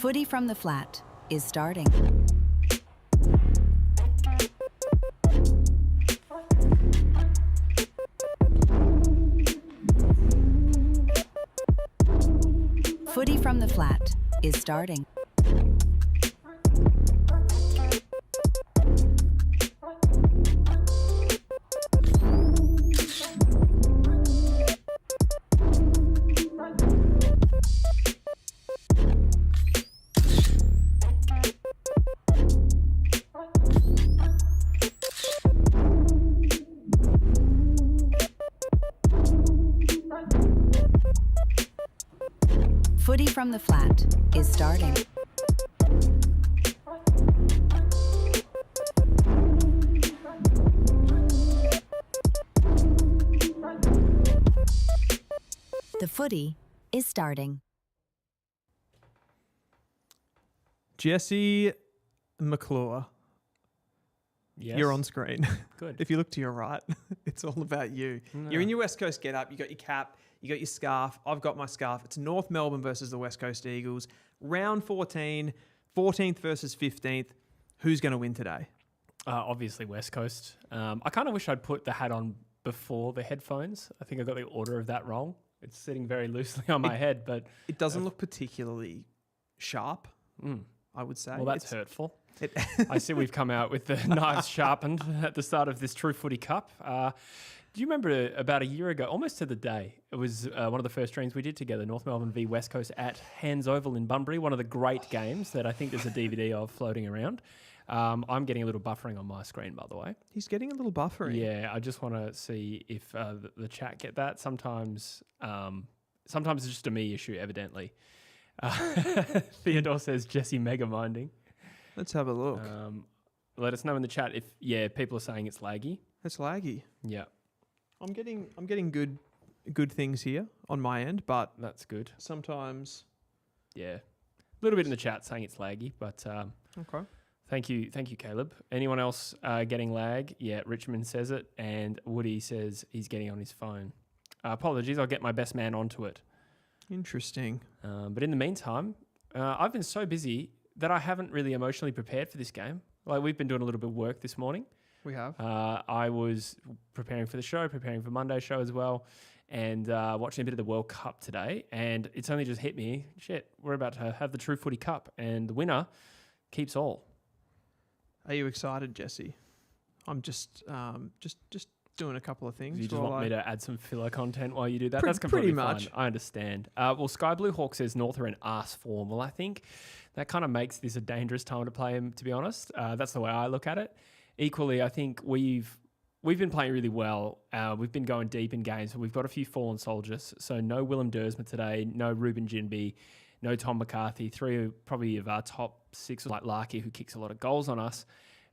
Footy from the Flat is starting. Footy from the Flat is starting. Footy from the Flat is starting. The footy is starting. Jesse McClure, Yes. you're on screen. Good. If you look to your right, it's all about you. No. You're in your West Coast get-up. You got your cap. You got your scarf. I've got my scarf. It's North Melbourne versus the West Coast Eagles. Round 14, 14th versus 15th. Who's going to win today? Obviously West Coast. I kind of wish I'd put the hat on before the headphones. I think I got the order of that wrong. It's sitting very loosely on my head, but It doesn't look particularly sharp, I would say. well, that's hurtful. It, I see we've come out with the knives sharpened at the start of this True Footy Cup. Do you remember about a year ago, almost to the day, it was one of the first streams we did together, North Melbourne v West Coast at Hands Oval in Bunbury, one of the great games that I think there's a DVD of floating around. I'm getting a little buffering on my screen, by the way. He's getting a little buffering. Yeah, I just want to see if the chat get that. Sometimes it's just a me issue, evidently. Theodore says Jesse mega minding. Let's have a look. Let us know in the chat if people are saying it's laggy. It's laggy. Yeah, I'm getting good things here on my end, but that's good. sometimes. Yeah, a little bit in the chat saying it's laggy, but Okay. thank you, Caleb. Anyone else getting lag? Yeah, Richmond says it, and Woody says he's getting on his phone. Apologies, I'll get my best man onto it. Interesting. But in the meantime, I've been so busy that I haven't really emotionally prepared for this game. Like, we've been doing a little bit of work this morning. We have. I was preparing for the show, preparing for Monday's show as well, and watching a bit of the World Cup today. And it's only just hit me, shit, we're about to have the True Footy Cup, and the winner keeps all. Are you excited, Jesse? I'm just doing a couple of things. You just want me to add some filler content while you do that? Pretty- That's completely pretty much. fine. I understand. Well, Sky Blue Hawk says North are in arse form. Well, I think that kind of makes this a dangerous time to play him, to be honest. That's the way I look at it. Equally, I think we've been playing really well. We've been going deep in games. We've got a few fallen soldiers. So no Willem Dersma today, no Ruben Jinby, no Tom McCarthy. Three probably of our top six, like Larky, who kicks a lot of goals on us.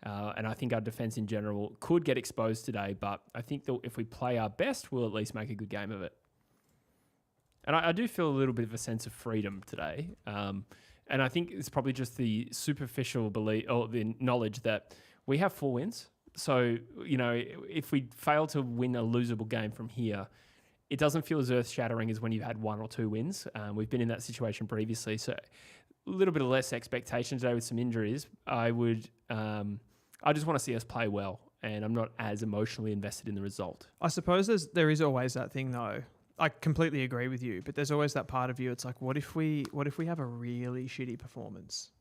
And I think our defence in general could get exposed today, but I think that if we play our best, we'll at least make a good game of it. And I do feel a little bit of a sense of freedom today. And I think it's probably just the superficial belief or the knowledge that we have 4 wins. So, if we fail to win a losable game from here, it doesn't feel as earth-shattering as when you've had 1 or 2 wins. We've been in that situation previously. So a little bit of less expectation today with some injuries. I just want to see us play well, and I'm not as emotionally invested in the result. I suppose there is always that thing though. I completely agree with you, but there's always that part of you. It's like, what if we have a really shitty performance?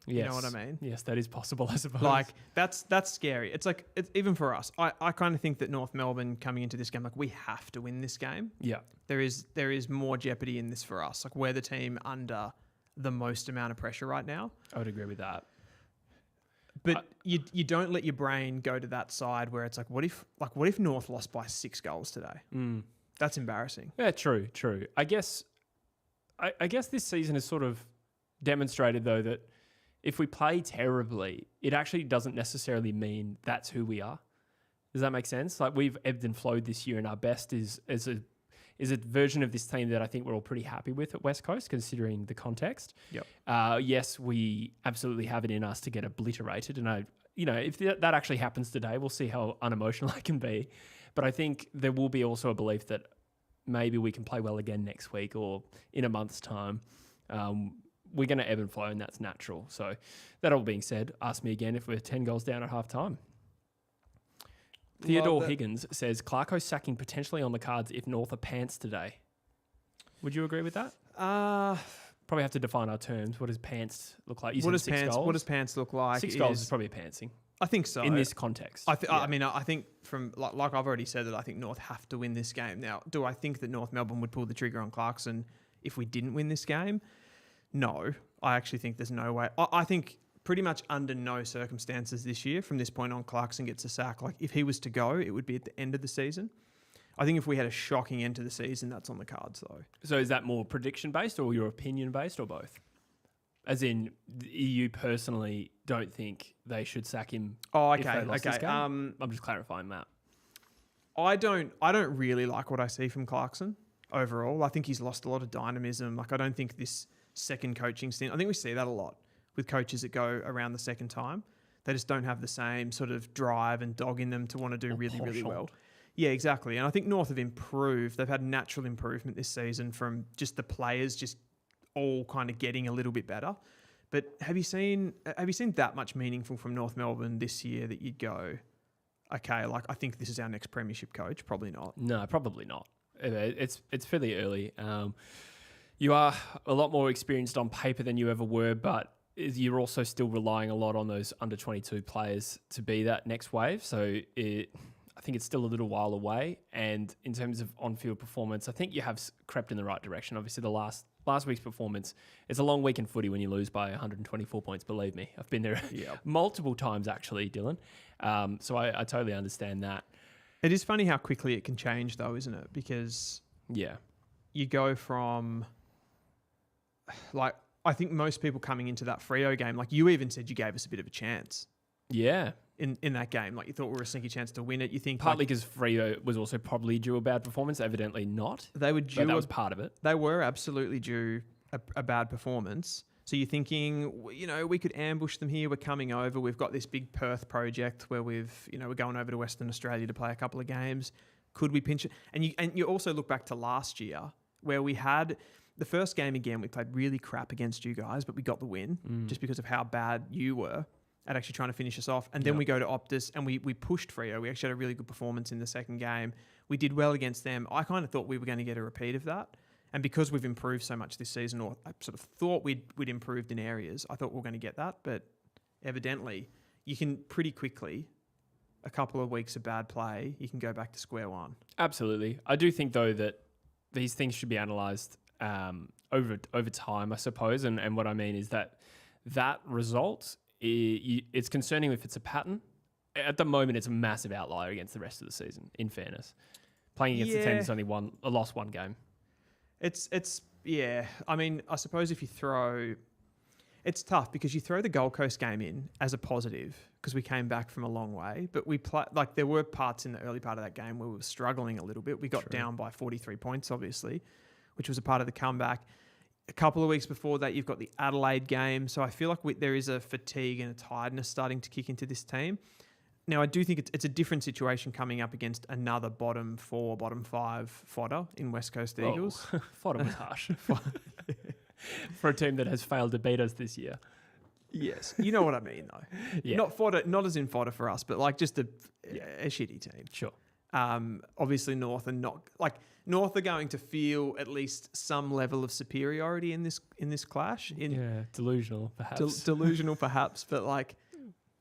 Yes. You know what I mean? Yes, that is possible, I suppose. Like that's scary. It's like even for us. I kind of think that North Melbourne coming into this game, like we have to win this game. Yeah. There is more jeopardy in this for us. Like we're the team under the most amount of pressure right now. I would agree with that. But you don't let your brain go to that side where it's like, what if North lost by 6 goals today? That's embarrassing. Yeah, true. I guess this season has sort of demonstrated though that if we play terribly, it actually doesn't necessarily mean that's who we are. Does that make sense? Like we've ebbed and flowed this year, and our best is a version of this team that I think we're all pretty happy with at West Coast, considering the context. Yep. Yes, we absolutely have it in us to get obliterated, and if that actually happens today, we'll see how unemotional I can be. But I think there will be also a belief that maybe we can play well again next week or in a month's time. we're going to ebb and flow, and that's natural. So that all being said, ask me again if we're 10 goals down at half time. Theodore Higgins says, Clarko's sacking potentially on the cards if North are pants today. Would you agree with that? Probably have to define our terms. What does pants look like? What does pants look like? 6 goals is probably pantsing. I think so. In this context. I mean, I think from, like I've already said that I think North have to win this game. Now, do I think that North Melbourne would pull the trigger on Clarkson if we didn't win this game? No. I actually think there's no way. I think pretty much under no circumstances this year, from this point on, Clarkson gets a sack. Like, if he was to go, it would be at the end of the season. I think if we had a shocking end to the season, that's on the cards, though. So is that more prediction-based or your opinion-based or both? As in, you personally don't think they should sack him if they lost this game? I'm just clarifying that. I don't really like what I see from Clarkson overall. I think he's lost a lot of dynamism. Like, I don't think this second coaching stint... I think we see that a lot with coaches that go around the second time. They just don't have the same sort of drive and dog in them to want to do really well. Yeah, exactly. And I think North have improved. They've had natural improvement this season from just the players just all kind of getting a little bit better. But have you seen that much meaningful from North Melbourne this year that you'd go, okay, like, I think this is our next premiership coach? Probably not. No, probably not. It's fairly early. You are a lot more experienced on paper than you ever were, but you're also still relying a lot on those under-22 players to be that next wave. So I think it's still a little while away. And in terms of on-field performance, I think you have crept in the right direction. Obviously, the last week's performance, it's a long week in footy when you lose by 124 points, believe me. I've been there multiple times, actually, Dylan. So I totally understand that. It is funny how quickly it can change, though, isn't it? Because you go from... Like, I think most people coming into that Freo game, like you even said you gave us a bit of a chance. Yeah. In that game. Like, you thought we were a sneaky chance to win it. You think... Partly because Freo was also probably due a bad performance. Evidently not. They were due... But that was part of it. They were absolutely due a bad performance. So you're thinking, we could ambush them here. We're coming over. We've got this big Perth project where we're going over to Western Australia to play a couple of games. Could we pinch it? And you also look back to last year where we had... The first game, again, we played really crap against you guys, but we got the win just because of how bad you were at actually trying to finish us off. And then we go to Optus and we pushed Freo. We actually had a really good performance in the second game. We did well against them. I kind of thought we were going to get a repeat of that. And because we've improved so much this season, or I sort of thought we'd improved in areas, I thought we were going to get that. But evidently, you can pretty quickly, a couple of weeks of bad play, you can go back to square one. Absolutely. I do think, though, that these things should be analysed over time, I suppose. And what I mean is that result, it's concerning if it's a pattern. At the moment, it's a massive outlier against the rest of the season, in fairness. Playing against the team that's only lost one game. It's I mean, I suppose if you throw... It's tough because you throw the Gold Coast game in as a positive because we came back from a long way, but there were parts in the early part of that game where we were struggling a little bit. We got down by 43 points, obviously, which was a part of the comeback. A couple of weeks before that, you've got the Adelaide game. So I feel like there is a fatigue and a tiredness starting to kick into this team. Now, I do think it's a different situation coming up against another bottom 4, bottom 5 fodder in West Coast Eagles. Fodder was harsh. For a team that has failed to beat us this year. Yes. You know what I mean, though. Yeah. Not fodder, not as in fodder for us, but like just a shitty team. Sure. Obviously, North are going to feel at least some level of superiority in this clash. Delusional perhaps. Delusional perhaps, but like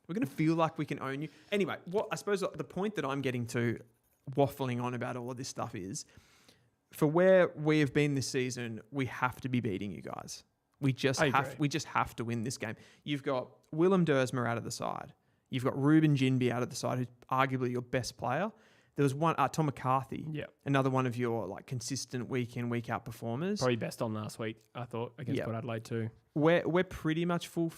we're going to feel like we can own you. Anyway, I suppose the point that I'm getting to, waffling on about all of this stuff, is for where we have been this season, we have to be beating you guys. We just have to win this game. You've got Willem Dersmer out of the side. You've got Ruben Ginby out of the side, who's arguably your best player. There was one, Tom McCarthy, another one of your like consistent week in, week out performers. Probably best on last week, I thought, against Port Adelaide too. We're pretty much full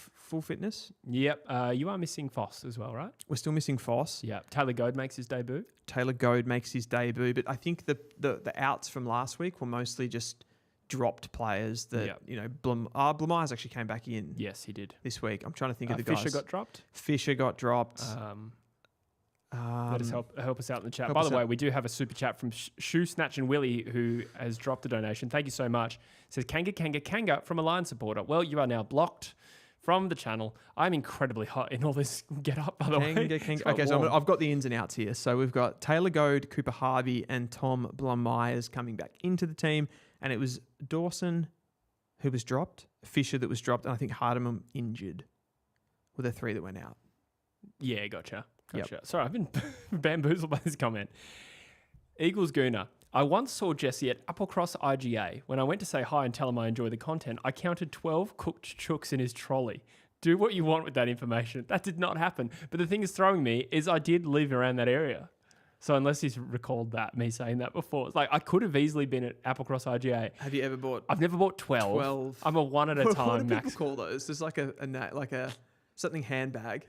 fitness. Yep. You are missing Foss as well, right? We're still missing Foss. Yeah. Taylor Goad makes his debut. But I think the outs from last week were mostly just dropped players that, Blamires actually came back in. Yes, he did. This week. I'm trying to think of the guys. Fisher got dropped. Let us help us out in the chat. help By us the way, out. we do have a super chat from Shoe Snatch and Willie, who has dropped a donation. Thank you so much. Says Kanga from a Lion supporter. Well, you are now blocked from the channel. I'm incredibly hot in all this get up, by the way. It's quite Okay, so warm. I've got the ins and outs here. So we've got Taylor Goad, Cooper Harvey, and Tom Blum-Myers coming back into the team. And it was Dawson who was dropped, Fisher that was dropped, and I think Hardeman injured were the three that went out. Yeah, gotcha. Yep. Sorry, I've been bamboozled by this comment. Eagles Gooner. I once saw Jesse at Applecross IGA. When I went to say hi and tell him I enjoy the content, I counted 12 cooked chooks in his trolley. Do what you want with that information. That did not happen. But the thing that's throwing me is I did live around that area. So unless he's recalled that, me saying that before, it's like I could have easily been at Applecross IGA. Have you ever bought? I've never bought 12. 12. I'm a one at a What time do max. people call those? There's like a something handbag.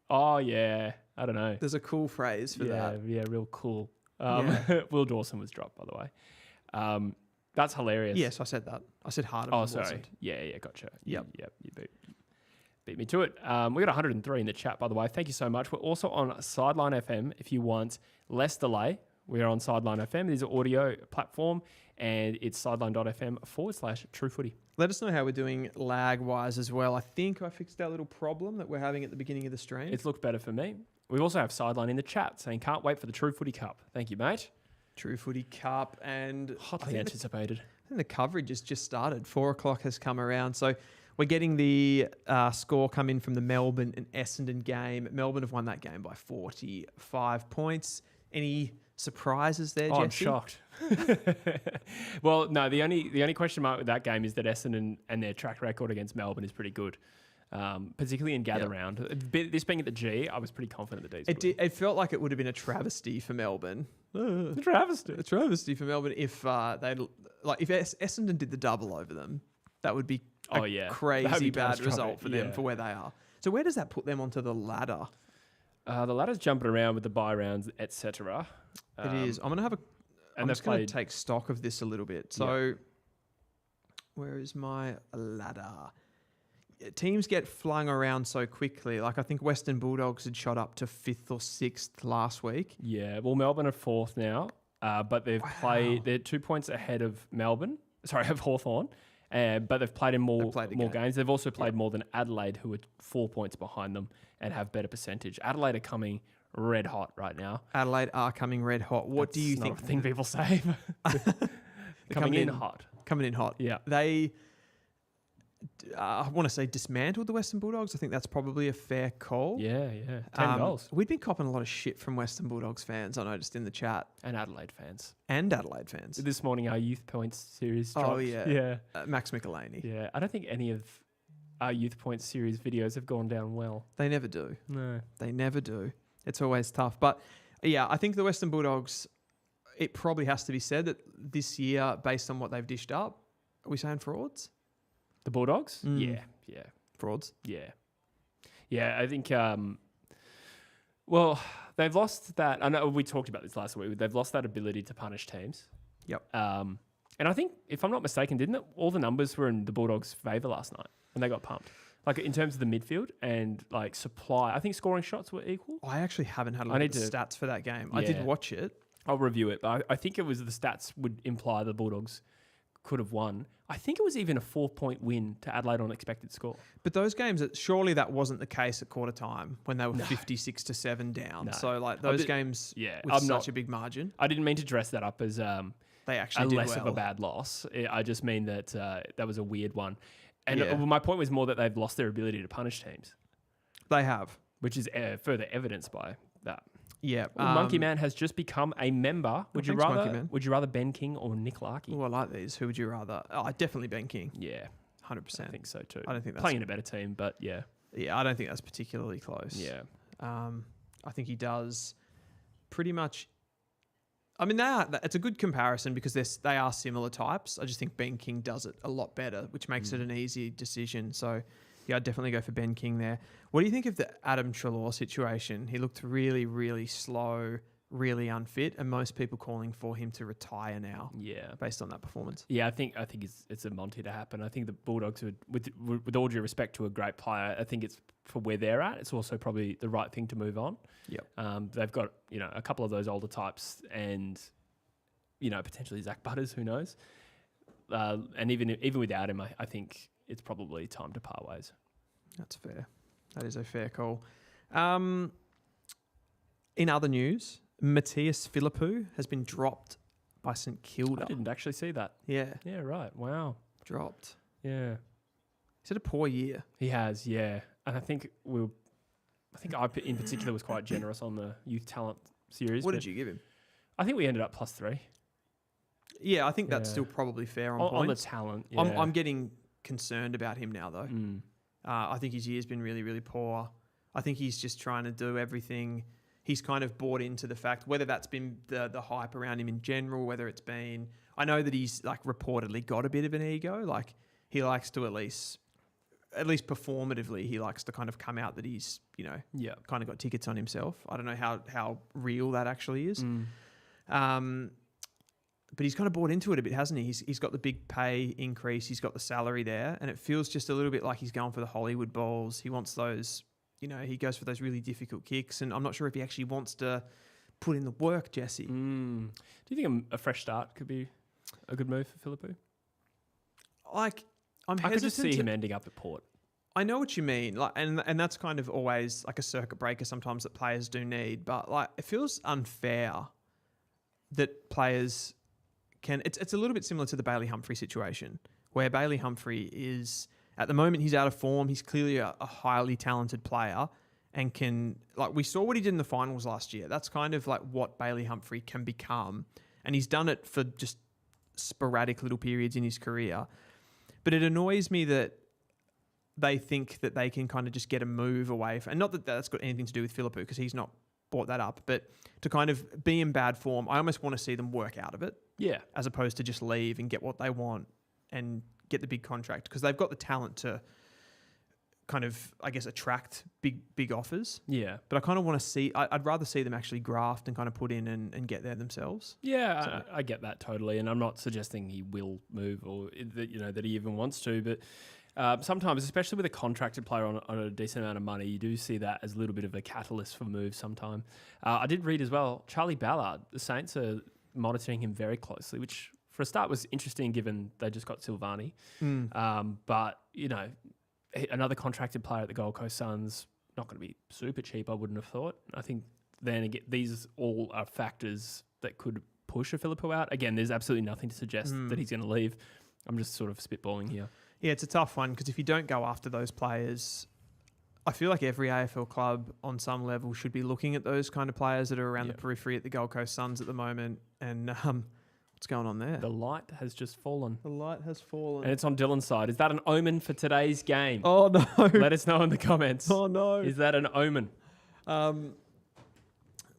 Oh, yeah. I don't know. There's a cool phrase for that. Yeah, real cool. Yeah. Will Dawson was dropped, by the way. That's hilarious. Yes, I said that. I said Hardeman. Oh, sorry. wasn't. Yeah, gotcha. Yep. You beat me to it. We got 103 in the chat, by the way. Thank you so much. We're also on Sideline FM if you want less delay. We're on Sideline FM. It is an audio platform, and it's sideline.fm/True Footy. Let us know how we're doing lag-wise as well. I think I fixed our little problem that we're having at the beginning of the stream. It's looked better for me. We also have Sideline in the chat saying, can't wait for the True Footy Cup. Thank you, mate. True Footy Cup, and Hotly anticipated. I think the coverage has just started. 4 o'clock has come around. So we're getting the score come in from the Melbourne and Essendon game. Melbourne have won that game by 45 points. Any surprises there, I'm Jesse? shocked. Well, no, the only question mark with that game is that Essendon and their track record against Melbourne is pretty good, particularly in gather round. This being at the G, I was pretty confident the D's It felt like it would have been a travesty for Melbourne. A travesty. A travesty for Melbourne if Essendon did the double over them. That would be a That'd crazy be bad catastrophic. result for them for where they are. So where does that put them onto the ladder? The ladder's jumping around with the bye rounds, etc. It is. I'm just going to take stock of this a little bit. So, where is my ladder? Teams get flung around so quickly. Like I think Western Bulldogs had shot up to 5th or 6th last week. Yeah, well, Melbourne are 4th now, but they're 2 points ahead of of Hawthorn, but they've played in more games. They've also played more than Adelaide, who are 4 points behind them and have better percentage. Adelaide are coming red hot right now. Adelaide are coming red hot. What do you think? Not a thing people say. coming in hot. Coming in hot. Yeah. They, I want to say, dismantled the Western Bulldogs. I think that's probably a fair call. Yeah. 10 goals. We've been copping a lot of shit from Western Bulldogs fans, I noticed in the chat. And Adelaide fans. This morning, our youth points series dropped. Oh, yeah. Yeah. Max Michelini. Yeah. I don't think any of our youth points series videos have gone down well. They never do. No. They never do. It's always tough. But, yeah, I think the Western Bulldogs, it probably has to be said that this year, based on what they've dished up, are we saying frauds? The Bulldogs? Mm. Yeah. Frauds? Yeah, I think, they've lost that. I know we talked about this last week. They've lost that ability to punish teams. Yep. And I think, if I'm not mistaken, didn't it? All the numbers were in the Bulldogs' favour last night when they got pumped. Like in terms of the midfield and like supply, I think scoring shots were equal. I actually haven't had a look at the stats for that game. I did watch it. I'll review it, but I think it was the stats would imply the Bulldogs could have won. I think it was even a 4-point win to Adelaide on expected score. But those games, surely that wasn't the case at quarter time when they were 56-7 down. No. So like those games with such a big margin. I didn't mean to dress that up as they actually did less of a bad loss. I just mean that that was a weird one. And my point was more that they've lost their ability to punish teams. They have. Which is further evidenced by that. Yeah. Monkey Man has just become a member. Would you rather Ben King or Nick Larkey? Oh, I like these. Who would you rather? Oh, definitely Ben King. Yeah. 100%. I think so too. I don't think that's playing in a better team, but yeah. Yeah, I don't think that's particularly close. Yeah. I think he does pretty much. I mean, it's a good comparison because they are similar types. I just think Ben King does it a lot better, which makes it an easy decision. So, yeah, I'd definitely go for Ben King there. What do you think of the Adam Treloar situation? He looked really, really slow, really unfit, and most people calling for him to retire now. Yeah. Based on that performance. Yeah, I think it's a Monty to happen. I think the Bulldogs would, with all due respect to a great player, I think it's for where they're at. It's also probably the right thing to move on. Yep. They've got a couple of those older types, and potentially Zach Butters. Who knows? And even without him, I think it's probably time to part ways. That's fair. That is a fair call. In other news, Matthias Philippou has been dropped by St Kilda. I didn't actually see that. Yeah. Yeah, right. Wow. Dropped. Yeah. He's had a poor year. He has, yeah. And I think I in particular was quite generous on the youth talent series. What did you give him? I think we ended up +3. Yeah, I think that's still probably fair on points. On the talent, yeah. I'm getting concerned about him now, though. I think his year's been really, really poor. I think he's just trying to do everything. He's kind of bought into the fact, whether that's been the hype around him in general, whether it's been... I know that he's like reportedly got a bit of an ego. Like he likes to at least performatively, he likes to kind of come out that he's, kind of got tickets on himself. I don't know how real that actually is. But he's kind of bought into it a bit, hasn't he? He's got the big pay increase. He's got the salary there. And it feels just a little bit like he's going for the Hollywood balls. He wants those, he goes for those really difficult kicks. And I'm not sure if he actually wants to put in the work, Jesse. Do you think a fresh start could be a good move for Philippou? Like, I could just see him ending up at Port. I know what you mean. Like, and that's kind of always like a circuit breaker sometimes that players do need. But like, it feels unfair that players... It's a little bit similar to the Bailey Humphrey situation, where Bailey Humphrey is, at the moment, he's out of form. He's clearly a highly talented player and we saw what he did in the finals last year. That's kind of like what Bailey Humphrey can become. And he's done it for just sporadic little periods in his career. But it annoys me that they think that they can kind of just get a move away and not that that's got anything to do with Philippou, because he's not brought that up, but to kind of be in bad form, I almost want to see them work out of it. Yeah. As opposed to just leave and get what they want and get the big contract, because they've got the talent to kind of, I guess, attract big offers. Yeah. But I kind of want to see, I'd rather see them actually graft and kind of put in and get there themselves. Yeah, so. I get that totally. And I'm not suggesting he will move or that he even wants to, but sometimes, especially with a contracted player on a decent amount of money, you do see that as a little bit of a catalyst for moves sometime. I did read as well, Charlie Ballard, the Saints are monitoring him very closely, which for a start was interesting given they just got Silvani. But, another contracted player at the Gold Coast Suns, not going to be super cheap, I wouldn't have thought. I think then again, these all are factors that could push a Philippou out. Again, there's absolutely nothing to suggest that he's going to leave. I'm just sort of spitballing here. Yeah, it's a tough one because if you don't go after those players, I feel like every AFL club on some level should be looking at those kind of players that are around the periphery at the Gold Coast Suns at the moment. And what's going on there? The light has just fallen. The light has fallen. And it's on Dylan's side. Is that an omen for today's game? Oh, no. Let us know in the comments. Oh, no. Is that an omen?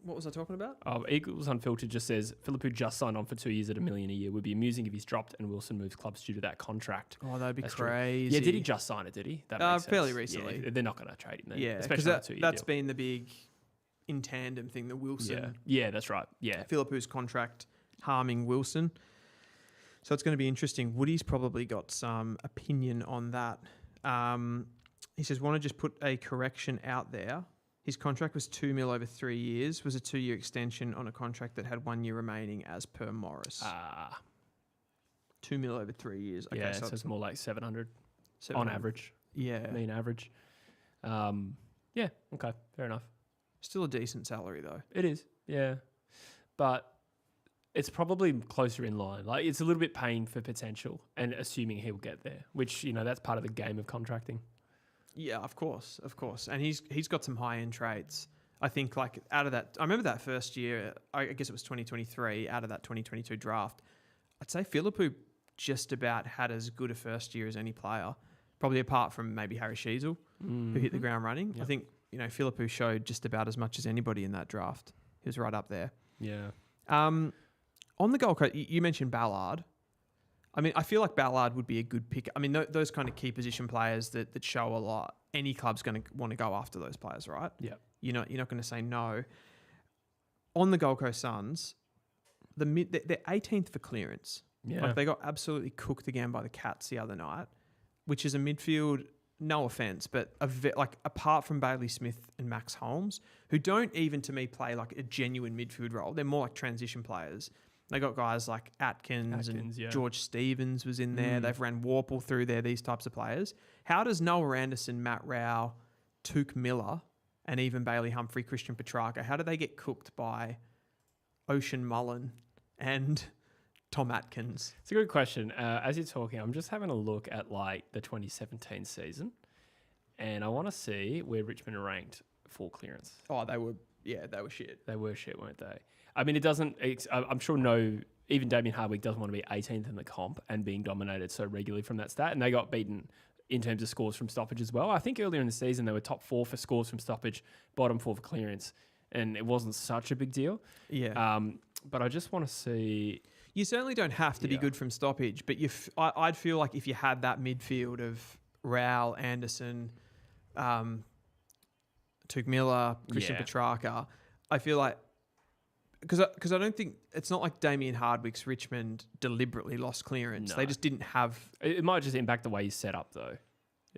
What was I talking about? Eagles Unfiltered just says, Philippou just signed on for 2 years at $1 million a year. Would be amusing if he's dropped and Wilson moves clubs due to that contract. Oh, that'd be That's crazy. True. Yeah, did he just sign it, did he? That makes sense. Fairly recently. Yeah, they're not going to trade him then. Yeah, especially because on a 2 year that's deal. been the big in tandem thing, the Wilson. Yeah, that's right. Yeah. Philippou's contract harming Wilson. So it's going to be interesting. Woody's probably got some opinion on that. He says, want to just put a correction out there. His contract was $2 million over 3 years, was a 2-year extension on a contract that had 1 year remaining as per Morris. $2 million over 3 years. Okay, so it's more like 700 on average. Yeah. Mean average. Yeah, okay, fair enough. Still a decent salary though. It is, yeah. But it's probably closer in line. Like it's a little bit paying for potential and assuming he'll get there, which, that's part of the game of contracting. Yeah, of course. And he's got some high-end traits. I think like out of that, I remember that first year, I guess it was 2023, out of that 2022 draft, I'd say Philippou just about had as good a first year as any player, probably apart from maybe Harry Sheasel, who hit the ground running. Yep. I think, Philippou showed just about as much as anybody in that draft. He was right up there. Yeah. On the Gold Coast, you mentioned Ballard. I mean, I feel like Ballard would be a good pick. I mean, those kind of key position players that show a lot. Any club's going to want to go after those players, right? Yeah. You're not going to say no. on the Gold Coast Suns, they're 18th for clearance. Yeah. Like they got absolutely cooked again by the Cats the other night, which is a midfield. No offense, but like apart from Bailey Smith and Max Holmes, who don't even to me play like a genuine midfield role, they're more like transition players. They got guys like Atkins and George Stevens was in there. They've ran Warple through there, these types of players. How does Noah Anderson, Matt Rao, Tuke Miller, and even Bailey Humphrey, Christian Petrarca, how do they get cooked by Ocean Mullen and Tom Atkins? It's a good question. As you're talking, I'm just having a look at like the 2017 season, and I want to see where Richmond are ranked for clearance. Oh, they were shit. They were shit, weren't they? I mean, I'm sure even Damien Hardwick doesn't want to be 18th in the comp and being dominated so regularly from that stat, and they got beaten in terms of scores from stoppage as well. I think earlier in the season they were top 4 for scores from stoppage, bottom 4 for clearance, and it wasn't such a big deal. Yeah. But I just want to see. You certainly don't have to be good from stoppage, but I'd feel like if you had that midfield of Rowell, Anderson, Tuke Miller, Christian Petrarca, I feel like because I don't think it's not like Damien Hardwick's Richmond deliberately lost clearance. No. They just didn't have. It might just impact the way you set up though.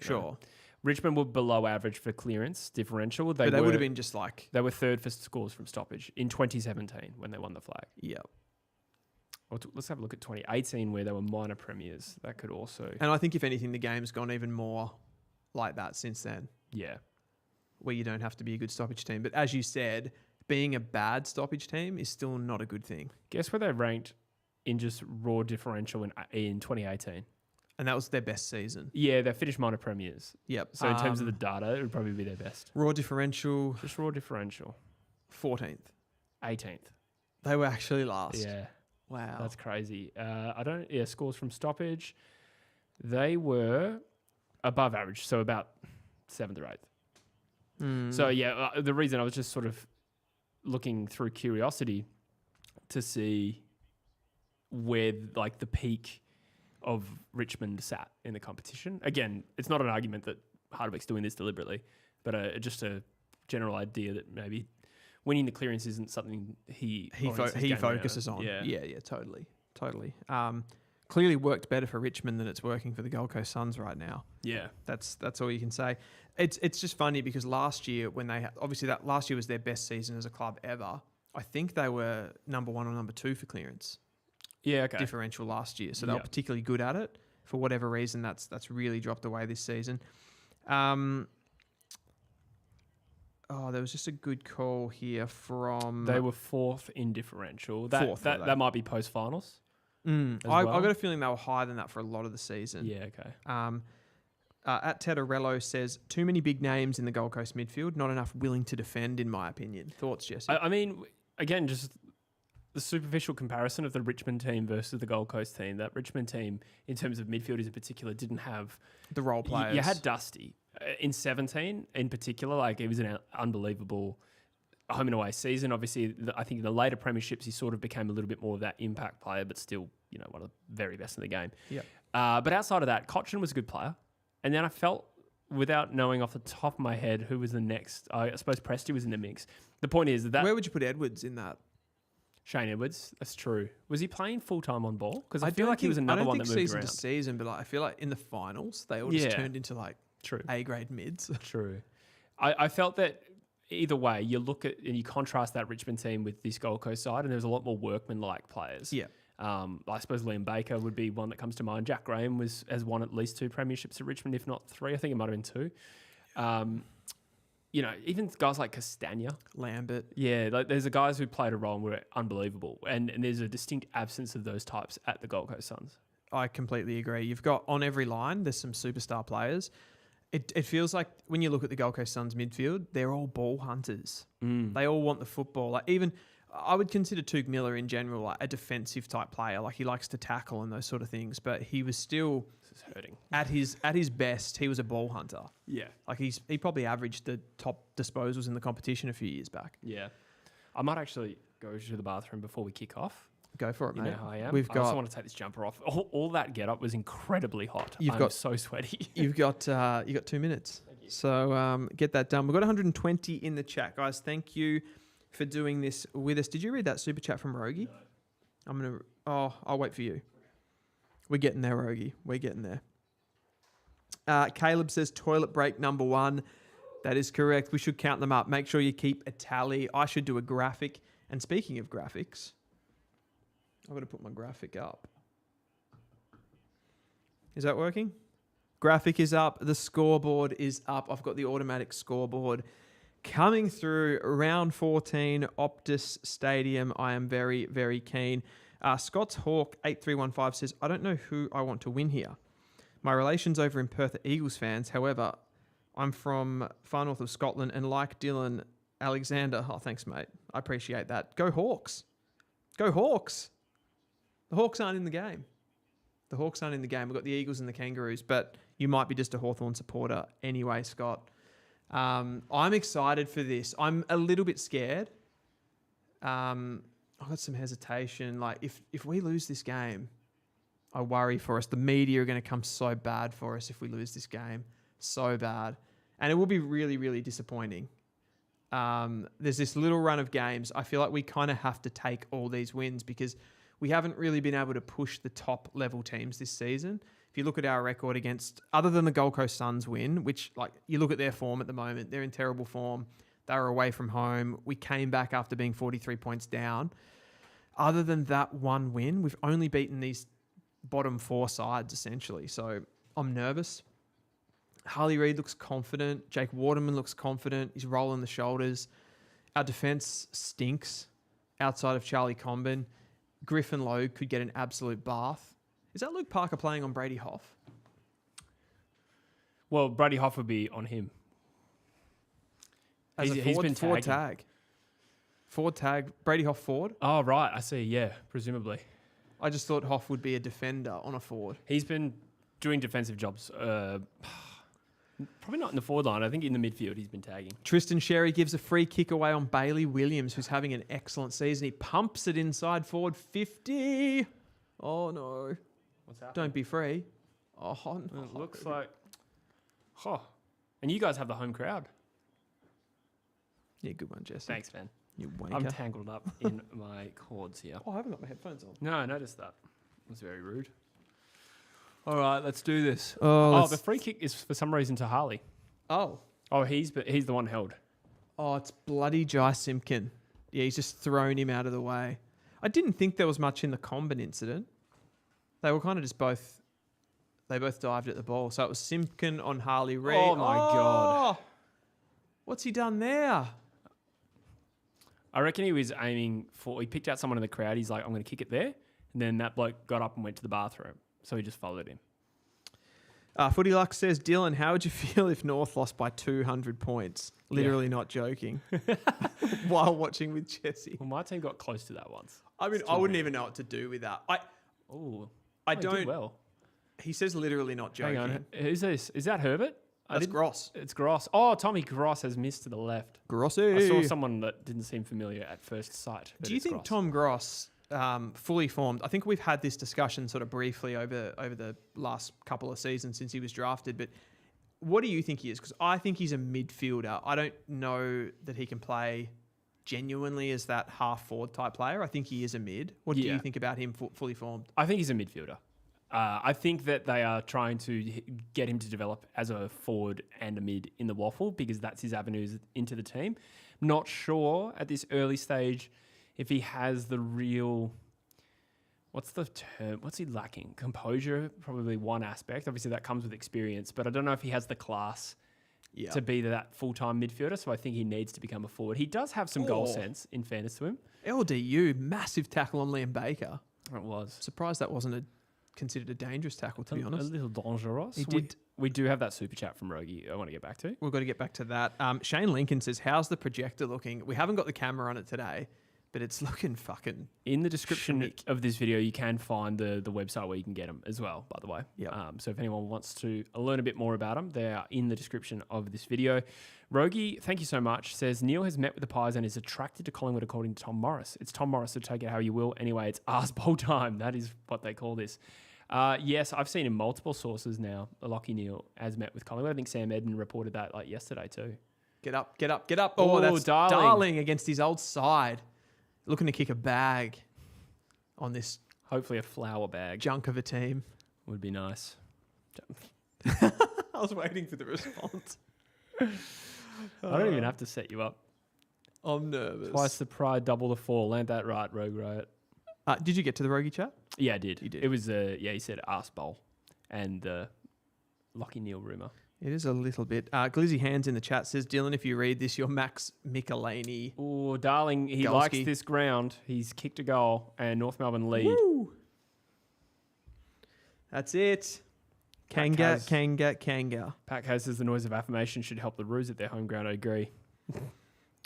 Sure. Know? Richmond were below average for clearance differential. But they would have been just like they were 3rd for scores from stoppage in 2017 when they won the flag. Yeah. Let's have a look at 2018 where they were minor premiers. That could also. And I think if anything, the game's gone even more like that since then. Yeah. Where you don't have to be a good stoppage team. But as you said, being a bad stoppage team is still not a good thing. Guess where they ranked in just raw differential in 2018? And that was their best season. Yeah, they finished minor premiers. Yep. So in terms of the data, it would probably be their best. Raw differential. Just raw differential. 14th. 18th. They were actually last. Yeah. Wow. That's crazy. Scores from stoppage. They were above average, so about 7th or 8th. So the reason I was just sort of looking through curiosity to see where like the peak of Richmond sat in the competition. Again, it's not an argument that Hardwick's doing this deliberately, but just a general idea that maybe winning the clearance isn't something he focuses on. Yeah, totally. Clearly worked better for Richmond than it's working for the Gold Coast Suns right now. Yeah, that's all you can say. It's just funny because last year when they last year was their best season as a club ever. I think they were number 1 or number 2 for clearance. Yeah, okay. Differential last year, so they were particularly good at it. For whatever reason, that's really dropped away this season. There was just a good call here from. They were 4th in differential. That might be post finals. I got a feeling they were higher than that for a lot of the season. Yeah, okay. At Tedorello says, too many big names in the Gold Coast midfield, not enough willing to defend, in my opinion. Thoughts, Jesse? I mean, again, just the superficial comparison of the Richmond team versus the Gold Coast team. That Richmond team, in terms of midfielders in particular, didn't have the role players. You had Dusty. In 17, in particular, like it was an unbelievable home and away season. Obviously, I think in the later premierships, he sort of became a little bit more of that impact player, but still, one of the very best in the game. Yeah. But outside of that, Cochin was a good player. And then I felt, without knowing off the top of my head who was the next, I suppose Presti was in the mix. The point is that... Where would you put Edwards in that? Shane Edwards, that's true. Was he playing full-time on ball? Because I feel like he was another one that moved around. I don't think season to season, but I feel like in the finals, they all just turned into True. A-grade mids. True. I felt that either way, you look at and you contrast that Richmond team with this Gold Coast side, and there's a lot more workman-like players. Yeah. I suppose Liam Baker would be one that comes to mind. Jack Graham has won at least 2 premierships at Richmond, if not 3. I think it might have been 2. Even guys like Castagna. Lambert. Yeah, there's the guys who played a role and were unbelievable. And there's a distinct absence of those types at the Gold Coast Suns. I completely agree. You've got on every line, there's some superstar players. It feels like when you look at the Gold Coast Suns midfield, they're all ball hunters. They all want the football. Like even I would consider Tuke Miller in general like a defensive type player. Like he likes to tackle and those sort of things, but he was still hurting. At his best, he was a ball hunter. Yeah. Like he probably averaged the top disposals in the competition a few years back. Yeah. I might actually go to the bathroom before we kick off. Go for it, mate. You know how I am. I also want to take this jumper off. All that get up was incredibly hot. I'm so sweaty. You've got 2 minutes. So get that done. We've got 120 in the chat, guys. Thank you for doing this with us. Did you read that super chat from Rogie? No. I'll wait for you. We're getting there, Rogie. We're getting there. Caleb says toilet break number 1. That is correct. We should count them up. Make sure you keep a tally. I should do a graphic. And speaking of graphics, I've got to put my graphic up. Is that working? Graphic is up. The scoreboard is up. I've got the automatic scoreboard coming through. Round 14, Optus Stadium. I am very, very keen. Scott's Hawk 8315 says, I don't know who I want to win here. My relations over in Perth are Eagles fans. However, I'm from far north of Scotland and like Dylan Alexander. Oh, thanks, mate. I appreciate that. Go Hawks. Go Hawks. The Hawks aren't in the game. The Hawks aren't in the game. We've got the Eagles and the Kangaroos, but you might be just a Hawthorn supporter anyway, Scott. I'm excited for this. I'm a little bit scared. I've got some hesitation. Like, if we lose this game, I worry for us. The media are going to come so bad for us if we lose this game. So bad. And it will be really, really disappointing. There's this little run of games. I feel like we kind of have to take all these wins because we haven't really been able to push the top level teams this season. If you look at our record against, other than the Gold Coast Suns win, which like you look at their form at the moment, they're in terrible form. They were away from home. We came back after being 43 points down. Other than that one win, we've only beaten these bottom 4 sides essentially. So I'm nervous. Harley Reid looks confident. Jake Waterman looks confident. He's rolling the shoulders. Our defence stinks outside of Charlie Comben. Griffin Logue could get an absolute bath. Is that Luke Parker playing on Brady Hoff? Well, Brady Hoff would be on him. As he's been forward tag. Forward tag. Brady Hoff forward? Oh, right. I see. Yeah, presumably. I just thought Hoff would be a defender on a forward. He's been doing defensive jobs. Probably not in the forward line. I think in the midfield he's been tagging. Tristan Sherry gives a free kick away on Bailey Williams, who's having an excellent season. He pumps it inside forward 50. Oh, no. What's happening? Don't be free. Oh, no. It looks like... Oh. And you guys have the home crowd. Yeah, good one, Jesse. Thanks, man. You wanker. I'm tangled up in my cords here. Oh, I haven't got my headphones on. No, I noticed that. It was very rude. All right, let's do this. Oh, the free kick is for some reason to Harley. Oh. Oh, he's the one held. Oh, it's bloody Jai Simpkin. Yeah, he's just thrown him out of the way. I didn't think there was much in the Comben incident. They were kind of just both... They both dived at the ball. So it was Simpkin on Harley Reid. Oh, my God. What's he done there? I reckon he was aiming for... He picked out someone in the crowd. He's like, I'm going to kick it there. And then that bloke got up and went to the bathroom. So he just followed him. Footy Luck says, Dylan, how would you feel if North lost by 200 points? Literally not joking. While watching with Jesse. Well, my team got close to that once. I mean, I wouldn't even know what to do with that. I don't... Did well. He says literally not joking. Hang on. Who's this? Is that Herbert? That's Gross. It's Gross. Oh, Tommy Gross has missed to the left. Grossy. I saw someone that didn't seem familiar at first sight. Do you think Tom Gross... fully formed. I think we've had this discussion sort of briefly over the last couple of seasons since he was drafted, but what do you think he is? Because I think he's a midfielder. I don't know that he can play genuinely as that half-forward type player. I think he is a mid. What do you think about him fully formed? I think he's a midfielder. I think that they are trying to get him to develop as a forward and a mid in the waffle because that's his avenues into the team. Not sure at this early stage if he has the real, what's the term? What's he lacking? Composure, probably one aspect. Obviously, that comes with experience, but I don't know if he has the class to be that full-time midfielder, so I think he needs to become a forward. He does have some goal sense, in fairness to him. LDU, massive tackle on Liam Baker. It was. Surprised that wasn't considered a dangerous tackle, to be honest. A little dangerous. We do have that super chat from Rogie I want to get back to. We've got to get back to that. Shane Lincoln says, how's the projector looking? We haven't got the camera on it today, but it's looking fucking... In the description of this video, you can find the website where you can get them as well, by the way. Yep. So if anyone wants to learn a bit more about them, they are in the description of this video. Rogie, thank you so much, says, Neil has met with the Pies and is attracted to Collingwood according to Tom Morris. It's Tom Morris, so take it how you will. Anyway, it's arse bowl time. That is what they call this. Yes, I've seen in multiple sources now, Lachie Neale has met with Collingwood. I think Sam Edden reported that yesterday too. Get up, get up, get up. Oh, that's Darling. Darling against his old side. Looking to kick a bag on this Hopefully a flower bag junk of a team. would be nice. I was waiting for the response. I don't even have to set you up. I'm nervous. Twice the pride, double the fall. Land that right, Rogue Riot. Did you get to the Rogie chat? Yeah, I did. You did. It was, he said arse bowl and the Lockie Neal rumour. It is a little bit. Glizzy Hands in the chat says, Dylan, if you read this, you're Max Michelini. Oh, Darling, he Galski. likes this ground. He's kicked a goal and North Melbourne lead. Woo! That's it. Kanga. Pat Kay says the noise of affirmation should help the Roos at their home ground. I agree.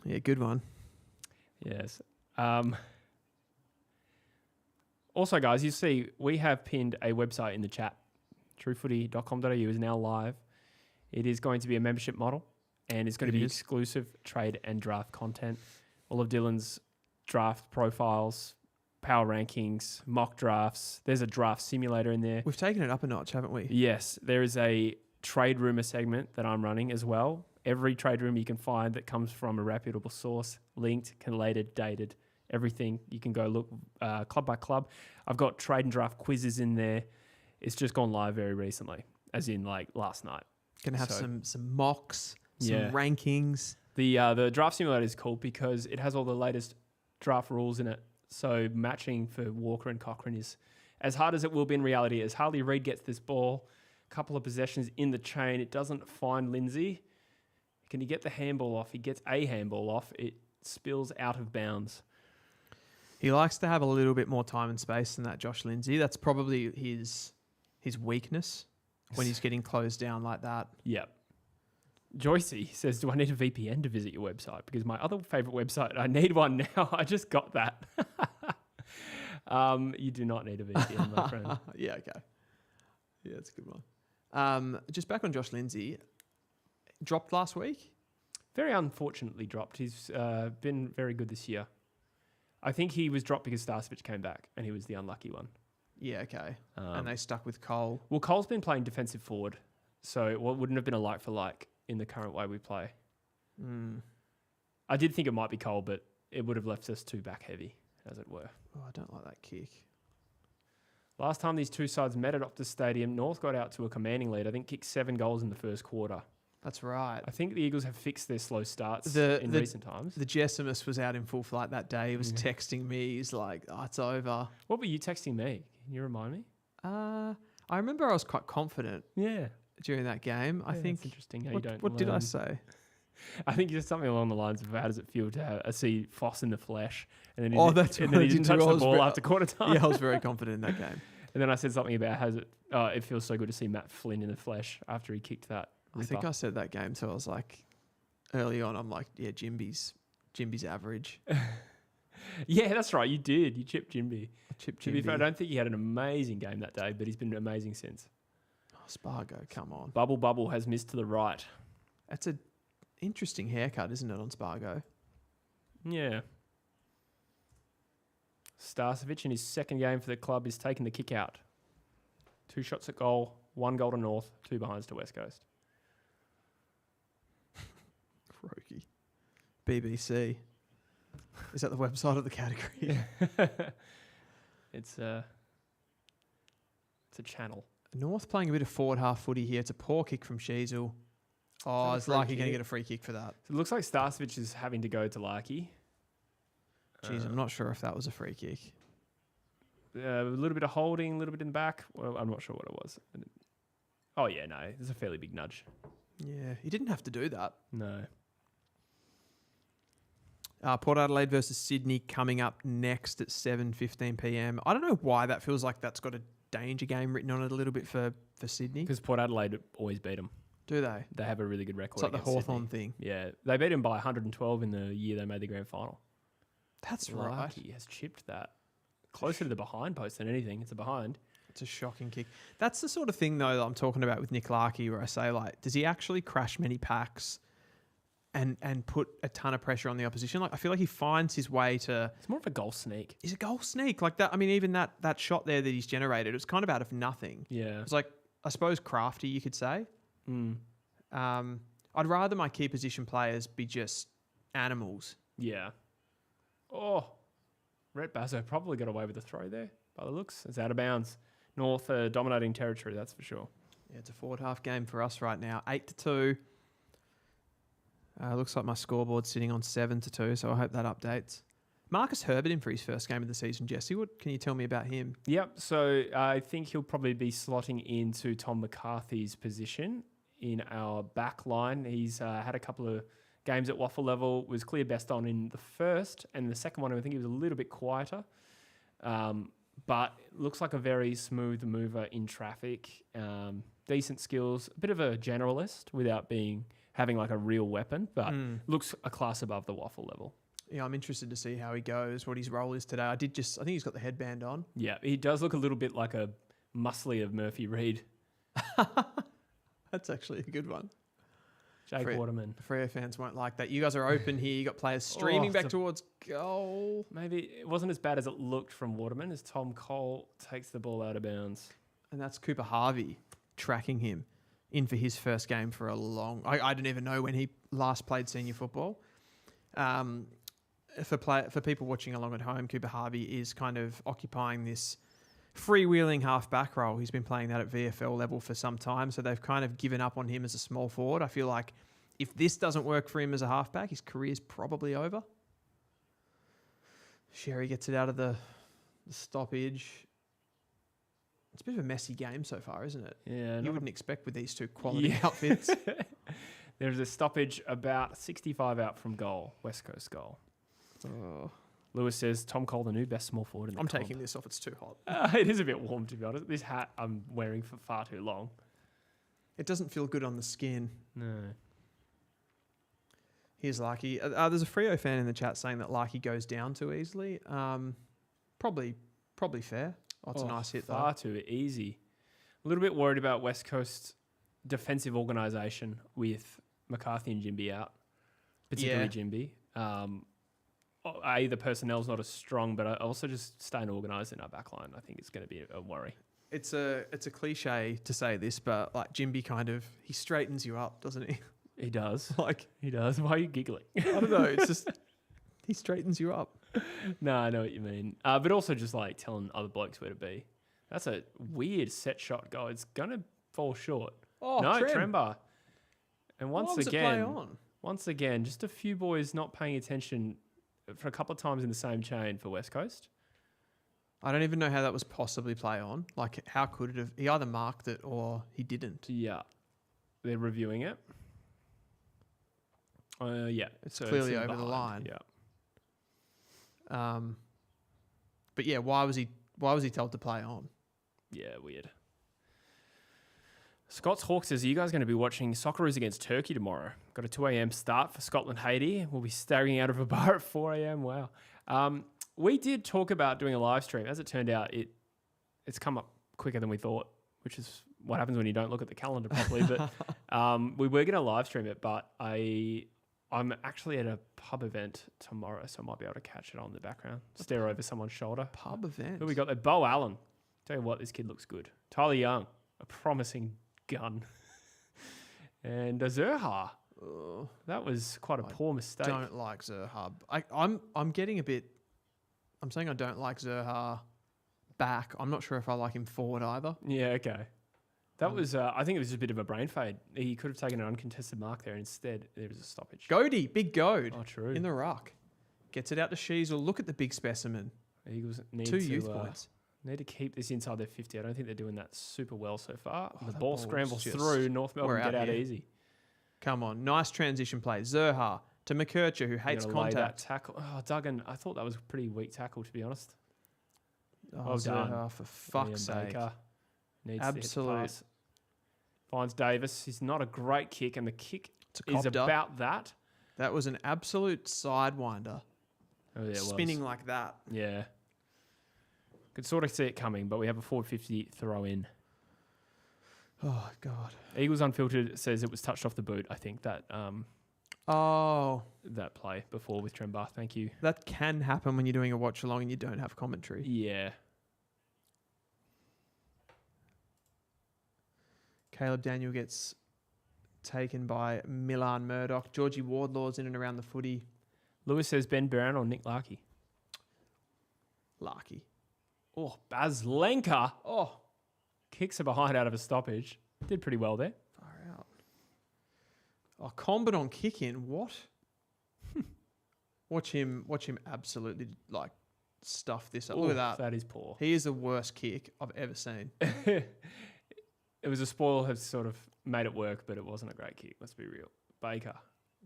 Yeah, good one. Yes. Also, guys, you see, we have pinned a website in the chat. truefooty.com.au is now live. It is going to be a membership model, and it's going to be exclusive trade and draft content. All of Dylan's draft profiles, power rankings, mock drafts. There's a draft simulator in there. We've taken it up a notch, haven't we? Yes, there is a trade rumor segment that I'm running as well. Every trade rumor you can find that comes from a reputable source, linked, collated, dated, everything. You can go look club by club. I've got trade and draft quizzes in there. It's just gone live very recently, as in like last night. Going to have some mocks, some rankings. The draft simulator is cool because it has all the latest draft rules in it. So matching for Walker and Cochrane is as hard as it will be in reality. As Harley Reid gets this ball, a couple of possessions in the chain, it doesn't find Lindsay. Can he get the handball off? He gets a handball off. It spills out of bounds. He likes to have a little bit more time and space than that, Josh Lindsay. That's probably his weakness when he's getting closed down like that. Yep. Joycey says, do I need a VPN to visit your website? Because my other favourite website, I need one now. I just got that. You do not need a VPN, my friend. Yeah, okay. Yeah, that's a good one. Just back on Josh Lindsay. Dropped last week? Very unfortunately dropped. He's been very good this year. I think he was dropped because Starcevich came back and he was the unlucky one. Yeah, okay. And they stuck with Cole. Well, Cole's been playing defensive forward, so it wouldn't have been a like for like in the current way we play. I did think it might be Cole, but it would have left us too back heavy, as it were. Oh, I don't like that kick. Last time these two sides met at Optus Stadium, North got out to a commanding lead. I think kicked 7 goals in the first quarter. That's right. I think the Eagles have fixed their slow starts in recent times. The Jessimus was out in full flight that day. He was texting me. He's like, oh, it's over. What were you texting me? Can you remind me? I remember I was quite confident during that game. I think it's interesting how you don't What did I learn. say? I think you said something along the lines of how does it feel to see Foss in the flesh? And then That's and what then I he didn't did touch too. the ball after quarter time. Yeah, I was very confident in that game. And then I said something about it feels so good to see Matt Flynn in the flesh after he kicked that. I think I said that game, so I was like, early on, I'm like, yeah, Jimby's average. Yeah, that's right. You did. You chipped Jimby. To be fair, I don't think he had an amazing game that day, but he's been amazing since. Oh, Spargo, come on. Bubble has missed to the right. That's an interesting haircut, isn't it, on Spargo? Yeah. Starcevich in his second game for the club is taking the kick out. 2 shots at goal, 1 goal to North, 2 behinds to West Coast. Croaky. BBC. Is that the website of the category? It's a channel. North playing a bit of forward half footy here. It's a poor kick from Sheasel. Oh, it's Larky going to get a free kick for that. So it looks like Starcevich is having to go to Larky. Jeez, I'm not sure if that was a free kick. A little bit of holding, a little bit in the back. Well, I'm not sure what it was. Oh, yeah, no. There's a fairly big nudge. Yeah, he didn't have to do that. No. Port Adelaide versus Sydney coming up next at 7:15 p.m. I don't know why that feels like that's got a danger game written on it a little bit for Sydney. Because Port Adelaide always beat them. Do they? They have a really good record. It's like the against Hawthorn Sydney. thing. Yeah. They beat them by 112 in the year they made the grand final. That's right. Larky has chipped that. Closer to the behind post than anything. It's a behind. It's a shocking kick. That's the sort of thing, though, that I'm talking about with Nick Larky, where I say, like, does he actually crash many packs and put a ton of pressure on the opposition? Like, I feel like he finds his way to... It's more of a goal sneak. He's a goal sneak. Like that. I mean, even that shot there that he's generated, it was kind of out of nothing. Yeah. It was like, I suppose, crafty, you could say. I I'd rather my key position players be just animals. Yeah. Oh, Rhett Bazzo probably got away with the throw there by the looks. It's out of bounds. North dominating territory, that's for sure. Yeah, it's a forward half game for us right now. 8-2. Looks like my scoreboard's sitting on 7-2, so I hope that updates. Marcus Herbert in for his first game of the season, Jesse. What can you tell me about him? Yep, so I think he'll probably be slotting into Tom McCarthy's position in our back line. He's had a couple of games at waffle level, was clear best on in the first, and the second one I think he was a little bit quieter. But looks like a very smooth mover in traffic. Decent skills, a bit of a generalist without having like a real weapon, but looks a class above the waffle level. Yeah, I'm interested to see how he goes, what his role is today. I think he's got the headband on. Yeah, he does look a little bit like a muscly of Murphy Reed. That's actually a good one. Jake Waterman. Freo fans won't like that. You guys are open here. You got players streaming back towards goal. Maybe it wasn't as bad as it looked from Waterman as Tom Cole takes the ball out of bounds. And that's Cooper Harvey tracking him in for his first game for a long... I don't even know when he last played senior football. For people watching along at home, Cooper Harvey is kind of occupying this freewheeling half-back role. He's been playing that at VFL level for some time, so they've kind of given up on him as a small forward. I feel like if this doesn't work for him as a halfback, his career's probably over. Sherry gets it out of the stoppage. It's a bit of a messy game so far, isn't it? Yeah. You wouldn't expect with these two quality outfits. There's a stoppage about 65 out from goal, West Coast goal. Oh. Lewis says, Tom Cole, the new best small forward in the I'm comp. taking this off. It's too hot. It is a bit warm, to be honest. This hat I'm wearing for far too long. It doesn't feel good on the skin. No. Here's Larky. There's a Freo fan in the chat saying that Larky goes down too easily. Probably fair. Oh, it's a nice hit, far though. too easy. A little bit worried about West Coast defensive organisation with McCarthy and Jimby out, particularly Jimby. The personnel's not as strong, but also just staying organised in our backline, I think it's going to be a worry. It's a cliche to say this, but like Jimby he straightens you up, doesn't he? He does. He does. Why are you giggling? I don't know. It's just he straightens you up. No, I know what you mean. But also just like telling other blokes where to be. That's a weird set shot goal. It's going to fall short. Oh, no, Tremba. And once again, just a few boys not paying attention for a couple of times in the same chain for West Coast. I don't even know how that was possibly play on. Like, how could it have? He either marked it or he didn't. Yeah. They're reviewing it. It's clearly over the line. Yeah. But yeah, why was he told to play on? Yeah, weird. Scott's Hawk says, are you guys going to be watching Socceroos against Turkey tomorrow? Got a 2 a.m. start for Scotland-Haiti. We'll be staggering out of a bar at 4 a.m. Wow. We did talk about doing a live stream. As it turned out, it's come up quicker than we thought, which is what happens when you don't look at the calendar properly. But we were going to live stream it, but I'm actually at a pub event tomorrow, so I might be able to catch it on the background. Stare over someone's shoulder. Pub event? Who we got there? Bo Allen. Tell you what, this kid looks good. Tyler Young, a promising gun. And Zerha. That was quite a poor mistake. I don't like Zerha. I'm getting a bit... I'm saying I don't like Zerha back. I'm not sure if I like him forward either. Yeah, okay. That was, I think it was just a bit of a brain fade. He could have taken an uncontested mark there. Instead, there was a stoppage. Goody, big goad. Oh, true. In the ruck. Gets it out to Sheasel. Look at the big specimen. Eagles need 2 youth points. Need to keep this inside their 50. I don't think they're doing that super well so far. Oh, the that ball ball's scrambles just- through. North Melbourne get out here. easy. Come on. Nice transition play. Zerha to McKercher, who hates Gotta lay that contact. tackle. Oh, Duggan, I thought that was a pretty weak tackle, to be honest. Oh, Well done. Zerha, for fuck's Liam sake. Baker needs to hit the Absolute. pass. Finds Davis. He's not a great kick, and the kick It's a is copter. about that. That was an absolute sidewinder. Oh, yeah, it Spinning was. like that. Yeah. Could sort of see it coming, but we have a forward 50 throw in. Oh, God. Eagles Unfiltered says it was touched off the boot, I think, that Oh, that play before with Tremba. Thank you. that can happen when you're doing a watch along and you don't have commentary. Yeah. Caleb Daniel gets taken by Milan Murdoch. Georgie Wardlaw's in and around the footy. Lewis says Ben Brown or Nick Larkey. Larky. Oh, Bazlenka. Oh, Kicks are behind out of a stoppage. Did pretty well there. far out. Oh, Combat on kick in. What? Watch him absolutely like stuff this up. Look at that. That is poor. He is the worst kick I've ever seen. It was a spoil, has sort of made it work, but it wasn't a great kick. Let's be real. Baker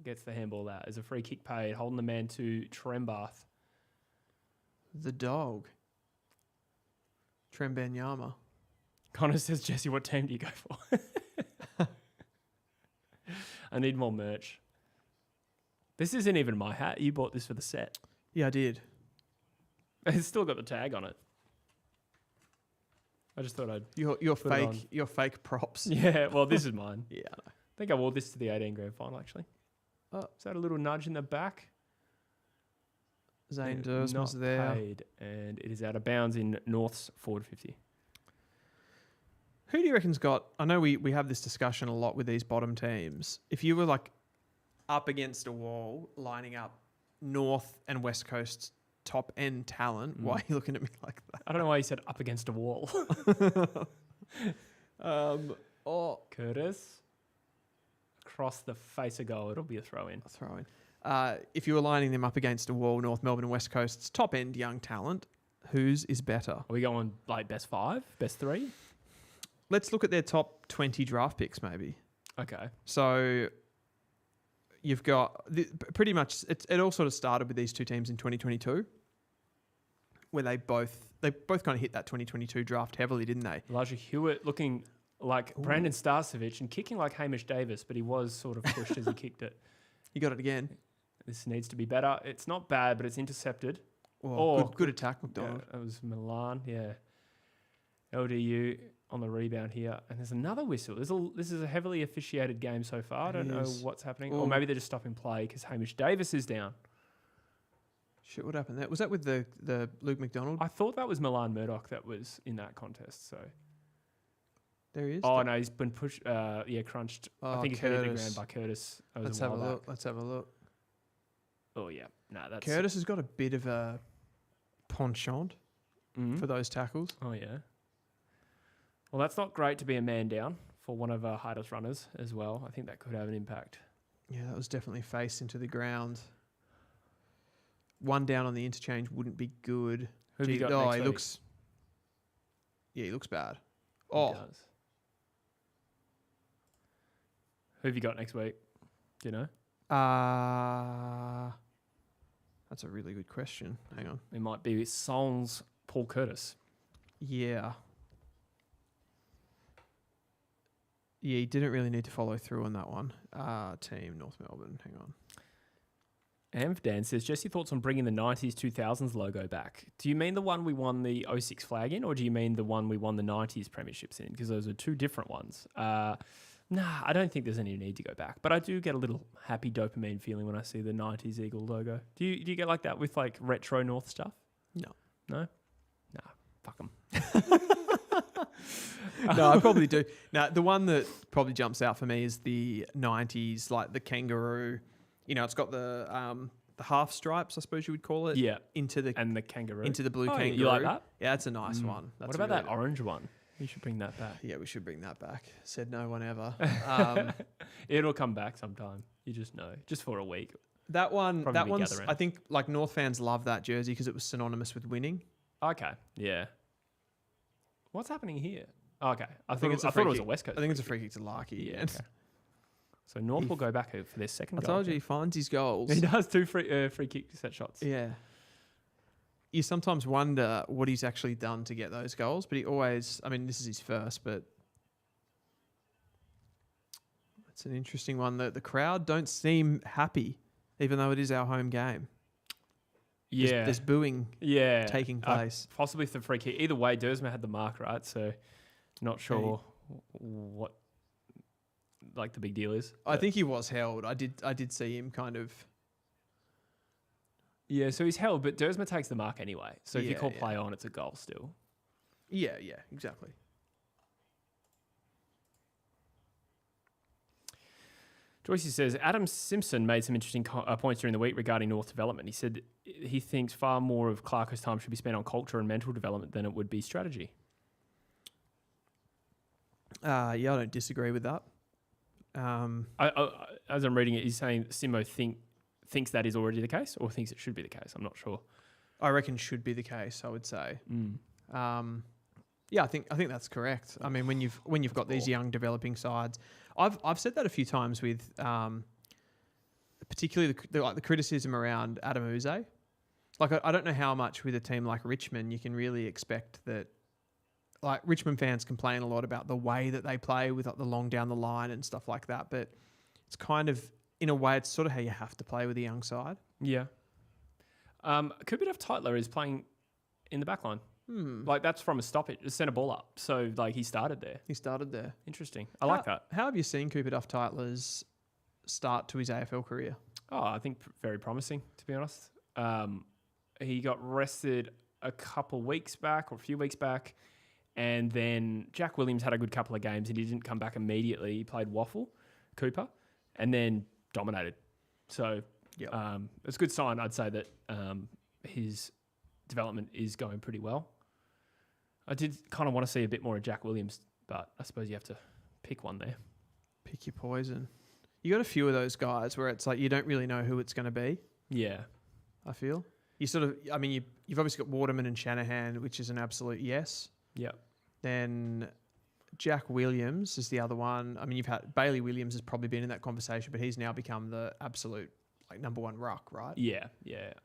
gets the handball out. There's a free kick paid, holding the man to Trembath. The dog. Trembanyama. Connor says, Jesse, what team do you go for? I need more merch. This isn't even my hat. You bought this for the set. Yeah, I did. It's still got the tag on it. I just thought I'd... Your Put it on. fake props. Yeah, well, this is mine. Yeah, I know. I think I wore this to the 18 grand final, actually. Oh. Is that a little nudge in the back? Zane Not Dursman's there. paid, and it is out of bounds in North's forward 50. Who do you reckon's got... I know we have this discussion a lot with these bottom teams. If you were like up against a wall, lining up North and West Coast top end talent, why are you looking at me like that? I don't know why you said up against a wall. Curtis. Across the face of goal, it'll be a throw-in. Throw in. If you were lining them up against a wall, North Melbourne and West Coast's top end young talent, whose is better? Are we going like best 5, best 3? Let's look at their top 20 draft picks, maybe. Okay. So you've got pretty much it all sort of started with these two teams in 2022, where they both kind of hit that 2022 draft heavily, didn't they? Elijah Hewitt looking like Brandon Starcevic and kicking like Hamish Davis, but he was sort of pushed as he kicked it. You got it again. This needs to be better. It's not bad, but it's intercepted. Good attack, McDonald. Yeah, that was Milan. Yeah. LDU on the rebound here. And there's another whistle. This is a heavily officiated game so far. I don't know what's happening. Or maybe they're just stopping play because Hamish Davis is down. Shit, what happened there? Was that with the Luke McDonald? I thought that was Milan Murdoch that was in that contest. So There he is. Oh, no, he's been pushed, crunched. I think he hit the ground by Curtis. Let's have a look. Let's have a look. Oh, yeah. No, that's... Curtis has got a bit of a penchant for those tackles. Oh, yeah. Well, that's not great to be a man down for one of our hardest runners as well. I think that could have an impact. Yeah, that was definitely face into the ground. One down on the interchange wouldn't be good. Who have you got next he week? looks... Yeah, he looks bad. He does. Who have you got next week? Do you know? That's a really good question. Hang on. It might be Sons Paul Curtis. Yeah. Yeah, he didn't really need to follow through on that one. Team North Melbourne. Hang on. Amfdan says, Jesse, thoughts on bringing the 90s, 2000s logo back? Do you mean the one we won the 06 flag in, or do you mean the one we won the 90s premierships in? Because those are two different ones. Nah, I don't think there's any need to go back. But I do get a little happy dopamine feeling when I see the 90s Eagle logo. Do you get like that with like retro North stuff? No. No? Nah, fuck them. No, I probably do. Now, the one that probably jumps out for me is the 90s, like the kangaroo. You know, it's got the half stripes, I suppose you would call it. Yeah. Into the kangaroo. Into the blue kangaroo. You like that? Yeah, that's a nice one. That's what about that orange one? You should bring that back. Yeah, we should bring that back. Said no one ever. It'll come back sometime. You just know. Just for a week. That one's, gathering. I think, like North fans love that jersey because it was synonymous with winning. Okay. Yeah. What's happening here? Okay. I thought it was a West Coast. I think it's a free kick to Larky. Yeah. Okay. So North will go back for their second goal. I told you he finds his goals. He does 2 free kick set shots. Yeah. You sometimes wonder what he's actually done to get those goals, but he always, I mean, this is his first, but it's an interesting one. The crowd don't seem happy, even though it is our home game. Yeah. There's booing taking place. Possibly for free kick. Either way, Dersma had the mark, right? So not sure what like the big deal is. I think he was held. I did see him kind of... Yeah, so he's held, but Dersma takes the mark anyway. So if you call play on, it's a goal still. Yeah, exactly. Joyce says, Adam Simpson made some interesting points during the week regarding North development. He said he thinks far more of Clarko's time should be spent on culture and mental development than it would be strategy. I don't disagree with that. As I'm reading it, he's saying Simo thinks that is already the case or thinks it should be the case. I'm not sure. I reckon should be the case, I would say. I think that's correct. I mean, when you've got these young developing sides, I've said that a few times with particularly the criticism around Adam Uze. Like I don't know how much with a team like Richmond you can really expect that. Like Richmond fans complain a lot about the way that they play with like the long down the line and stuff like that, but it's kind of in a way it's sort of how you have to play with a young side. Yeah. Kupidov Tytler is playing in the back line. Like that's from a stoppage, a centre ball up. So like he started there. Interesting. I like that. How have you seen Kupidov Tytler's start to his AFL career? Oh, I think very promising, to be honest. He got rested a few weeks back, and then Jack Williams had a good couple of games and he didn't come back immediately. He played Cooper, and then dominated. So it's a good sign, I'd say, that his development is going pretty well. I did kind of want to see a bit more of Jack Williams, but I suppose you have to pick one there. Pick your poison. You got a few of those guys where it's like you don't really know who it's going to be. Yeah. I feel. You sort of, I mean, you've obviously got Waterman and Shanahan, which is an absolute yes. Yeah. Then Jack Williams is the other one. I mean, you've had Bailey Williams has probably been in that conversation, but he's now become the absolute like number one ruck, right? Yeah.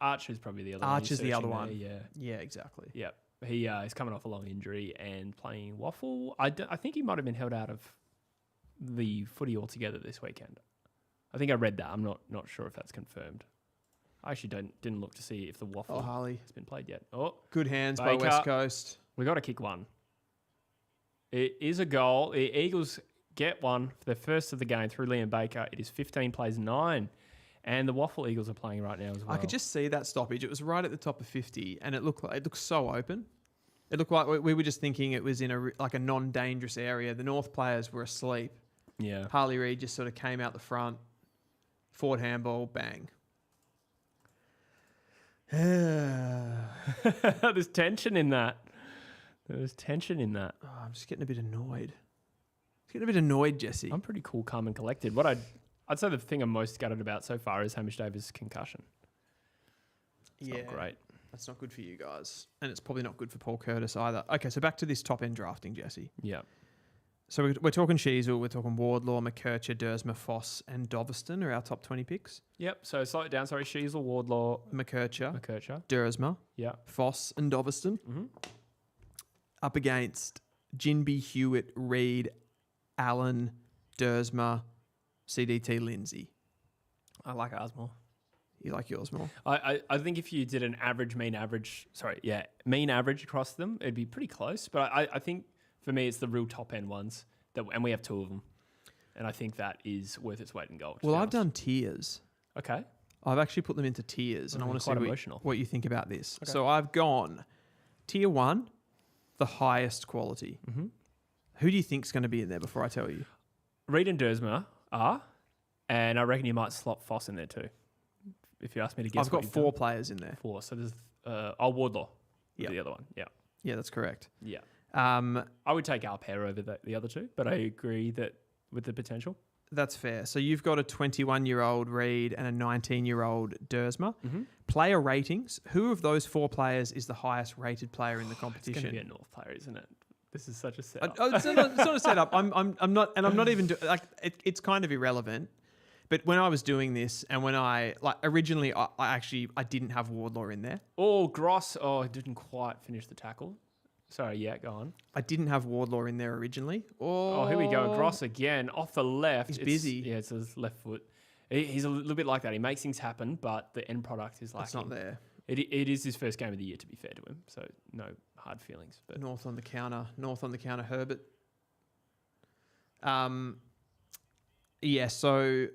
Archer's probably the other one. Archer's the other one. Yeah. Yeah, exactly. Yeah. He's coming off a long injury and playing waffle. I think he might have been held out of the footy altogether this weekend. I think I read that. I'm not sure if that's confirmed. I actually didn't look to see if the waffle has been played yet. Oh, good hands Baker. by West Coast. We got to kick one. It is a goal. The Eagles get one for the first of the game through Liam Baker. It is 15 plays 9. And the Waffle Eagles are playing right now as well. I could just see that stoppage. It was right at the top of 50, and it looked so open. It looked like we were just thinking it was in a non-dangerous area. The North players were asleep. Yeah. Harley Reid just sort of came out the front, forward handball, bang. There's tension in that. Oh, I'm just getting a bit annoyed. Jesse. I'm pretty cool, calm, and collected. What I'd say the thing I'm most gutted about so far is Hamish Davis' concussion. It's not great. That's not good for you guys. And it's probably not good for Paul Curtis either. Okay, so back to this top-end drafting, Jesse. Yeah. So we're talking Sheasel, we're talking Wardlaw, McKercher, Dersma, Foss, and Doveston are our top 20 picks. Yep, so slow it down. Sorry, Sheasel, Wardlaw, McKercher, Dersma, Foss, and Doveston. Mm-hmm. Up against Jinby, Hewitt, Reid, Allen, Dersma, CDT, Lindsay. I like ours more. You like yours more? I think if you did an mean average across them, it'd be pretty close. But I think for me, it's the real top end ones, and we have 2 of them. And I think that is worth its weight in gold. Well, I've done tiers. Okay. I've actually put them into tiers, and I want to see what you think about this. Okay. So I've gone tier 1, the highest quality. Mm-hmm. Who do you think's going to be in there before I tell you? Reid and Dersma are, and I reckon you might slot Foss in there too. If you ask me to guess, I've got 4 players in there. 4. So there's Wardlaw. Yeah, the other one. Yeah. Yeah, that's correct. Yeah. I would take our pair over the other 2, but I agree that with the potential. That's fair. So you've got a 21-year-old Reid and a 19-year-old Dersma. Mm-hmm. Player ratings. Who of those 4 players is the highest rated player in the competition? It's going to be a North player, isn't it? This is such a setup. It's not a setup. I'm not even it's kind of irrelevant. But when I was doing this, and when originally I didn't have Wardlaw in there. Oh, Gross. Oh, I didn't quite finish the tackle. Sorry, yeah, go on. I didn't have Wardlaw in there originally. Oh, here we go. Gross again, off the left. He's busy. Yeah, it's his left foot. He's a little bit like that. He makes things happen, but the end product is like it's not there. It is his first game of the year, to be fair to him. So no hard feelings. But North on the counter, Herbert. Yeah, so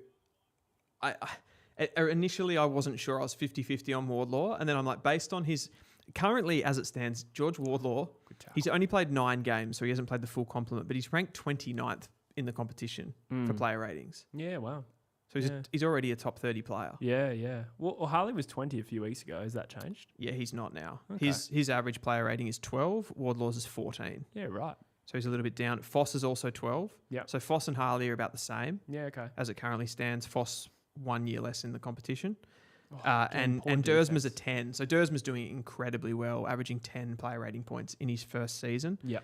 initially I wasn't sure. I was 50-50 on Wardlaw. And then I'm like, based on his... Currently, as it stands, George Wardlaw, he's only played 9 games, so he hasn't played the full complement, but he's ranked 29th in the competition for player ratings. Yeah, wow. So he's already a top 30 player. Yeah. Well, Harley was 20 a few weeks ago. Has that changed? Yeah, he's not now. Okay. His average player rating is 12. Wardlaw's is 14. Yeah, right. So he's a little bit down. Foss is also 12. Yeah. So Foss and Harley are about the same. Yeah, okay. As it currently stands. Foss 1 year less in the competition. Oh, and Dersma's a 10. So Dersma's doing incredibly well, averaging 10 player rating points in his first season. Yeah.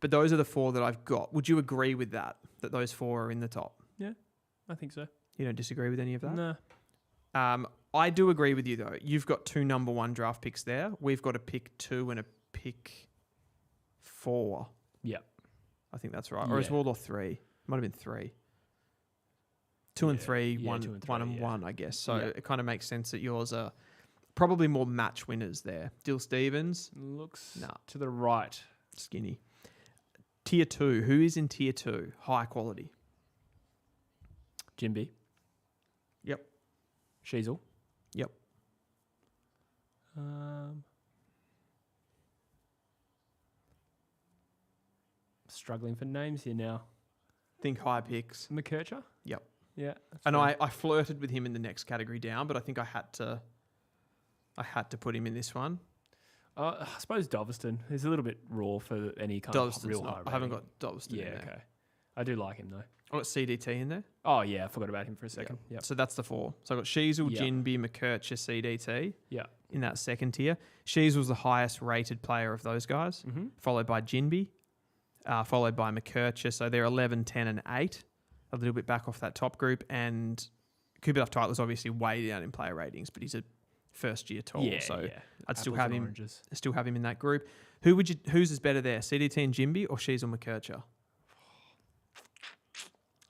But those are the 4 that I've got. Would you agree with that those 4 are in the top? Yeah, I think so. You don't disagree with any of that? No. I do agree with you, though. You've got 2 number 1 draft picks there. We've got a pick 2 and a pick 4. Yeah. I think that's right. Or is Wardlaw 3? Might have been 3. 2 and 3, 1 and 1, I guess. So it kind of makes sense that yours are probably more match winners there. Dill Stevens. Looks to the right. Skinny. Tier 2. Who is in Tier 2? High quality. Jimby. Yep. Sheasel. Yep. Struggling for names here now. Think high picks. McKercher? Yep. Yeah. And I flirted with him in the next category down, but I think I had to put him in this one. I suppose Doveston is a little bit raw for any kind of real high rating. I haven't got Doveston in there. Okay. I do like him though. I've got CDT in there. Oh yeah, I forgot about him for a second. Yep. So that's the 4. So I've got Sheasel, Jinby, McKercher, CDT. Yeah. In that second tier. Sheasel's the highest rated player of those guys, followed by Jinby, followed by McKercher. So they're 11, 10 and 8, a little bit back off that top group. And Kubiduff Titler's obviously way down in player ratings, but he's a first year tall. I'd still have him. Still have him in that group. Who's is better there? CDT and Jinby or Sheasel McKercher?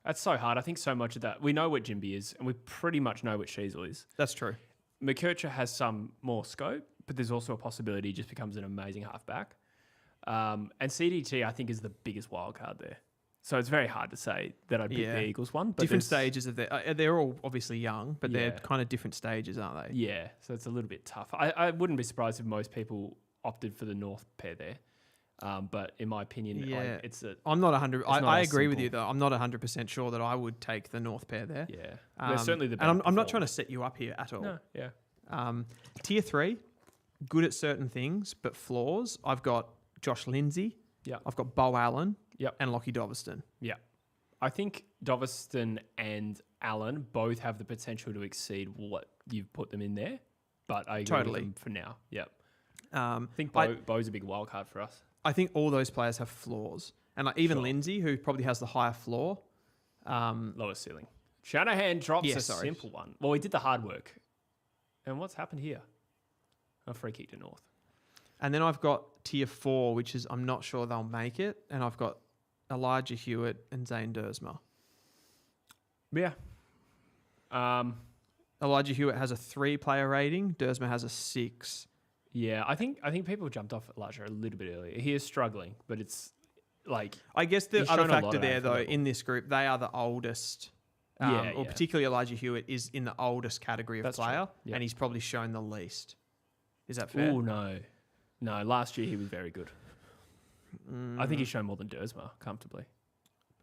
That's so hard. I think so much of that. We know what Jimby is, and we pretty much know what Sheasel is. That's true. McKercher has some more scope, but there's also a possibility he just becomes an amazing halfback. And CDT, I think, is the biggest wild card there. So it's very hard to say that I'd pick the Eagles one. But different stages of they're all obviously young, but they're kind of different stages, aren't they? Yeah, so it's a little bit tough. I wouldn't be surprised if most people opted for the North pair there. But in my opinion, I'm not 100. I agree with you though. I'm not 100% sure that I would take the North pair there. Yeah, they're certainly the better. And I'm not trying to set you up here at all. No, yeah. Tier 3, good at certain things, but flaws. I've got Josh Lindsay. Yeah. I've got Bo Allen. Yep. And Lockie Doveston. Yeah. I think Doveston and Allen both have the potential to exceed what you've put them in there, but I agree with them for now. Yep. I think Bo's a big wild card for us. I think all those players have flaws. And like even Lindsay, who probably has the higher floor. Lowest ceiling. Shanahan drops simple one. Well, he did the hard work. And what's happened here? A free kick to North. And then I've got tier 4, which is I'm not sure they'll make it. And I've got Elijah Hewitt and Zane Dersma. Yeah. Elijah Hewitt has a 3 player rating. Dersma has a 6. Yeah, I think people jumped off Elijah a little bit earlier. He is struggling, but it's like... I guess the other factor there, though, in this group, they are the oldest. Or particularly Elijah Hewitt is in the oldest category of player, and he's probably shown the least. Is that fair? Oh, no. No, last year he was very good. I think he's shown more than Dersma, comfortably.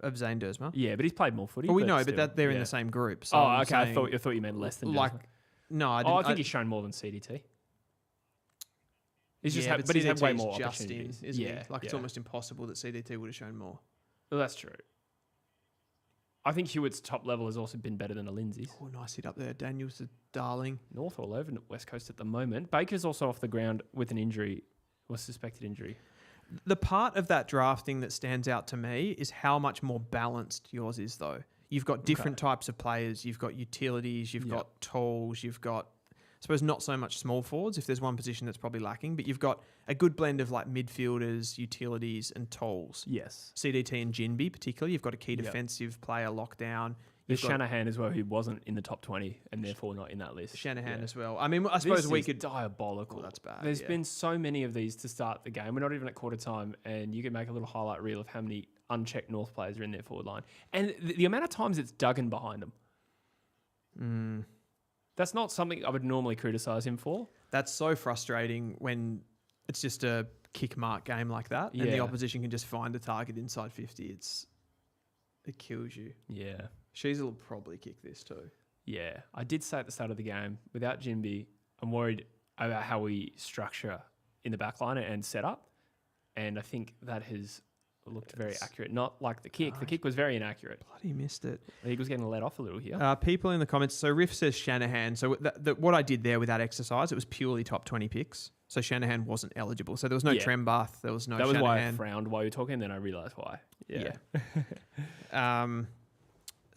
Of Zane Dersma? Yeah, but he's played more footy. Well, we know, but they're in the same group. So okay. I thought you meant less than Dersma. No, I didn't. I think he's shown more than CDT. He's just but he's had way more opportunities. Isn't he? It's almost impossible that CDT would have shown more. Well, that's true. I think Hewitt's top level has also been better than a Lindsay's. Oh, nice hit up there. Daniel's a darling. North all over West Coast at the moment. Baker's also off the ground with an injury, or suspected injury. The part of that drafting that stands out to me is how much more balanced yours is, though. You've got different types of players. You've got utilities. You've got tools. You've got, I suppose, not so much small forwards, if there's one position that's probably lacking, but you've got a good blend of like midfielders, utilities, and tools. Yes. CDT and Jinby, particularly. You've got a key defensive player locked down. There's Shanahan as well, who wasn't in the top 20 and therefore not in that list. Shanahan as well. I mean, I suppose we could... diabolical. Oh, that's bad. There's been so many of these to start the game. We're not even at quarter time, and you can make a little highlight reel of how many unchecked North players are in their forward line. And the amount of times it's Duggan behind them. That's not something I would normally criticise him for. That's so frustrating when it's just a kick mark game like that, and the opposition can just find a target inside 50. It kills you. Yeah. Sheasel will probably kick this too. Yeah, I did say at the start of the game, without Jimby, I'm worried about how we structure in the back line and set up. And I think that has looked very accurate. Not like the kick. The kick was very inaccurate. Bloody missed it. He was getting let off a little here. People in the comments. So Riff says Shanahan. So what I did there with that exercise, it was purely top 20 picks. So Shanahan wasn't eligible. So there was no Trembath. There was no Shanahan. That was why I frowned while you were talking, and then I realised why. Yeah.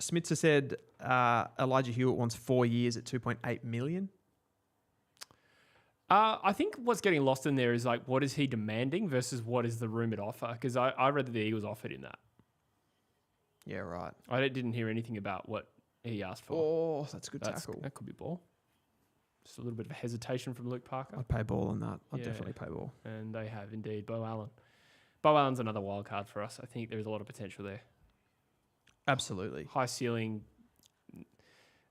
Smitzer said Elijah Hewitt wants 4 years at 2.8 million. I think what's getting lost in there is like, what is he demanding versus what is the rumoured offer? Because I read that the Eagles offered him that. Yeah, right. I didn't hear anything about what he asked for. Oh, that's a good tackle. That could be ball. Just a little bit of a hesitation from Luke Parker. I'd pay ball on that. I'd definitely pay ball. And they have indeed. Bo Allen. Bo Allen's another wild card for us. I think there's a lot of potential there. Absolutely. High ceiling.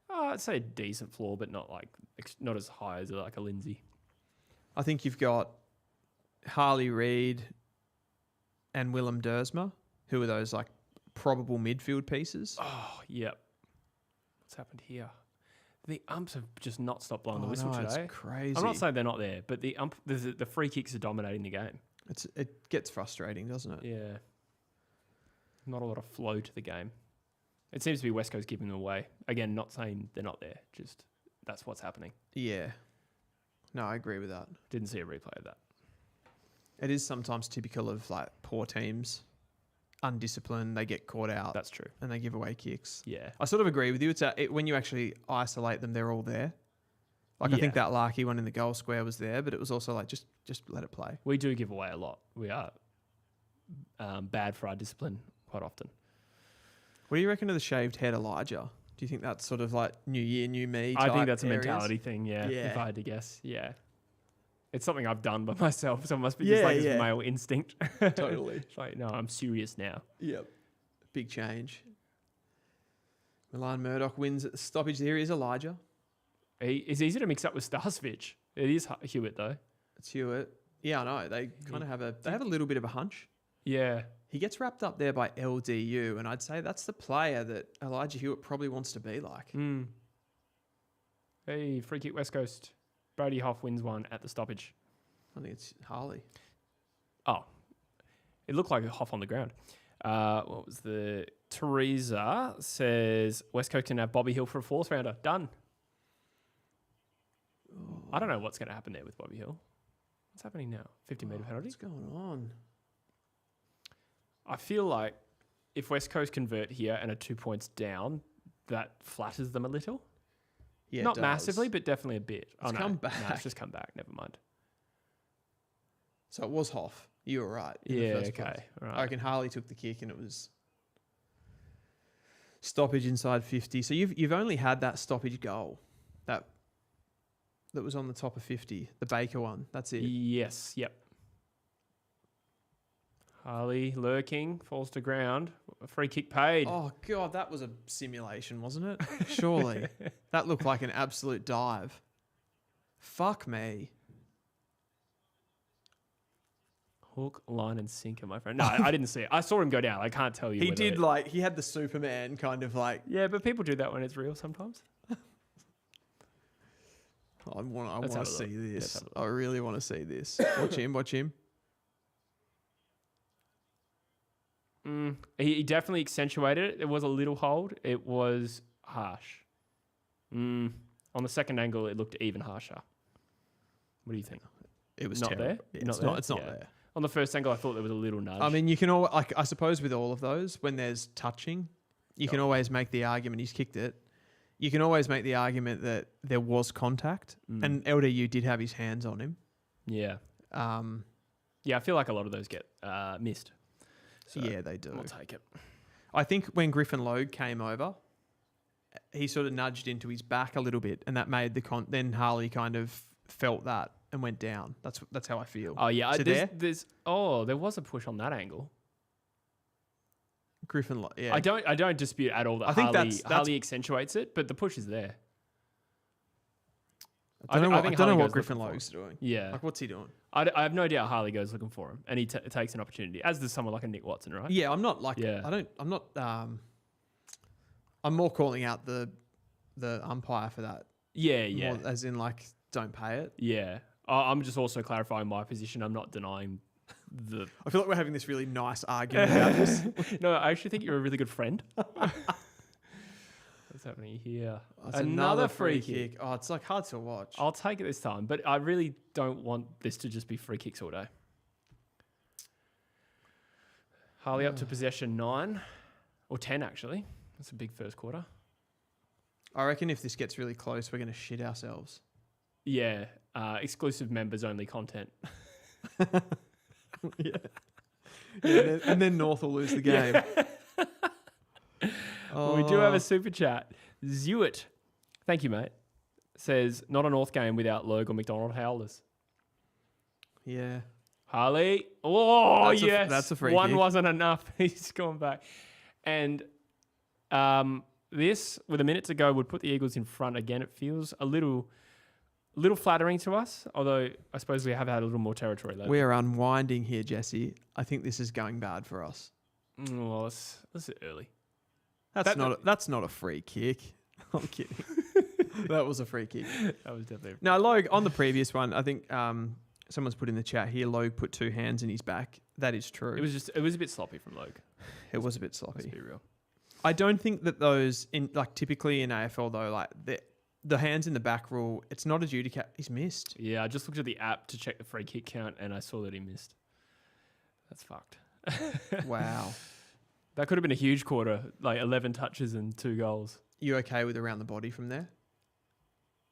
I'd say decent floor, but not as high as like a Lindsay. I think you've got Harley Reid and Willem Dersma, who are those like probable midfield pieces. Oh, yep. What's happened here? The umps have just not stopped blowing the whistle today. It's crazy. I'm not saying they're not there, but the free kicks are dominating the game. It gets frustrating, doesn't it? Yeah. Not a lot of flow to the game. It seems to be West Coast giving them away. Again, not saying they're not there, just that's what's happening. Yeah. No, I agree with that. Didn't see a replay of that. It is sometimes typical of like poor teams, undisciplined, they get caught out. That's true. And they give away kicks. Yeah. I sort of agree with you. When you actually isolate them, they're all there. Like I think that Larky one in the goal square was there, but it was also like just let it play. We do give away a lot. We are bad for our discipline quite often. What do you reckon of the shaved head Elijah? Do you think that's sort of like new year, new me? I think that's areas? a mentality thing, yeah. If I had to guess, yeah. It's something I've done by myself, so it must be just like this male instinct. Totally. It's like, no, I'm serious now. Yep. Big change. Milan Murdoch wins at the stoppage. There is Elijah. It's easy to mix up with Starsvich. It is Hewitt, though. It's Hewitt. Yeah, I know. They kind of have a little bit of a hunch. Yeah. He gets wrapped up there by LDU, and I'd say that's the player that Elijah Hewitt probably wants to be like. Hey, free kick West Coast. Brody Hoff wins one at the stoppage. I think it's Harley. Oh, it looked like a Hoff on the ground. What was the... Teresa says West Coast can have Bobby Hill for a fourth rounder. Done. Oh. I don't know what's going to happen there with Bobby Hill. What's happening now? 50-metre penalty? What's going on? I feel like if West Coast convert here and are 2 points down, that flatters them a little. Yeah, not massively, but definitely a bit. It's come back. No, it's just come back. Never mind. So it was Hoff. You were right. Yeah, okay. Right. I reckon Harley took the kick and it was stoppage inside 50. So you've only had that stoppage goal that was on the top of 50, the Baker one. That's it. Yes. Yep. Harley lurking, falls to ground. A free kick paid. Oh, God, that was a simulation, wasn't it? Surely. That looked like an absolute dive. Fuck me. Hook, line, and sinker, my friend. No, I didn't see it. I saw him go down. I can't tell you. He had the Superman kind of like... Yeah, but people do that when it's real sometimes. I want to see this. I really want to see this. Watch him. He definitely accentuated it. It was a little hold. It was harsh. On the second angle, it looked even harsher. What do you think? It was not terrible. there. Yeah, it's not there. On the first angle, I thought there was a little nudge. I mean, you can all I suppose with all of those, when there's touching, you can always make the argument he's kicked it. You can always make the argument that there was contact, and LDU did have his hands on him. Yeah. I feel like a lot of those get missed. So yeah, they do. We'll take it. I think when Griffin Logue came over, he sort of nudged into his back a little bit, and that made then Harley kind of felt that and went down. That's how I feel. Oh yeah, so there was a push on that angle. Griffin Logue, yeah. I don't dispute at all that Harley accentuates it, but the push is there. I don't know what Griffin Logue's doing. Yeah. Like, what's he doing? I have no doubt Harley goes looking for him, and he takes an opportunity, as does someone like a Nick Watson, right? Yeah, I'm not like... Yeah. I'm I'm more calling out the umpire for that. Yeah. More as in, like, don't pay it. Yeah. I'm just also clarifying my position. I'm not denying the... I feel like we're having this really nice argument about this. No, I actually think you're a really good friend. What's happening here? Oh, it's another free kick. Oh, it's like hard to watch. I'll take it this time, but I really don't want this to just be free kicks all day. Harley up to possession 9 or 10 actually. That's a big first quarter. I reckon if this gets really close, we're going to shit ourselves. Yeah, exclusive members only content. Yeah, and then North will lose the game. Well, we do have a super chat. Zewit, thank you, mate. Says, not a North game without Logue or McDonald howlers. Yeah. Harley. Oh, That's yes. that's a free One kick. wasn't enough. He's gone back. And this, with a minute to go, would put the Eagles in front again. It feels a little flattering to us, although I suppose we have had a little more territory lately. We're unwinding here, Jesse. I think this is going bad for us. Well, this is early. That's not a free kick. I'm kidding. That was a free kick. That was definitely... No, Logue, on the previous one, I think someone's put in the chat here, Logue put 2 hands in his back. That is true. It was a bit sloppy from Logue. It was a bit sloppy. Let's be real. I don't think that those, typically in AFL though, like the hands in the back rule, it's not adjudicated. He's missed. Yeah, I just looked at the app to check the free kick count and I saw that he missed. That's fucked. Wow. That could have been a huge quarter, like 11 touches and 2 goals. You okay with around the body from there?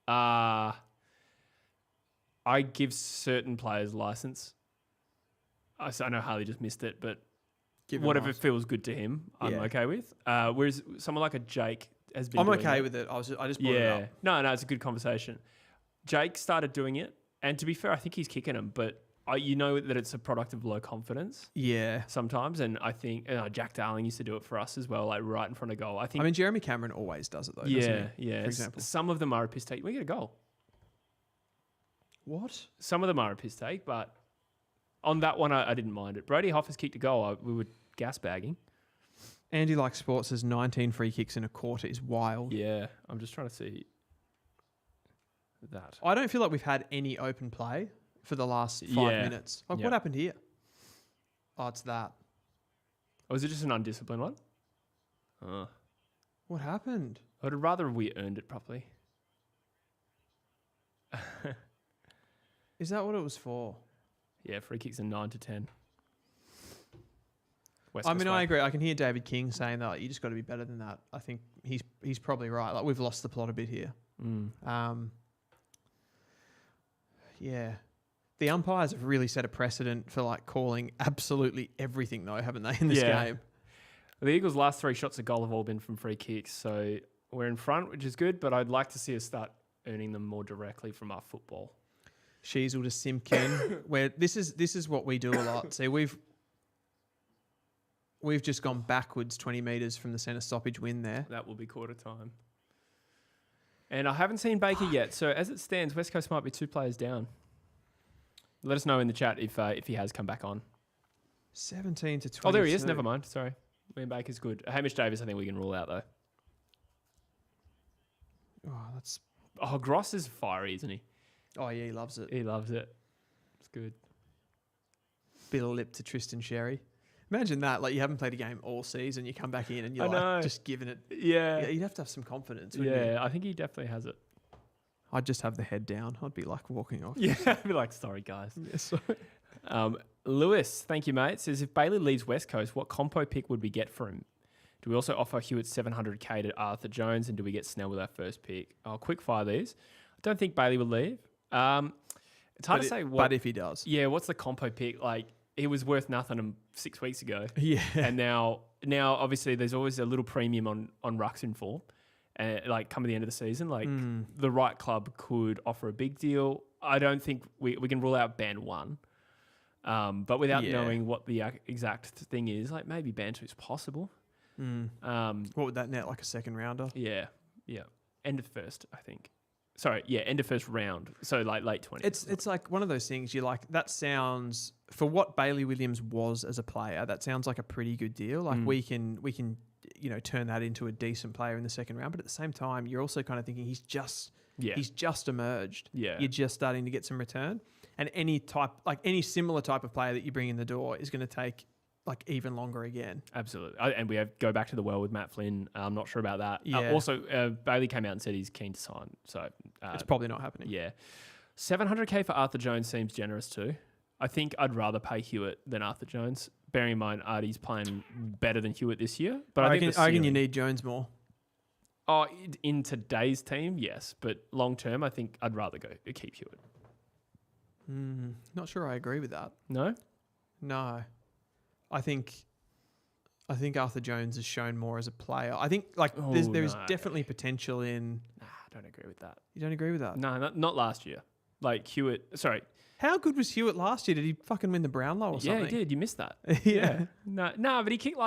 I give certain players license. I know Harley just missed it, but whatever feels good to him, I'm okay with. Whereas someone like a Jake has been. I'm doing okay it. with it. I just brought it up. No, it's a good conversation. Jake started doing it, and to be fair, I think he's kicking him, but you know that it's a product of low confidence. Yeah. Sometimes, and I think Jack Darling used to do it for us as well, like right in front of goal. I mean, Jeremy Cameron always does it though. Yeah, doesn't he? yeah. For example, some of them are a piss take. We get a goal. What? Some of them are a piss take, but on that one, I didn't mind it. Brody Hoffers kicked a goal. We were gas bagging. Andy Like Sports says 19 free kicks in a quarter is wild. Yeah, I'm just trying to see that. I don't feel like we've had any open play for the last 5 minutes. Like, what happened here? Oh, it's that. Oh, is it just an undisciplined one? What happened? I'd rather we earned it properly. Is that what it was for? Yeah, free kicks are 9 to 10. I agree. I can hear David King saying that you just got to be better than that. I think he's probably right. Like, we've lost the plot a bit here. Yeah. The umpires have really set a precedent for like calling absolutely everything though, haven't they, in this game? The Eagles' last 3 shots at goal have all been from free kicks, so we're in front, which is good, but I'd like to see us start earning them more directly from our football. Sheasel to Simpkin, where this is what we do a lot. See, we've just gone backwards 20 metres from the centre stoppage win there. That will be quarter time. And I haven't seen Baker yet, so as it stands, West Coast might be 2 players down. Let us know in the chat if he has come back on. 17 to 22. Oh, there he is. Never mind. Sorry. Liam Baker's good. Hamish Davis, I think we can rule out, though. Oh, Gross is fiery, isn't he? Oh, yeah, he loves it. He loves it. It's good. Bit of lip to Tristan Sherry. Imagine that. Like, you haven't played a game all season. You come back in and you're just giving it. Yeah. You'd have to have some confidence. Wouldn't you? I think he definitely has it. I'd just have the head down. I'd be like walking off. Yeah, I'd be like, sorry, guys. Yeah, sorry. Lewis, thank you, mate, says, if Bailey leaves West Coast, what compo pick would we get for him? Do we also offer Hewitt 700k to Arthur Jones, and do we get Snell with our first pick? I'll quick fire these. I don't think Bailey will leave. It's hard to say what. But if he does. Yeah, what's the compo pick? Like, he was worth nothing 6 weeks ago. Yeah. And now obviously there's always a little premium on rucks in form. Like come at the end of the season, like the right club could offer a big deal. I don't think we can rule out band 1. But without knowing what the exact thing is, like maybe band 2 is possible. What would that net, like a second rounder? Yeah. End of first, I think. Sorry, end of first round. So like late 20s. It's like one of those things you like, that sounds, for what Bailey Williams was as a player, that sounds like a pretty good deal. Like we can turn that into a decent player in the second round. But at the same time, you're also kind of thinking he's just emerged. Yeah. You're just starting to get some return. And any similar type of player that you bring in the door is going to take even longer again. Absolutely. And we go back to the well with Matt Flynn. I'm not sure about that. Yeah. Also, Bailey came out and said he's keen to sign. So it's probably not happening. Yeah. $700K for Arthur Jones seems generous too. I think I'd rather pay Hewitt than Arthur Jones. Bearing in mind Artie's playing better than Hewitt this year. But I reckon you need Jones more. Oh, in today's team, yes. But long term, I think I'd rather keep Hewitt. Not sure I agree with that. No? No. I think Arthur Jones has shown more as a player. I think there is definitely potential in. Nah, I don't agree with that. You don't agree with that? No, not last year. Hewitt. Sorry. How good was Hewitt last year? Did he fucking win the Brownlow or something? Yeah, he did. You missed that. Yeah. No, but he kicked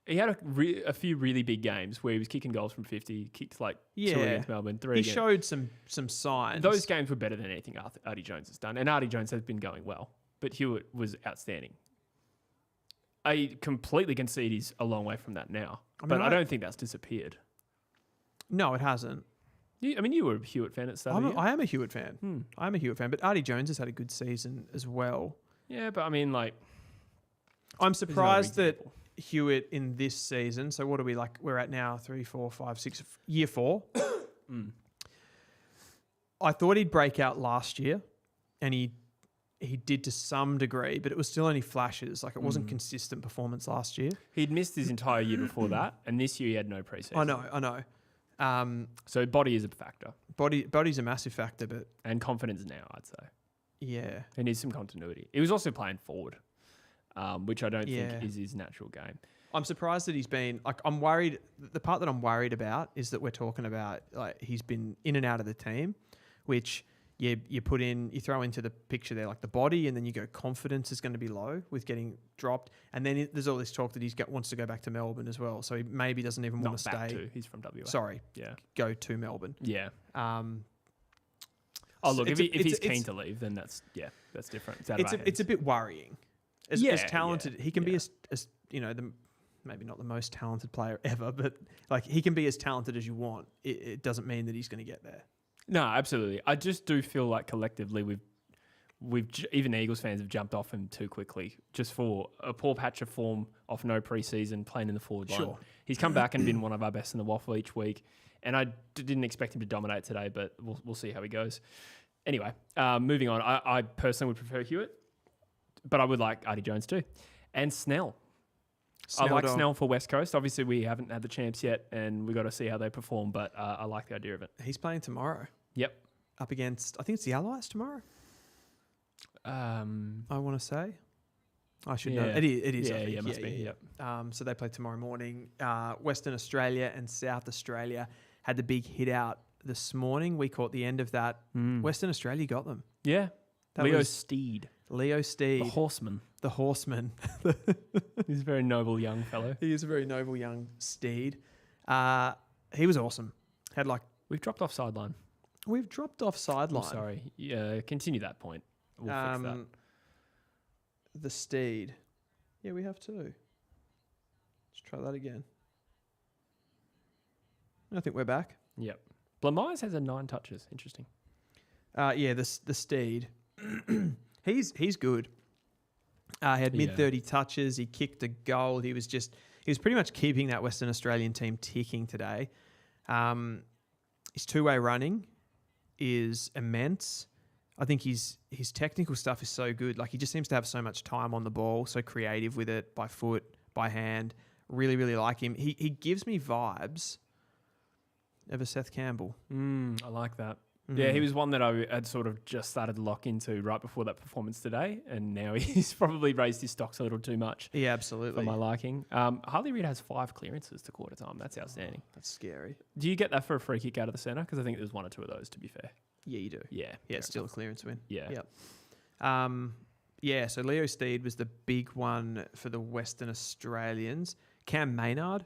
he had a few really big games where he was kicking goals from 50. He kicked 2 against Melbourne, 3 He against. showed some signs. Those games were better than anything Artie Jones has done, and Artie Jones has been going well, but Hewitt was outstanding. I completely concede he's a long way from that now, but I don't think that's disappeared. No, it hasn't. You were a Hewitt fan at the start of the year. I am a Hewitt fan. I am a Hewitt fan, but Artie Jones has had a good season as well. Yeah, but I'm surprised that Hewitt in this season, so what are we we're at now, 3, 4, 5, 6, year 4. I thought he'd break out last year, and he did to some degree, but it was still only flashes. It wasn't consistent performance last year. He'd missed his entire year before that, and this year he had no preseason. I know. So body is a factor. Body's a massive factor, but... And confidence now, I'd say. Yeah. He needs some continuity. He was also playing forward, which I don't think is his natural game. I'm surprised that he's been... I'm worried... The part that I'm worried about is that we're talking about, he's been in and out of the team, which... You throw into the picture there the body, and then you go confidence is going to be low with getting dropped, and then there's all this talk that wants to go back to Melbourne as well. So he maybe doesn't even want to stay. He's from WA. Sorry, go to Melbourne. Yeah. Look, if he's keen to leave, then that's different. It's a bit worrying. As talented, he can be as maybe not the most talented player ever, but he can be as talented as you want. It doesn't mean that he's going to get there. No, absolutely. I just do feel like collectively even Eagles fans have jumped off him too quickly just for a poor patch of form off no preseason playing in the forward line. He's come back and been one of our best in the waffle each week, and I didn't expect him to dominate today, but we'll see how he goes. Anyway, moving on. I personally would prefer Hewitt, but I would like Artie Jones too. And Snell. I like Snell for West Coast. Obviously, we haven't had the champs yet, and we've got to see how they perform, but I like the idea of it. He's playing tomorrow. Yep. Up against, I think it's the Allies tomorrow. I want to say. I should know. It is. Yeah, must be. Yep. So they play tomorrow morning. Western Australia and South Australia had the big hit out this morning. We caught the end of that. Western Australia got them. Yeah. Leo Steed. The horseman. The horseman. He's a very noble young fellow. He is a very noble young steed. He was awesome. We've dropped off sideline. We've dropped off sideline. I'm sorry. Yeah, continue that point. We'll fix that. The steed. Yeah, we have too. Let's try that again. I think we're back. Yep. Blamires has 9 touches. Interesting. The steed. He's good. He had mid-30 touches. He kicked a goal. He was pretty much keeping that Western Australian team ticking today. His two-way running is immense. I think his technical stuff is so good. He just seems to have so much time on the ball, so creative with it, by foot, by hand. Really, really like him. He gives me vibes of a Seth Campbell. I like that. Yeah, he was one that I had sort of just started to lock into right before that performance today, and now he's probably raised his stocks a little too much. Yeah, absolutely. For my liking. Harley Reid has 5 clearances to quarter time. That's outstanding. That's scary. Do you get that for a free kick out of the centre? Because I think there's 1 or 2 of those, to be fair. Yeah, you do. Yeah. Yeah, it's still a clearance win. Yeah. Yep. So Leo Steed was the big one for the Western Australians. Cam Maynard.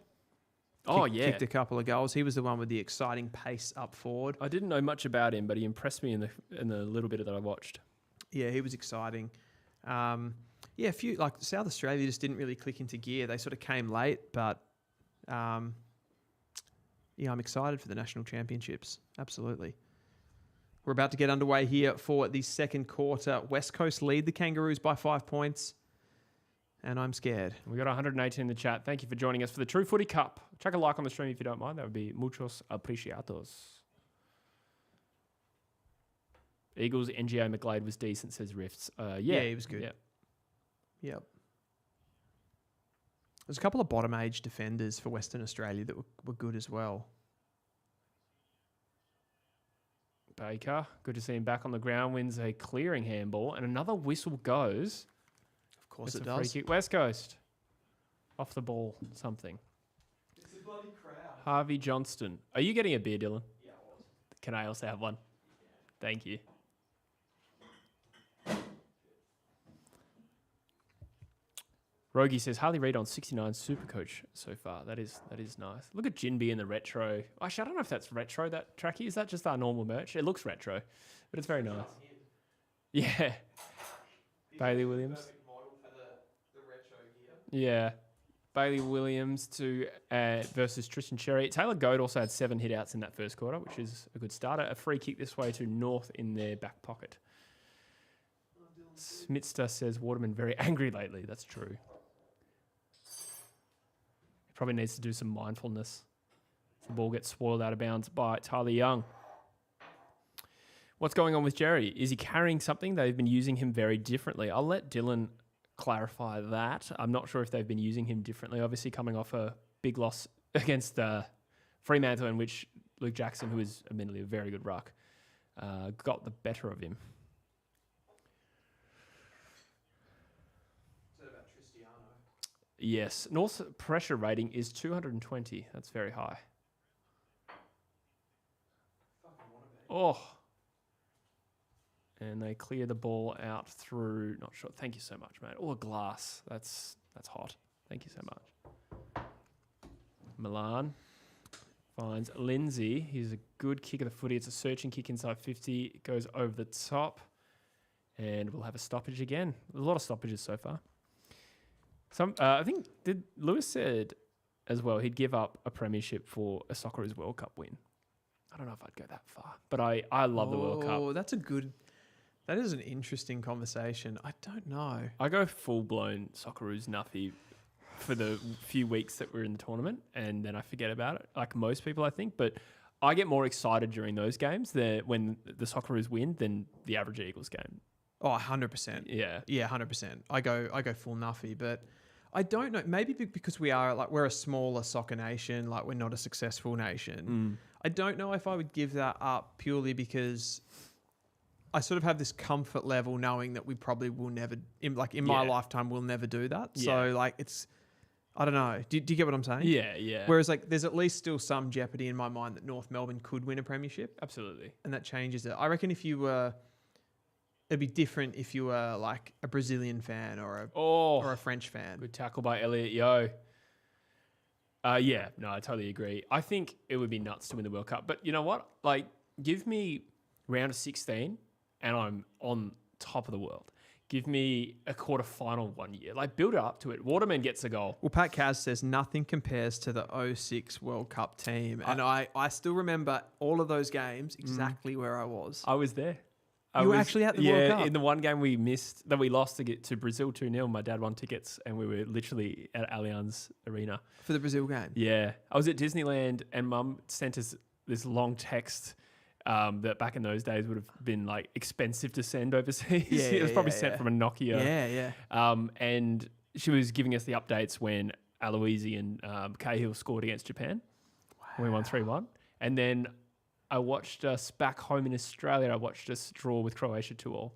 Kicked a couple of goals. He was the one with the exciting pace up forward. I didn't know much about him, but he impressed me in the little bit that I watched. Yeah, he was exciting. A few South Australia just didn't really click into gear. They sort of came late, but I'm excited for the national championships. Absolutely. We're about to get underway here for the second quarter. West Coast lead the Kangaroos by 5 points, and I'm scared. We got 118 in the chat. Thank you for joining us for the True Footy Cup. Chuck a like on the stream if you don't mind. That would be muchos apreciados. Eagles, NGA McGlade was decent, says Rifts. Yeah, he was good. Yep. There's a couple of bottom age defenders for Western Australia that were good as well. Baker, good to see him back on the ground, wins a clearing handball, and another whistle goes. Of course It's it a free does. kick. West Coast. Off the ball, something. It's a bloody crowd. Harvey Johnston. Are you getting a beer, Dylan? Yeah, I was. Can I also have one? Thank you. Rogie says Harley Reid on 69 Supercoach so far. That is nice. Look at Jinby in the retro. Actually, I don't know if that's retro, that trackie. Is that just our normal merch? It looks retro, but it's very nice. Yeah. Bailey Williams. Perfect model for the retro gear. Yeah. Bailey Williams versus Tristan Cherry. Taylor Goad also had 7 hit-outs in that first quarter, which is a good starter. A free kick this way to North in their back pocket. Smitster says Waterman very angry lately. That's true. Probably needs to do some mindfulness. The ball gets spoiled out of bounds by Tyler Young. What's going on with Jerry? Is he carrying something? They've been using him very differently. I'll let Dylan clarify that. I'm not sure if they've been using him differently. Obviously, coming off a big loss against Fremantle, in which Luke Jackson, who is admittedly a very good ruck, got the better of him. Yes. North's pressure rating is 220. That's very high. Oh. And they clear the ball out through, not sure. Thank you so much, mate. Oh, a glass. That's hot. Thank you so much. Milan finds Lindsay. He's a good kick of the footy. It's a searching kick inside 50. It goes over the top. And we'll have a stoppage again. A lot of stoppages so far. I think Lewis said as well he'd give up a premiership for a Socceroos World Cup win. I don't know if I'd go that far, but I love the World Cup. Oh, that is an interesting conversation. I don't know. I go full-blown Socceroos nuffy for the few weeks that we're in the tournament, and then I forget about it, like most people, I think. But I get more excited during those games when the Socceroos win than the average Eagles game. Oh, 100%. Yeah. Yeah, 100%. I go full nuffy, but I don't know. Maybe because we're a smaller soccer nation, like we're not a successful nation. I don't know if I would give that up purely because I sort of have this comfort level knowing that we probably will never, in my lifetime, we'll never do that. Yeah. So I don't know. Do you get what I'm saying? Yeah, yeah. Whereas there's at least still some jeopardy in my mind that North Melbourne could win a premiership. Absolutely. And that changes it. I reckon it'd be different if you were like a Brazilian fan or a French fan. Good tackle by Elliot Yeo. Yeah, no, I totally agree. I think it would be nuts to win the World Cup. But you know what? Give me round of 16 and I'm on top of the world. Give me a quarter-final one year. Build it up to it. Waterman gets a goal. Well, Pat Kaz says nothing compares to the 06 World Cup team. And I still remember all of those games exactly where I was. I was there. You were actually at the World Cup? Yeah, in the one game we lost to get to Brazil 2-0. My dad won tickets and we were literally at Allianz Arena. For the Brazil game? Yeah. I was at Disneyland and Mum sent us this long text that back in those days would have been expensive to send overseas. Yeah, it was probably sent from a Nokia. Yeah. And she was giving us the updates when Aloisi and Cahill scored against Japan. Wow. We won 3-1. And then I watched us back home in Australia. I watched us draw with Croatia 2-2.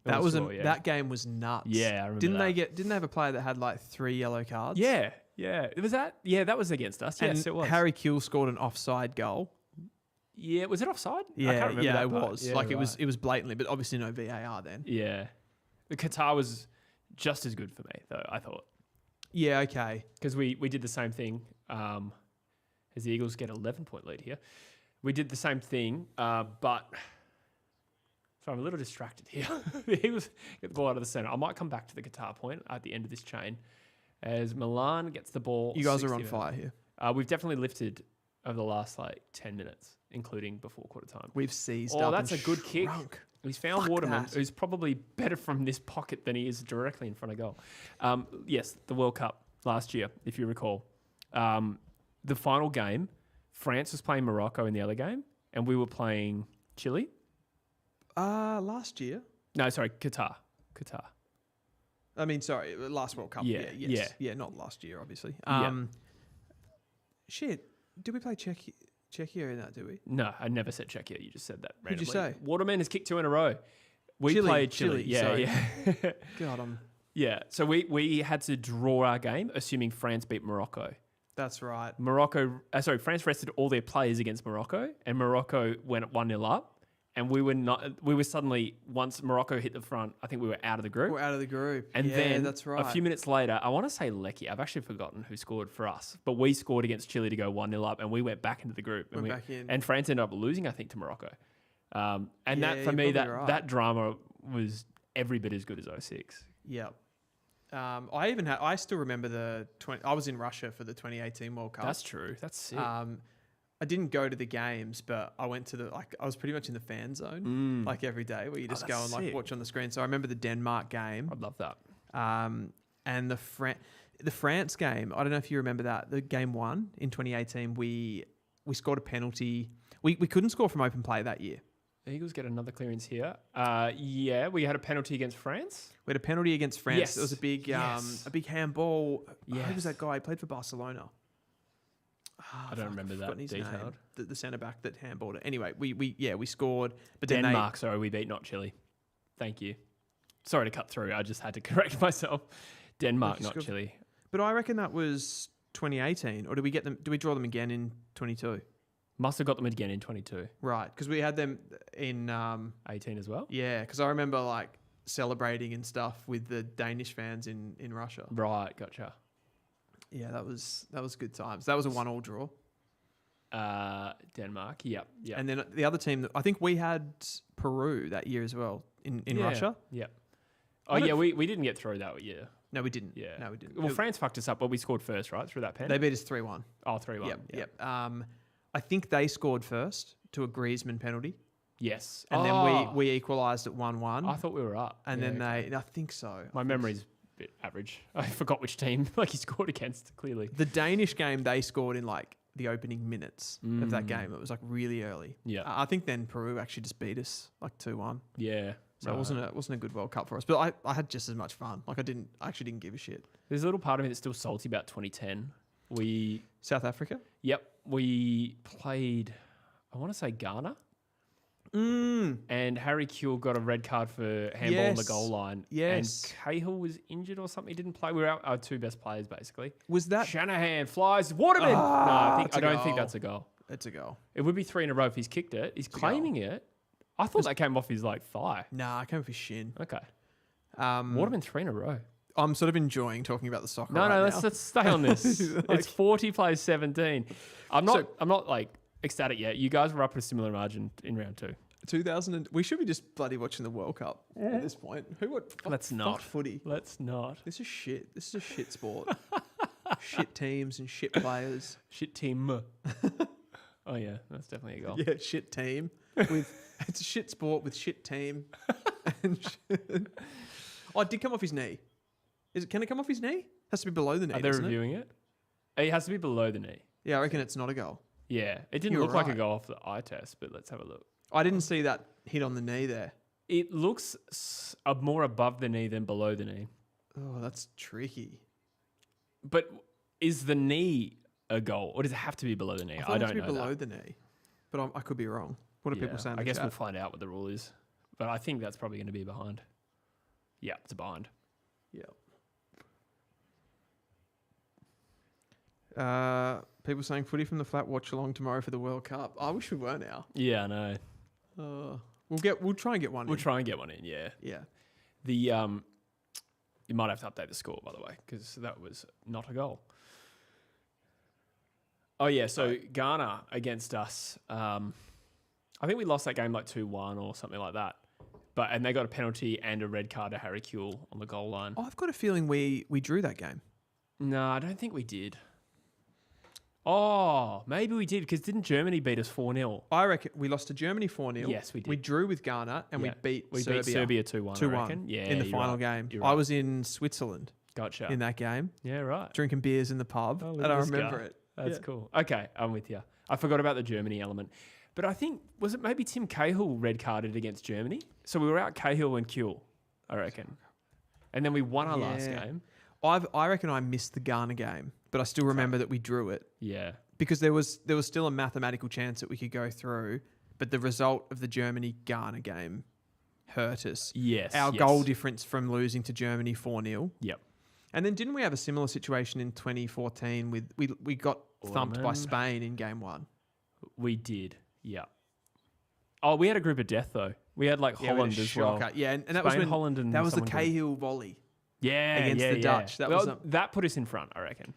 That game was nuts. Yeah, I remember Didn't they have a player that had 3 yellow cards? Yeah. Was that? Yeah, that was against us. And yes, it was. Harry Kewell scored an offside goal. Yeah, was it offside? Yeah, I can't remember it was. Yeah, it was blatantly, but obviously no VAR then. Yeah. The Qatar was just as good for me, though, I thought. Yeah, okay. Because we did the same thing as the Eagles get 11-point lead here. We did the same thing, but... So I'm a little distracted here. The Eagles get the ball out of the centre. I might come back to the Qatar point at the end of this chain. as Milan gets the ball. You guys are 60 on minutes. fire here. We've definitely lifted over the last 10 minutes, including before quarter time. We've seized Oh, up. that's and a good kick. shrunk. He's found Fuck Waterman, that. who's probably better from this pocket than he is directly in front of goal. Yes, the World Cup last year, if you recall. The final game, France was playing Morocco in the other game, and we were playing Chile. Last year. No, sorry, Qatar. I mean, sorry, last World Cup. Yeah, Yeah, not last year, obviously. Yeah. Shit, did we play Czechia in that, do we? No, I never said Czechia. You just said that randomly. Who'd you say? Waterman has kicked 2 in a row. We Chile, played Chile. Yeah, sorry. yeah. God, Yeah, so we had to draw our game, assuming France beat Morocco. that's right. France rested all their players against Morocco, and Morocco went 1-0 up. And we were suddenly, once Morocco hit the front, I think we were out of the group. We're out of the group. And yeah, then that's right. a few minutes later, I want to say Lecky. I've actually forgotten who scored for us. But we scored against Chile to go 1-0 up, and we went back into the group. Went back in. And France ended up losing, I think, to Morocco. And Yeah, that, for you're me, probably right. that drama was every bit as good as 06. Yep. I still remember I was in Russia for the 2018 World Cup. That's true. That's sick. I didn't go to the games, but I went to I was pretty much in the fan zone, every day, where you just go and that's sick. watch on the screen. So I remember the Denmark game, I'd love that. and the France game. I don't know if you remember that. The game 1 in 2018, we scored a penalty. We couldn't score from open play that year. The Eagles get another clearance here. Yeah, we had a penalty against France. We had a penalty against France. Yes. It was a big Yes. a big handball. Yes. Who was that guy? He played for Barcelona. I don't remember I've that forgotten his name. detailed. The centre back that handballed it. Anyway, we scored, but then Denmark, sorry, we beat not Chile. Thank you. Sorry to cut through. I just had to correct myself. Denmark, not Chile. But I reckon that was 2018, or did we get them? Did we draw them again in 22? Must have got them again in 22. Right, because we had them in 18 as well? yeah. Because I remember celebrating and stuff with the Danish fans in Russia. Right, gotcha. Yeah, that was good times. That was a 1-1 draw. Denmark, yep. And then the other team, I think we had Peru that year as well in Russia. Yep. Oh, yeah, we didn't get through that year. No, we didn't. Yeah. No, we didn't. Well, France fucked us up, but we scored first, right, through that pen? They beat us 3-1. Oh, 3-1. Yep. I think they scored first to a Griezmann penalty. Yes. And then we equalised at 1-1. I thought we were up. And Yeah, then okay. I think so. My memory's a bit average. I forgot which team he scored against, clearly. The Danish game, they scored in the opening minutes of that game. It was really early. Yeah. I think then Peru actually just beat us 2-1. Yeah. So it wasn't a good World Cup for us. But I had just as much fun. I actually didn't give a shit. There's a little part of me that's still salty about 2010. South Africa? We played, I want to say Ghana. And Harry Kewell got a red card for handball on the goal line. Yes. And Cahill was injured or something. He didn't play. We were our 2 best players, basically. Was that... Shanahan flies. Waterman! No, I don't think goal. that's a goal. It's a goal. It would be 3 in a row if he's kicked it. He's claiming it. I thought that came off his thigh. Nah, I came with his shin. Okay. Waterman 3 in a row. I'm sort of enjoying talking about the soccer No, right now. let's stay on this. It's 40 plays 17. I'm not ecstatic yet. You guys were up at a similar margin in round 2. We should be just bloody watching the World Cup at this point. Let's not. Footy. Let's not. This is shit. This is a shit sport. Shit teams and shit players. Shit team. Oh yeah, that's definitely a goal. Yeah, shit team. It's a shit sport with shit team. Oh, it did come off his knee. Can it come off his knee? Has to be below the knee. Are they doesn't it? reviewing it? It has to be below the knee. Yeah, I reckon it's not a goal. Yeah, it didn't You're look like a right. goal off the eye test, but let's have a look. I didn't see that hit on the knee there. It looks more above the knee than below the knee. Oh, that's tricky. But is the knee a goal, or does it have to be below the knee? I don't it know. be below that. the knee, but I could be wrong. What do people say? In I the guess chat? we'll find out what the rule is, but I think that's probably going to be behind. Yeah, it's a behind. Yeah. People saying footy from the flat watch along tomorrow for the World Cup. I wish we were now. Yeah, I know. We'll try and get one. We'll try and get one in. Yeah. Yeah. You might have to update the score, by the way, because that was not a goal. Oh yeah, so Ghana against us. I think we lost that game 2-1 or something like that. And they got a penalty and a red card to Harry Kewell on the goal line. I've got a feeling we drew that game. No, I don't think we did. Oh, maybe we did, because didn't Germany beat us 4-0? I reckon we lost to Germany 4-0. Yes, we did. We drew with Ghana and Yeah. we beat Serbia 2-1, 2-1 I reckon. Yeah, in the you're final right. game. You're I right. was in Switzerland Gotcha. in that game, Yeah, right. drinking beers in the pub, Oh, look and at I this remember guy. it. That's Yeah. cool. Okay, I'm with you. I forgot about the Germany element. But I think, was it maybe Tim Cahill red carded against Germany? So we were out Cahill and Kuehl, I reckon. And then we won our last Yeah. game. I reckon I missed the Ghana game, but I still remember that we drew it Yeah. because there was still a mathematical chance that we could go through, but the result of the Germany-Ghana game hurt us. Yes. Our yes. goal difference from losing to Germany 4-0. Yep. And then didn't we have a similar situation in 2014 with we got thumped by Orman. Spain in game 1? We did. Yeah. Oh, we had a group of death, though. We had like Yeah, we had a Holland as well. shocker. Yeah, and that was Spain, when Holland, and that was the someone good. Cahill volley. Yeah, against yeah, the yeah. Dutch. That Well, was that put us in front, I reckon.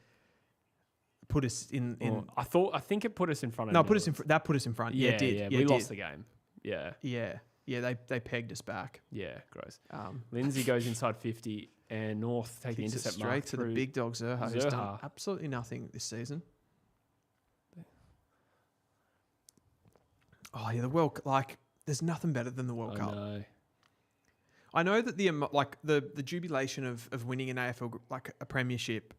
Put us in. I think it put us in front of No, put us Netherlands. in. That put us in front. Yeah, Yeah, it did. yeah. Yeah, We it did. lost the game. Yeah, Yeah. They pegged us back. yeah. Gross. Um, Lindsay goes inside 50, and North take the kicks it intercept mark straight to the through. big dog Zerha, who's done Zerha. absolutely nothing this season. Oh yeah, the World there's nothing better than the World I Cup. know. I know that the jubilation of winning an AFL like a premiership,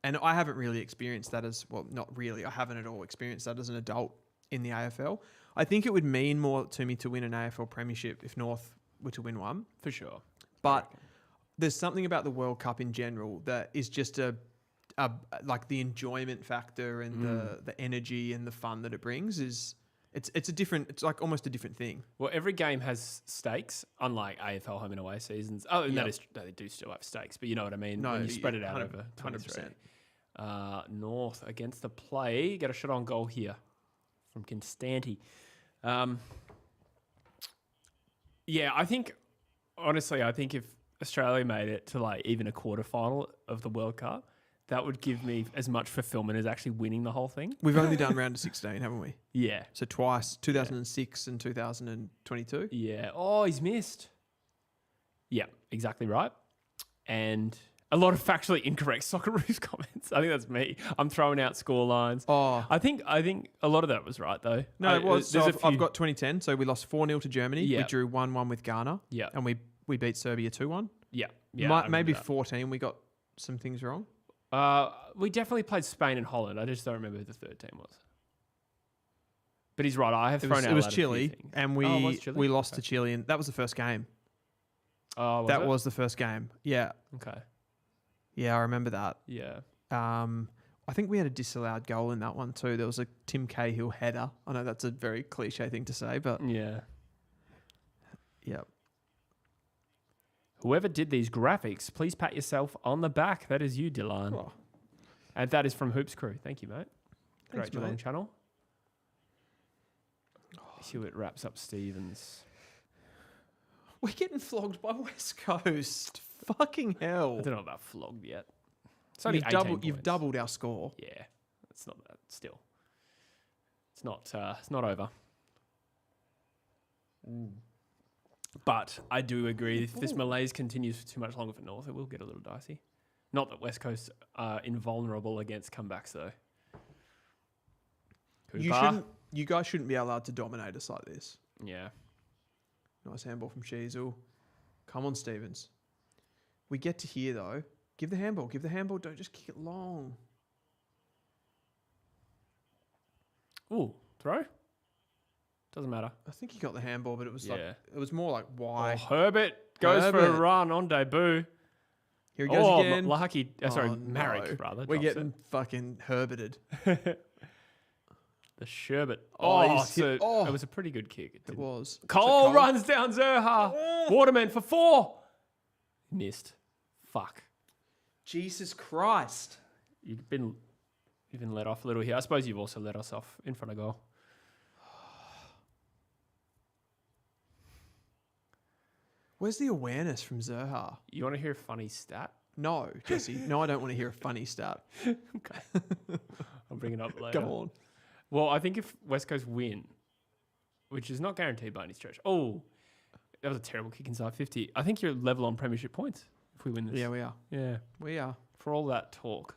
and I haven't really experienced that as well. Not really. I haven't at all experienced that as an adult in the AFL. I think it would mean more to me to win an AFL premiership if North were to win one. For sure. But there's something about the World Cup in general that is just a like the enjoyment factor and the energy and the fun that it brings is. It's like almost a different thing. Well, every game has stakes, unlike AFL home and away seasons. Oh, and they do still have stakes, but you know what I mean. No, when you spread it out 100%. over 23. North against the play. Get a shot on goal here from Constanti. Yeah, I think if Australia made it to like even a quarterfinal of the World Cup, that would give me as much fulfillment as actually winning the whole thing. We've only done round of 16, haven't we? Yeah. So twice, 2006 and 2022. Yeah. Oh, he's missed. Yeah, exactly right. And a lot of factually incorrect Socceroos comments. I think that's me. I'm throwing out score lines. Oh. I think a lot of that was right though. No, it was. So there's I've got 2010. So we lost 4-0 to Germany. Yeah. We drew 1-1 with Ghana. Yeah. And we beat Serbia 2-1. Yeah. Yeah. I Maybe remember that. 14 we got some things wrong. We definitely played Spain and Holland. I just don't remember who the third team was. But he's right. I have thrown out. It was a few Chile, things. and Oh, it was Chile? we lost Okay. to Chile, and that was the first game. Oh, That it? was the first game. Yeah, Okay. yeah, I remember that. Yeah. I think we had a disallowed goal in that one too. There was a Tim Cahill header. I know that's a very cliche thing to say, but Yeah. yeah. Whoever did these graphics, please pat yourself on the back. That is you, Dylan. Oh, And that is from Hoops Crew. Thank you, mate. Thanks, Great Geelong mate. channel. Hewitt wraps up Stevens. we're getting flogged by West Coast. Fucking hell! I don't know about flogged yet. It's only You've 18 you've points. doubled our score. Yeah, it's not that still. It's not over. But I do agree. If this malaise continues for too much longer for North, it will get a little dicey. Not that West Coast are invulnerable against comebacks, though. Cooper. You guys shouldn't be allowed to dominate us like this. Yeah. Nice handball from Sheasel. Come on, Stevens. We get to here though. Give the handball. Give the handball. Don't just kick it long. Ooh, throw? Doesn't matter. I think he got the handball, but it was Yeah. it was more like why. Oh, Herbert goes for a Herbert. run on debut. Here he goes again. Lucky. Sorry, Oh, Marek, no. rather. We're drops getting fucking Herberted. it. The sherbet. Oh, Oh, he's hit- oh. it was a pretty good kick. It was. Cole So runs down Zerha. Waterman for 4. Missed. Fuck. Jesus Christ. You've been let off a little here. I suppose you've also let us off in front of goal. Where's the awareness from Zerha? You want to hear a funny stat? No, Jesse. No, I don't want to hear a funny stat. Okay. I'll bring it up later. Come on. Well, I think if West Coast win, which is not guaranteed by any stretch. Oh, that was a terrible kick inside 50. I think you're level on premiership points if we win this. Yeah, we are. Yeah. We are. For all that talk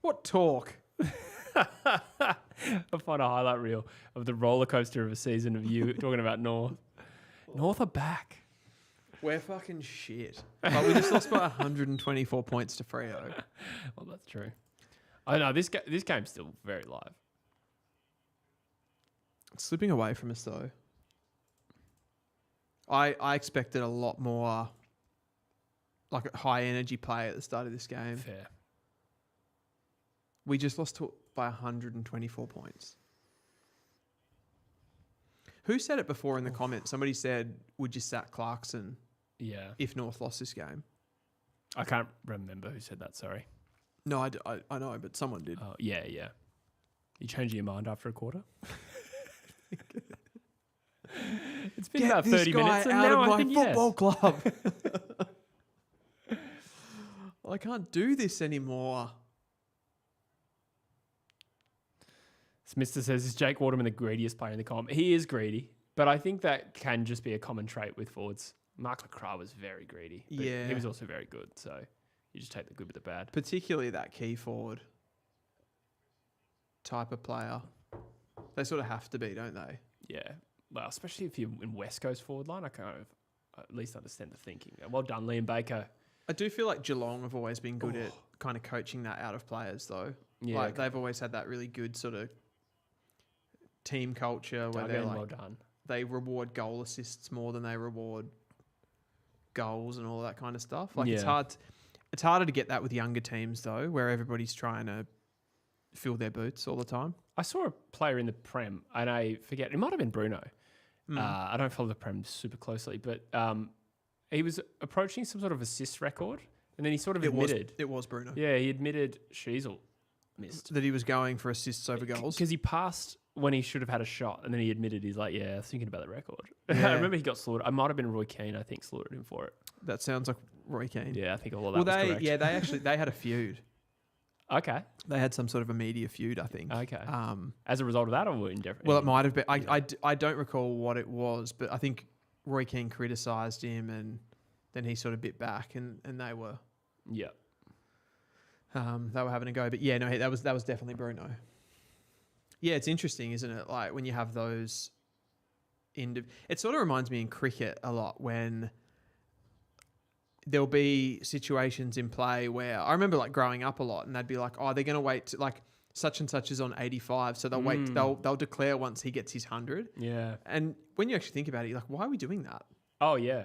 What talk? I'll find a highlight reel of the roller coaster of a season of you talking about North. North are back. We're fucking shit. But we just lost by 124 points to Freo. Well, that's true. I know this game's still very live. It's slipping away from us though. I expected a lot more like a high energy play at the start of this game. Fair. We just lost by 124 points. Who said it before in the comments? Somebody said, would you sack Clarkson if North lost this game? I can't remember who said that, sorry. No, I know, but someone did. Oh, yeah. You changing your mind after a quarter? It's been about 30 minutes and now I think football club. I can't do this anymore. Smithster says, is Jake Waterman the greediest player in the comp? He is greedy, but I think that can just be a common trait with forwards. Mark LeCras was very greedy. But yeah. He was also very good, so you just take the good with the bad. Particularly that key forward type of player. They sort of have to be, don't they? Yeah. Well, especially if you're in West Coast forward line, I kind of at least understand the thinking. Well done, Liam Baker. I do feel like Geelong have always been good at kind of coaching that out of players, though. Yeah, like they've always had that really good sort of team culture where they're like, well done. They reward goal assists more than they reward goals and all that kind of stuff. Like it's harder to get that with younger teams though, where everybody's trying to fill their boots all the time. I saw a player in the Prem, and I forget, it might have been Bruno. I don't follow the Prem super closely, but he was approaching some sort of assist record, and then he sort of admitted. It was Bruno. Yeah, he admitted Sheasel missed. That he was going for assists over goals. Because he passed when he should have had a shot, and then he admitted he's like, yeah, I was thinking about the record. Yeah. I remember he got slaughtered. I might have been Roy Keane, I think, slaughtered him for it. That sounds like Roy Keane. Yeah, I think all of that was correct. Yeah, they had a feud. Okay. They had some sort of a media feud, I think. Okay. As a result of that, or indifferent? Well, it might have been. I don't recall what it was, but I think Roy Keane criticised him, and then he sort of bit back, and they were having a go. But yeah, no, that was definitely Bruno. Yeah, it's interesting, isn't it? Like when you have those. It sort of reminds me in cricket a lot when there'll be situations in play where I remember like growing up a lot, and they'd be like, oh, they're going to wait to, like such and such is on 85, so they'll wait. They'll declare once he gets his 100. Yeah. And when you actually think about it, you're like, why are we doing that? Oh yeah.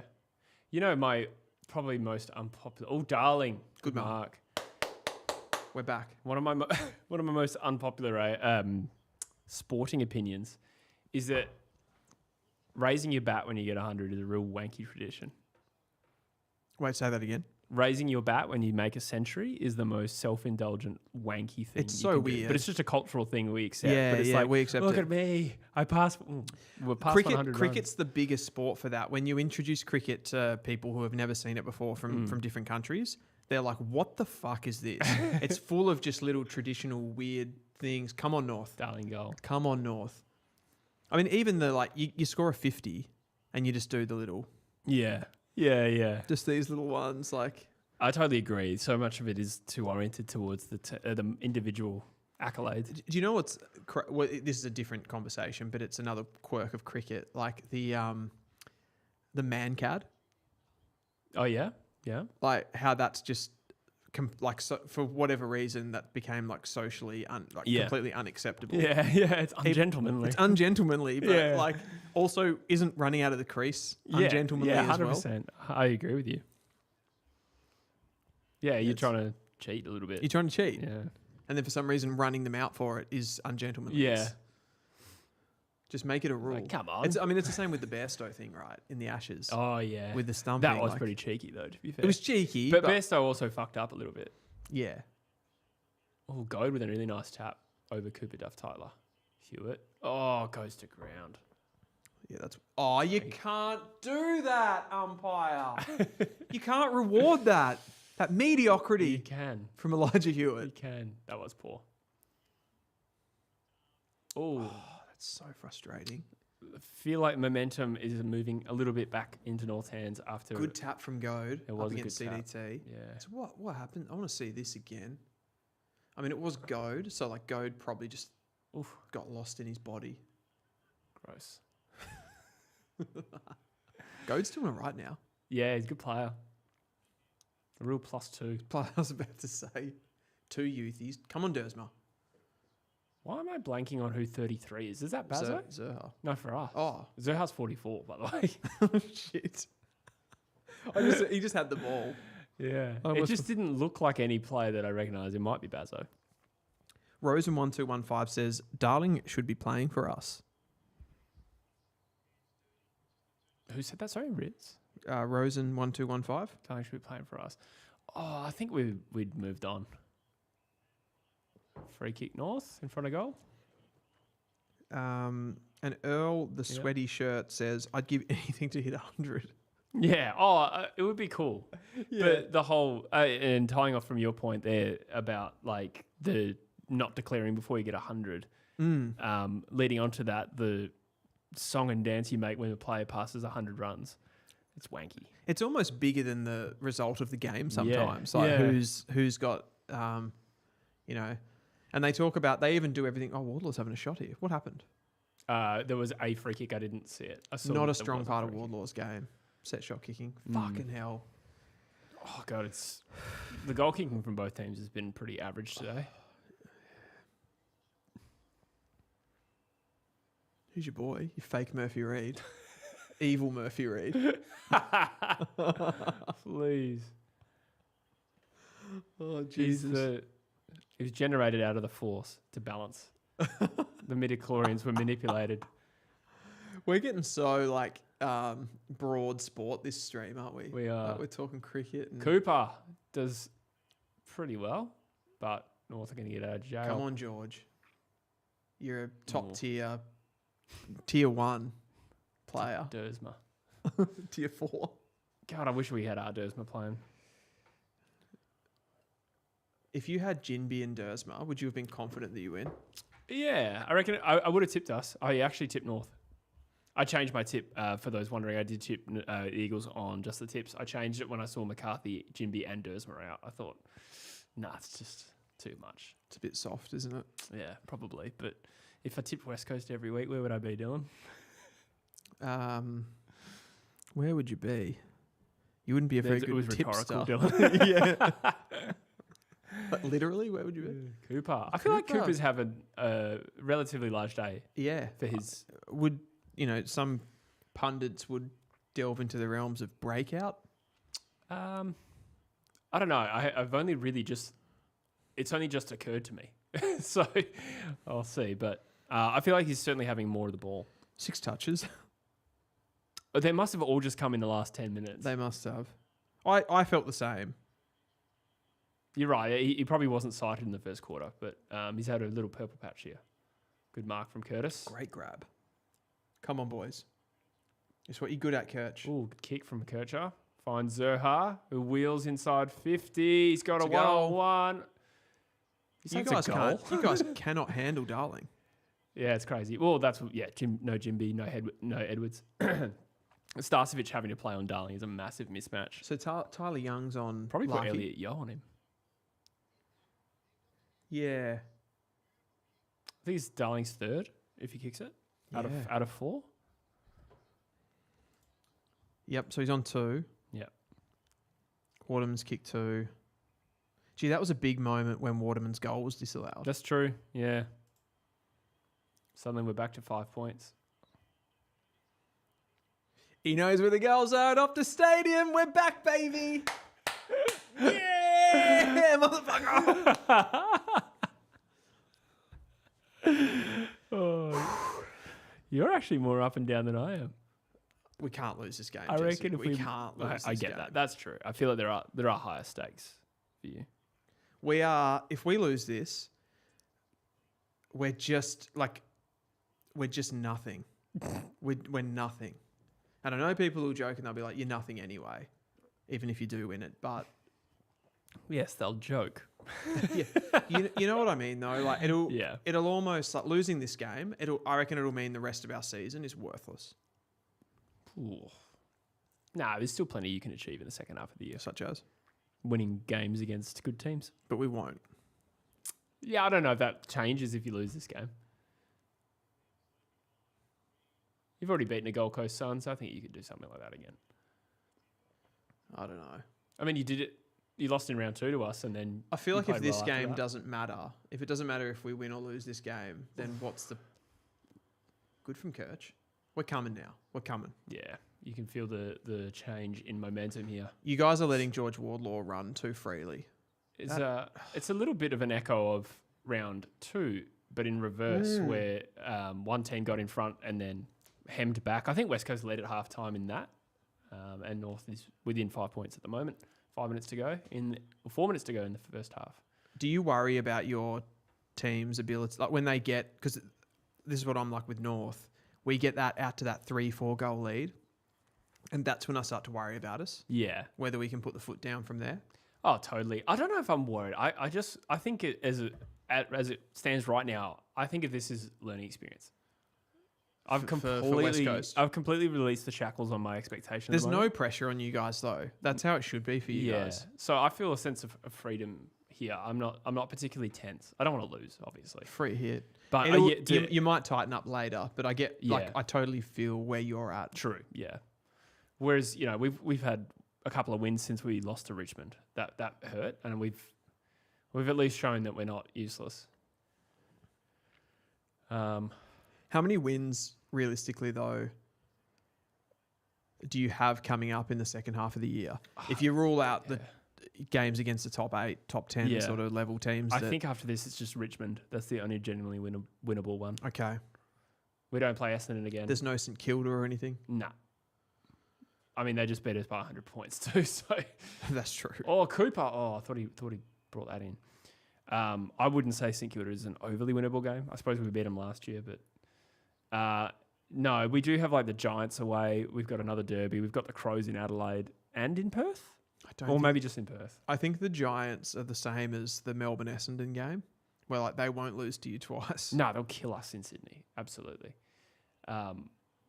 You know, my probably most unpopular. Oh, darling. Good mark. We're back. One of my most unpopular sporting opinions is that raising your bat when you get 100 is a real wanky tradition. Wait, say that again. Raising your bat when you make a century is the most self-indulgent, wanky thing. It's so weird. But it's just a cultural thing we accept. Yeah, but it's like, we accept look it. at me. I passed. We're past 100 Cricket's the biggest sport for that. When you introduce cricket to people who have never seen it before from different countries, they're like, what the fuck is this? It's full of just little traditional weird things. Come on, North. Darling goal. Come on, North. I mean, even the like, you score a 50 and you just do the little. Yeah. Just these little ones, like. I totally agree. So much of it is too oriented towards the individual accolades. Do you know what's? Well, this is a different conversation, but it's another quirk of cricket, like the man cad. Oh yeah. Like how that's just for whatever reason that became like socially completely unacceptable. Yeah. It's ungentlemanly. It's ungentlemanly, but like also isn't running out of the crease ungentlemanly as well. 100%. I agree with you. Yeah, you're trying to cheat a little bit. You're trying to cheat. Yeah. And then for some reason running them out for it is ungentlemanly. Yeah. Just make it a rule. Like, come on. It's the same with the Bairstow thing, right? In the Ashes. Oh, yeah. With the stumping. That was pretty cheeky, though, to be fair. It was cheeky. But Bairstow also fucked up a little bit. Yeah. Oh, Goad with a really nice tap over Cooper Duff Tyler. Hewitt. Oh, goes to ground. Yeah, that's... Oh, you can't do that, umpire. You can't reward that. That mediocrity. You can. From Elijah Hewitt. You can. That was poor. Oh, that's so frustrating. feel like momentum is moving a little bit back into North's hands after Good tap from Goad It was up a against good tap. CDT. Yeah. So what happened? I want to see this again. I mean, it was Goad, so like Goad probably just got lost in his body. Gross. Goad's doing all right now. Yeah, he's a good player. A real +2. I was about to say, 2 youthies. Come on, Dersma. Why am I blanking on who 33 is? Is that Bazzo? Zerha. No, for us. Oh, Zerha's 44, by the way. oh shit. He just had the ball. Yeah. I It was- just didn't look like any player that I recognise. It might be Bazzo. Rosen1215 says, Darling should be playing for us. Who said that? Sorry, Ritz. Rosen1215. Darling should be playing for us. Oh, I think we'd moved on. Free kick North in front of goal. And Earl, the sweaty shirt, says, I'd give anything to hit 100. Yeah. Oh, it would be cool. Yeah. But the whole, and tying off from your point there about like the not declaring before you get 100, leading on to that, the song and dance you make when a player passes 100 runs, it's wanky. It's almost bigger than the result of the game sometimes. Yeah. Like Yeah. who's got, you know, and they talk about, they even do everything. Oh, Wardlaw's having a shot here. What happened? There was a free kick. I didn't see it. I saw Not that a strong there was part of free kick. Wardlaw's game. Set shot kicking. Fucking hell. Oh god, it's the goal kicking from both teams has been pretty average today. Who's your boy? You fake Murphy Reed. Evil Murphy Reed. Please. Oh, He's it was generated out of the Force to balance. The midichlorians were manipulated. We're getting so like broad sport this stream, aren't we? We are. Like, we're talking cricket. And Cooper does pretty well, but North are going to get out of jail. come on, George. You're a top tier 1 player. Dersma. Tier 4. God, I wish we had our Dersma playing. If you had Jinby and Dersma, would you have been confident that you win? Yeah, I reckon I would have tipped us. I actually tipped North. I changed my tip for those wondering. I did tip the Eagles on just the tips. I changed it when I saw McCarthy, Jinby, and Dersma out. I thought, nah, it's just too much. It's a bit soft, isn't it? Yeah, probably. But if I tipped West Coast every week, where would I be, Dylan? Where would you be? You wouldn't be a very It good was rhetorical, tipster. Dylan. Yeah. But literally, where would you be? Cooper. I feel like Cooper. Cooper's having a relatively large day Yeah. for his. Would, some pundits would delve into the realms of breakout? I don't know. I've only really it's only just occurred to me. So I'll see. But I feel like he's certainly having more of the ball. 6 touches. But they must have all just come in the last 10 minutes. They must have. I felt the same. You're right. He probably wasn't sighted in the first quarter, but he's had a little purple patch here. Good mark from Curtis. Great grab. Come on, boys. It's what you're good at, Kirch. Ooh, good kick from Kircher. Finds Zerha, who wheels inside 50. He's got It's a a goal. one-on-one. You guys cannot handle Darling. Yeah, it's crazy. Well, that's no Jimby, no Edwards. Starcevic having to play on Darling is a massive mismatch. So Tyler Young's on. Probably put Larky. Elliot Yeo on him. Yeah. I think it's Darling's third if he kicks it out of 4. Yep. So he's on 2. Yep. Waterman's kick 2. Gee, that was a big moment when Waterman's goal was disallowed. That's true. Yeah. Suddenly we're back to 5 points. He knows where the goals are at Optus Stadium. We're back, baby. Yeah, motherfucker. You're actually more up and down than I am. We can't lose this game. I Jesse. reckon if we can't lose I this get game. that. That's true. I feel like there are higher stakes for you. We are. If we lose this, we're just nothing. we're nothing. And I know people will joke and they'll be like, "You're nothing anyway," even if you do win it. But Yes, they'll joke, Yeah, you know what I mean though. Like it'll almost like losing this game. I reckon it'll mean the rest of our season is worthless. Ooh. Nah, there's still plenty you can achieve in the second half of the year, Such as winning games against good teams. But we won't. Yeah, I don't know if that changes if you lose this game. You've already beaten the Gold Coast Suns. I think you could do something like that again. I don't know. I mean, you did it. You lost in round 2 to us, and then I feel like if this game that. doesn't matter, if it doesn't matter if we win or lose this game, then what's the good from Kirch? We're coming now. We're coming. Yeah, you can feel the change in momentum here. You guys are letting George Wardlaw run too freely. It's a little bit of an echo of round 2, but in reverse, where one team got in front and then hemmed back. I think West Coast led at half time in that, and North is within 5 points at the moment. 4 minutes to go in the first half. Do you worry about your team's ability, like when they get, because this is what I'm like with North, we get that out to that 3-4 goal lead, and that's when I start to worry about us. Yeah, whether we can put the foot down from there. Oh, totally. I don't know if I'm worried. I think it as it stands right now, I think of this as learning experience. I've completely released the shackles on my expectations. There's no pressure on you guys though. That's how it should be for you guys. So I feel a sense of freedom here. I'm not particularly tense. I don't want to lose, obviously. Free hit. But you might tighten up later, but I get I totally feel where you're at. True. Yeah. Whereas, we've had a couple of wins since we lost to Richmond. That hurt, and we've at least shown that we're not useless. How many wins realistically though do you have coming up in the second half of the year? If you rule out the games against the top 8, top 10 sort of level teams. I think after this it's just Richmond. That's the only genuinely winnable one. Okay. We don't play Essendon again. There's no St Kilda or anything? Nah. I mean, they just beat us by 100 points too, so... That's true. Oh, Cooper. Oh, I thought he brought that in. I wouldn't say St Kilda is an overly winnable game. I suppose we beat them last year, but... no, we do have like the Giants away. We've got another derby. We've got the Crows in Adelaide and in Perth? Maybe just in Perth. I think the Giants are the same as the Melbourne Essendon game, where like they won't lose to you twice. No, they'll kill us in Sydney. Absolutely.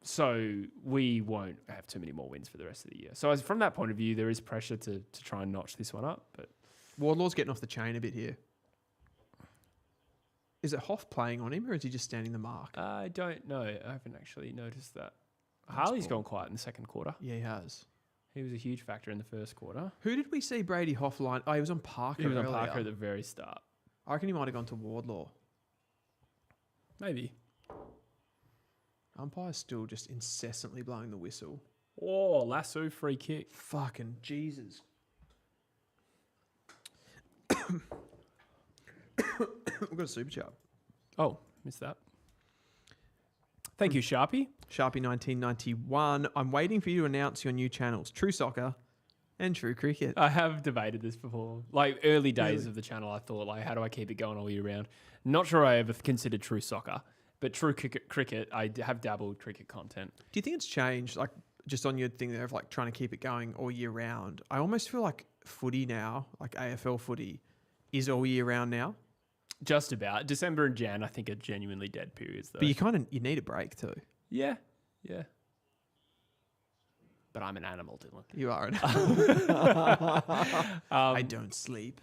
So we won't have too many more wins for the rest of the year. So from that point of view, there is pressure to try and notch this one up. But Wardlaw's getting off the chain a bit here. Is it Hoff playing on him or is he just standing the mark? I don't know. I haven't actually noticed that. Harley's gone quiet in the second quarter. Yeah, he has. He was a huge factor in the first quarter. Who did we see Brady Hoff line? Oh, he was on Parker earlier. He was on Parker at the very start. I reckon he might have gone to Wardlaw. Maybe. Umpire's still just incessantly blowing the whistle. Oh, Lasso free kick. Fucking Jesus. We've got a super chat. Oh, missed that. Thank you, Sharpie. Sharpie 1991. I'm waiting for you to announce your new channels, True Soccer and True Cricket. I have debated this before. Like early days of the channel, I thought, like, how do I keep it going all year round? Not sure I ever considered True Soccer, but True Cricket, I have dabbled cricket content. Do you think it's changed, like, just on your thing there of, like, trying to keep it going all year round? I almost feel like footy now, like AFL footy, is all year round now. Just about. December and Jan, I think, are genuinely dead periods, though. But you need a break too. Yeah. But I'm an animal, Dylan. You are an animal. I don't sleep.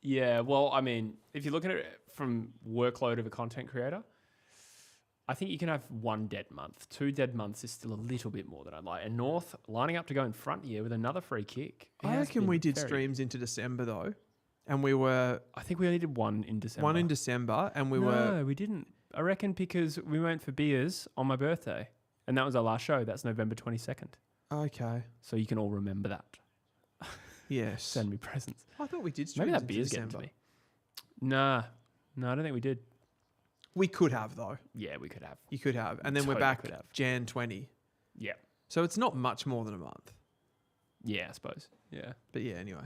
Yeah, well, I mean, if you look at it from workload of a content creator, I think you can have 1 dead month. 2 dead months is still a little bit more than I'd like. And North lining up to go in front here with another free kick. I reckon we did streams into December though. And we were... I think we only did 1 in December. 1 in December and No, we didn't. I reckon because we went for beers on my birthday. And that was our last show. That's November 22nd. Okay. So you can all remember that. Yes. Send me presents. I thought we did streams Maybe that into beer's December. getting to me. Nah. No, I don't think we did. We could have though. Yeah, we could have. You could have. And then Totally we're back could have. Jan 20. Yeah. So it's not much more than a month. Yeah, I suppose. Yeah. But yeah, anyway.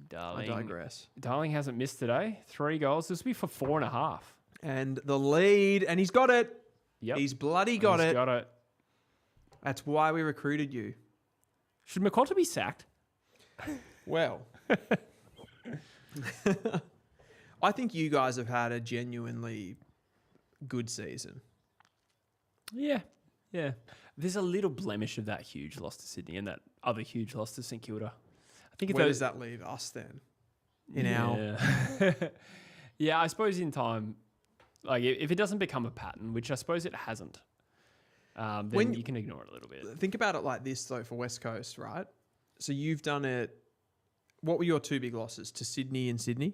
Darling. I digress. Darling hasn't missed today. 3 goals. This will be for 4.5. And the lead, and he's got it. Yep. He's bloody got He's it. got it. That's why we recruited you. Should McCotter be sacked? Well, I think you guys have had a genuinely good season. Yeah. There's a little blemish of that huge loss to Sydney and that other huge loss to St Kilda. I think Where does that leave us then? Yeah, I suppose in time, like if it doesn't become a pattern, which I suppose it hasn't, then you can ignore it a little bit. Think about it like this though for West Coast, right? So you've done it. What were your two big losses to Sydney and Sydney?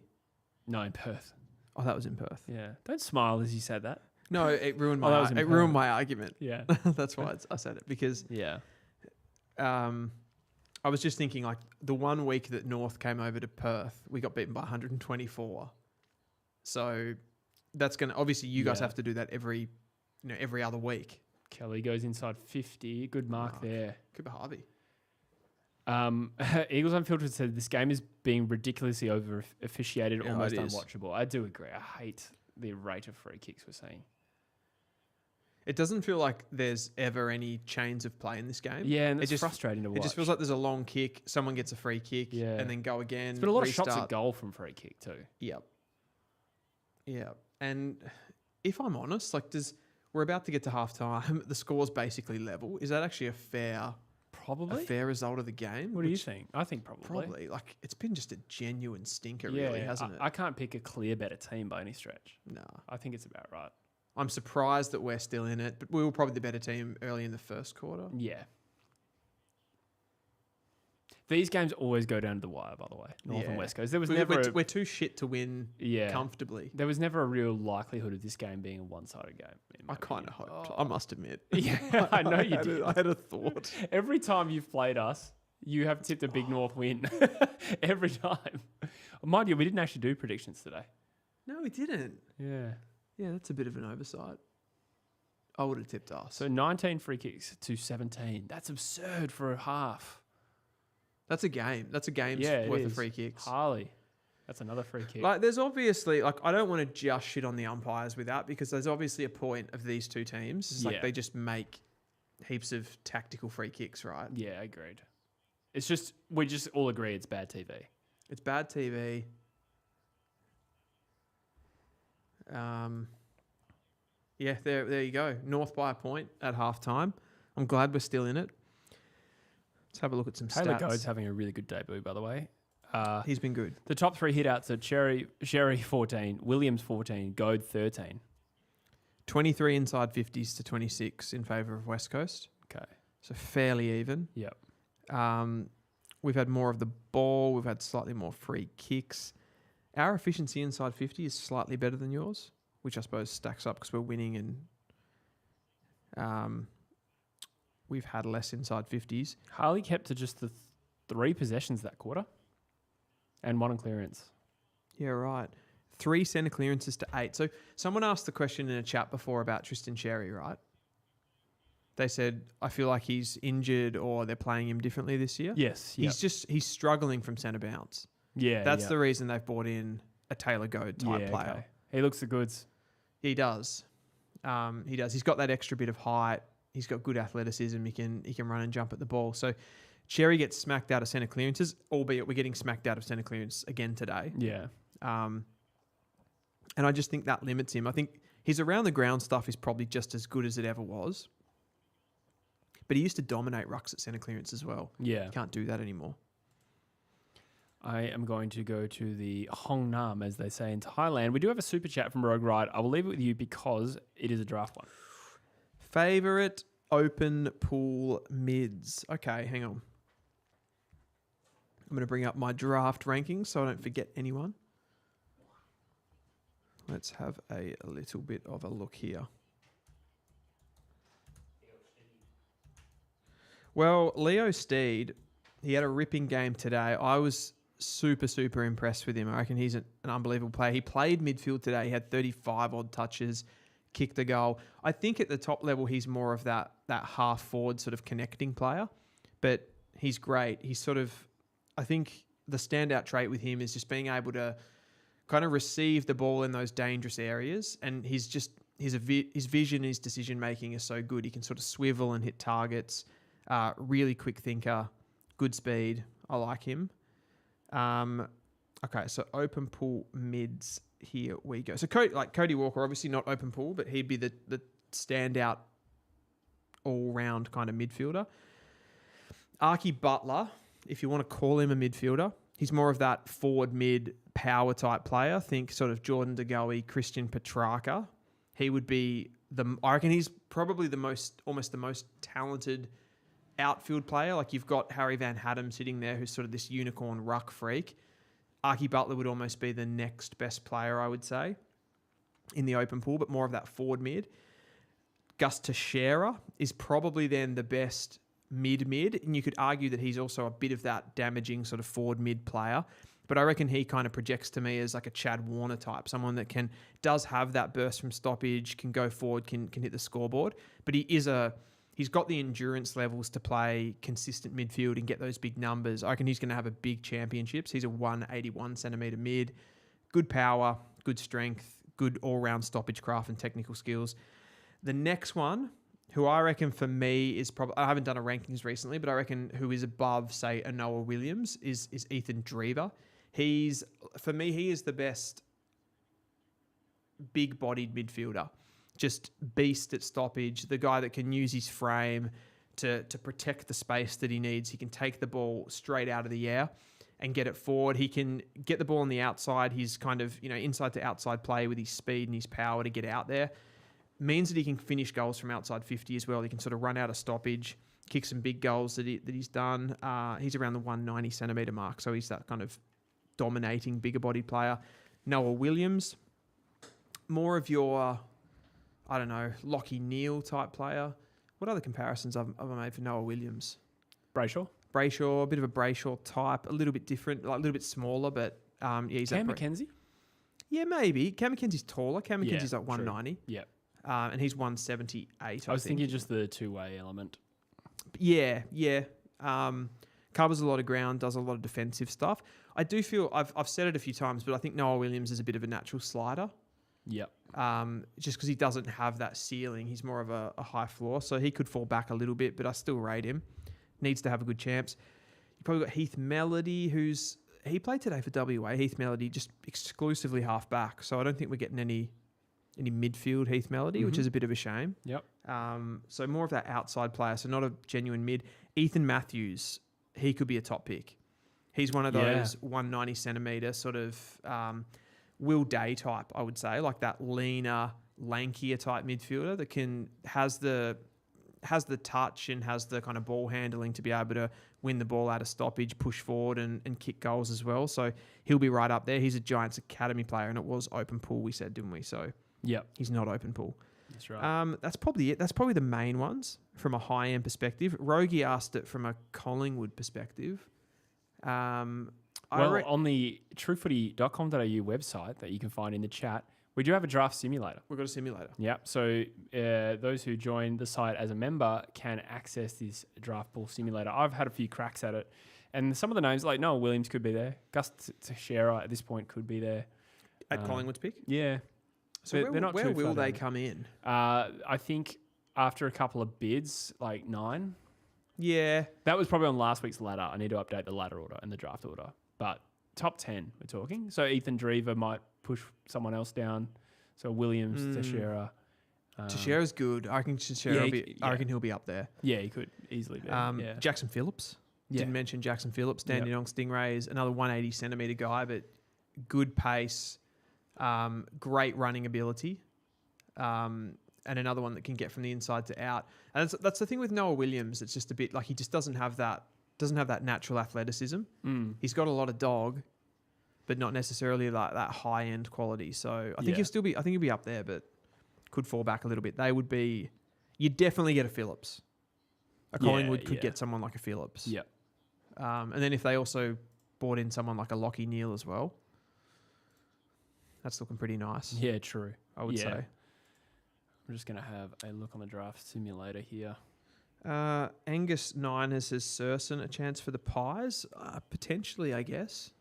No, in Perth. Oh, that was in Perth. Yeah, don't smile as you said that. No, it ruined that was ruined my argument. Yeah, That's why I said it because yeah. I was just thinking like the 1 week that North came over to Perth, we got beaten by 124. So that's going to, obviously you guys have to do that every other week. Kelly goes inside 50. Good mark there. Cooper Harvey. Eagles Unfiltered said this game is being ridiculously over officiated, almost unwatchable. I do agree. I hate the rate of free kicks we're seeing. It doesn't feel like there's ever any chains of play in this game. Yeah, and it's frustrating to watch. It just feels like there's a long kick, someone gets a free kick, Yeah. and then go again. It's been a lot of shots at goal from free kick too. Yep. Yeah. And if I'm honest, like we're about to get to half time, the score's basically level. Is that actually a fair result of the game? What do you think? I think probably. Probably. Like it's been just a genuine stinker, really, hasn't it? I can't pick a clear better team by any stretch. No. I think it's about right. I'm surprised that we're still in it, but we were probably the better team early in the first quarter. Yeah. These games always go down to the wire, by the way. North and West Coast. There was we're too shit to win comfortably. There was never a real likelihood of this game being a one-sided game. I kind of hoped. I must admit. Yeah, I know you did. I had a thought. Every time you've played us, you have tipped a big North win. Every time. Mind you, we didn't actually do predictions today. No, we didn't. Yeah. Yeah, that's a bit of an oversight. I would have tipped us. So 19 free kicks to 17. That's absurd for a half. That's a game. That's a game's worth of free kicks. Harley. That's another free kick. Like, there's obviously, like, I don't want to just shit on the umpires with that because there's obviously a point of these two teams. It's like they just make heaps of tactical free kicks, right? Yeah, agreed. It's just, we just all agree it's bad TV. It's bad TV. Yeah, there you go. North by a point at halftime. I'm glad we're still in it. Let's have a look at some Taylor stats. Goad's having a really good debut, by the way. He's been good. The top three hitouts are Sherry 14, Williams 14, Goad 13. 23 inside 50s to 26 in favour of West Coast. Okay. So fairly even. Yep. We've had more of the ball. We've had slightly more free kicks. Our efficiency inside 50 is slightly better than yours, which I suppose stacks up because we're winning and we've had less inside 50s. Harley kept to just the 3 possessions that quarter and 1 on clearance. Yeah, right. 3 centre clearances to 8. So someone asked the question in a chat before about Tristan Xerri, right? They said, I feel like he's injured or they're playing him differently this year. Yes. He's struggling from centre bounce. Yeah. That's the reason they've brought in a Taylor Goad type player. Okay. He looks the goods. He does. He does. He's got that extra bit of height. He's got good athleticism. He can run and jump at the ball. So Xerri gets smacked out of centre clearances, albeit we're getting smacked out of centre clearance again today. Yeah. And I just think that limits him. I think his around the ground stuff is probably just as good as it ever was. But he used to dominate rucks at centre clearance as well. Yeah. Can't do that anymore. I am going to go to the Hong Nam, as they say in Thailand. We do have a super chat from Rogue Ride. I will leave it with you because it is a draft one. Favourite open pool mids. Okay, hang on. I'm going to bring up my draft rankings so I don't forget anyone. Let's have a little bit of a look here. Well, Leo Steed, he had a ripping game today. I was super, super impressed with him. I reckon he's an unbelievable player. He played midfield today. He had 35 odd touches, kicked a goal. I think at the top level, he's more of that half forward sort of connecting player, but he's great. He's sort of, I think the standout trait with him is just being able to kind of receive the ball in those dangerous areas. And his vision, his decision making is so good. He can sort of swivel and hit targets. Really quick thinker, good speed. I like him. Okay, so open pool mids. Here we go. So Cody Walker, obviously not open pool, but he'd be the standout all-round kind of midfielder. Archie Butler, if you want to call him a midfielder, he's more of that forward mid power type player. Think sort of Jordan De Goey, Christian Petrarca. He would be I reckon he's probably almost the most talented outfield player. Like you've got Harry Van Hatten sitting there, who's sort of this unicorn ruck freak. Archie Butler would almost be the next best player, I would say, in the open pool, but more of that forward mid. Gus Teixeira is probably then the best mid, and you could argue that he's also a bit of that damaging sort of forward mid player. But I reckon he kind of projects to me as like a Chad Warner type, someone that does have that burst from stoppage, can go forward, can hit the scoreboard. But he's got the endurance levels to play consistent midfield and get those big numbers. I reckon he's going to have a big championships. He's a 181 centimetre mid, good power, good strength, good all-round stoppage craft and technical skills. The next one, who I reckon for me is probably, I haven't done a rankings recently, but I reckon who is above, say, a Noah Williams is Ethan Drever. For me, he is the best big-bodied midfielder. Just beast at stoppage, the guy that can use his frame to protect the space that he needs. He can take the ball straight out of the air and get it forward. He can get the ball on the outside. He's kind of, inside to outside play with his speed and his power to get out there. Means that he can finish goals from outside 50 as well. He can sort of run out of stoppage, kick some big goals that he's done. He's around the 190 centimetre mark, so he's that kind of dominating, bigger-bodied player. Noah Williams, more of your, I don't know, Lachie Neale type player. What other comparisons have I made for Noah Williams? Brayshaw, a bit of a Brayshaw type, a little bit different, like a little bit smaller, but he's Cam McKenzie? Yeah, maybe. Cam McKenzie's taller. Cam McKenzie's like 190. Yeah. And he's 178, I was thinking just the two-way element. Yeah. Covers a lot of ground, does a lot of defensive stuff. I do feel, I've said it a few times, but I think Noah Williams is a bit of a natural slider. Yep. Just because he doesn't have that ceiling. He's more of a high floor, so he could fall back a little bit, but I still rate him. Needs to have a good champs. You probably got Heath Melody, he played today for WA. Heath Melody just exclusively half back, so I don't think we're getting any midfield Heath Melody, which is a bit of a shame. Yep. So more of that outside player, so not a genuine mid. Ethan Matthews, he could be a top pick. He's one of those 190 centimetre sort of Will Day type, I would say, like that leaner, lankier type midfielder that has the touch and has the kind of ball handling to be able to win the ball out of stoppage, push forward and kick goals as well. So he'll be right up there. He's a Giants Academy player, and it was open pool, we said, didn't we? So he's not open pool. That's right. That's probably it. That's probably the main ones from a high-end perspective. Rogie asked it from a Collingwood perspective. On the truefooty.com.au website that you can find in the chat, we do have a draft simulator. We've got a simulator. Yep. So those who join the site as a member can access this draft pool simulator. I've had a few cracks at it. And some of the names, like Noah Williams could be there. Gus Teixeira at this point could be there. At Collingwood's pick? Yeah. So they're not where will they come in? I think after a couple of bids, like 9. Yeah. That was probably on last week's ladder. I need to update the ladder order and the draft order. But top 10 we're talking. So Ethan Drever might push someone else down. So Williams, Teixeira. Teixeira's good. I reckon I reckon he'll be up there. Yeah, he could easily be. Jackson Phillips. Didn't mention Jackson Phillips. Dandenong Stingrays, another 180 centimetre guy, but good pace, great running ability, and another one that can get from the inside to out. And that's the thing with Noah Williams. It's just a bit like he just doesn't have that natural athleticism. He's got a lot of dog, but not necessarily like that high end quality. So I think he'll be up there, but could fall back a little bit. They would be. You'd definitely get a Phillips. A Collingwood could get someone like a Phillips. Yeah. And then if they also brought in someone like a Lachie Neale as well, that's looking pretty nice. Yeah, true. I would say. I'm just going to have a look on the draft simulator here. Angus Niners has Surson a chance for the Pies? Potentially, I guess.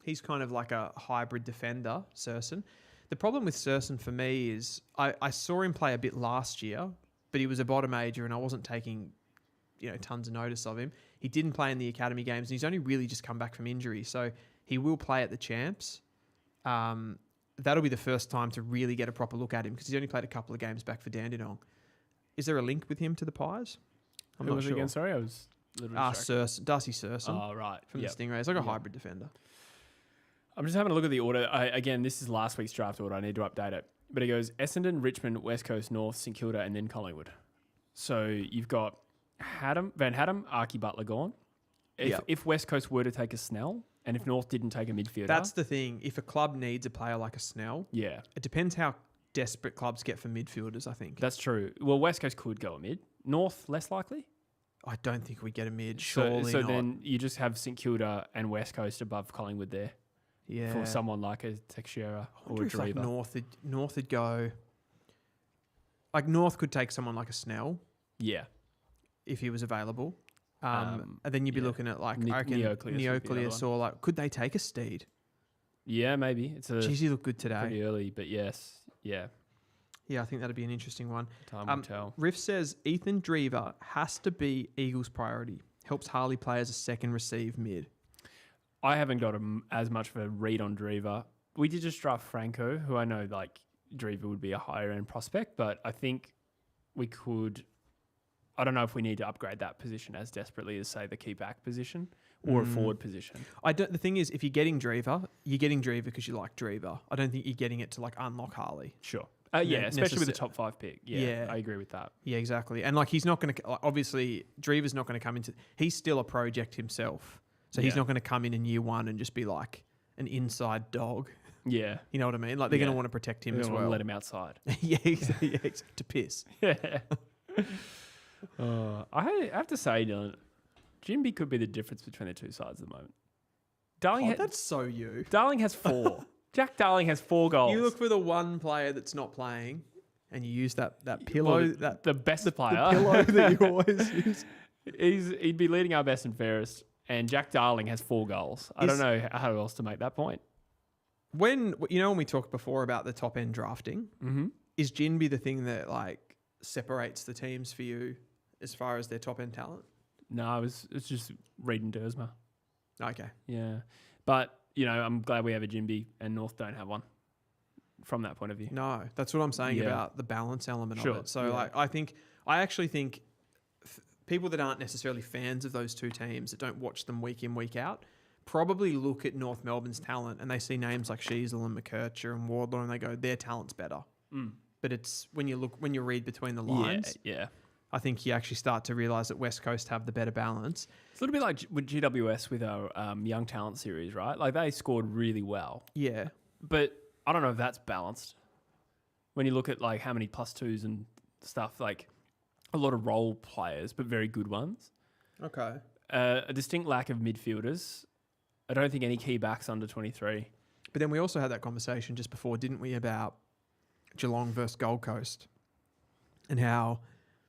He's kind of like a hybrid defender, Surson. The problem with Surson for me is I saw him play a bit last year, but he was a bottom ager and I wasn't taking tons of notice of him. He didn't play in the academy games, and he's only really just come back from injury. So he will play at the Champs. That'll be the first time to really get a proper look at him because he's only played a couple of games back for Dandenong. Is there a link with him to the Pies? I'm not sure. Again? Sorry, I was a little distracted. Darcy Surson. Oh, right. From the Stingrays. Like a hybrid defender. I'm just having a look at the order. Again, this is last week's draft order. I need to update it. But it goes Essendon, Richmond, West Coast, North, St Kilda, and then Collingwood. So you've got Van Haddam, Archie Butler gone. If West Coast were to take a Snell, and if North didn't take a midfielder... That's the thing. If a club needs a player like a Snell... Yeah. It depends how desperate clubs get for midfielders, I think. That's true. Well, West Coast could go a mid. North, less likely? I don't think we get a mid, surely so not. then you just have St Kilda and West Coast above Collingwood there. Yeah. For someone like a Teixeira or a if like Drever. North would go... Like North could take someone like a Snell. Yeah. If he was available. And then you'd be looking at like Neocleus or like, could they take a Steed? Yeah, maybe. Jeez, he looked good today. Pretty early, but yes. Yeah. Yeah, I think that'd be an interesting one. Time will tell. Riff says Ethan Drever has to be Eagles' priority. Helps Harley play as a second receive mid. I haven't got as much of a read on Drever. We did just draft Franco, who I know like Drever would be a higher end prospect, but I think we could... I don't know if we need to upgrade that position as desperately as, say, the key back position or a forward position. The thing is, if you're getting Drever because you like Drever. I don't think you're getting it to like unlock Harley. Sure. Especially with the top 5 pick. Yeah, I agree with that. Yeah, exactly. And like he's not going to... Obviously, Drever's not going to come into... He's still a project himself. So he's not going to come in year one and just be like an inside dog. Yeah. You know what I mean? Like they're going to want to protect him as well. Let him outside. To piss. Yeah. I have to say, Dylan, Jimby could be the difference between the two sides at the moment. That's so you. Darling has 4. Jack Darling has 4 goals. You look for the one player that's not playing, and you use that pillow. The best player. The pillow that you always use. He'd be leading our best and fairest, and Jack Darling has 4 goals. I don't know how else to make that point. When we talked before about the top end drafting, is Jinby the thing that like separates the teams for you as far as their top end talent? No, it's just Reed and Dersma. Okay. Yeah. But, I'm glad we have a Jinby and North don't have one from that point of view. No, that's what I'm saying about the balance element of it. So I actually think people that aren't necessarily fans of those two teams, that don't watch them week in, week out, probably look at North Melbourne's talent and they see names like Sheasel and McKercher and Wardlaw and they go, their talent's better. But it's when you read between the lines, I think you actually start to realise that West Coast have the better balance. It's a little bit like with GWS with our Young Talent series, right? Like they scored really well. Yeah. But I don't know if that's balanced. When you look at like how many +2s and stuff, like a lot of role players, but very good ones. Okay. A distinct lack of midfielders. I don't think any key backs under 23. But then we also had that conversation just before, didn't we, about Geelong versus Gold Coast and how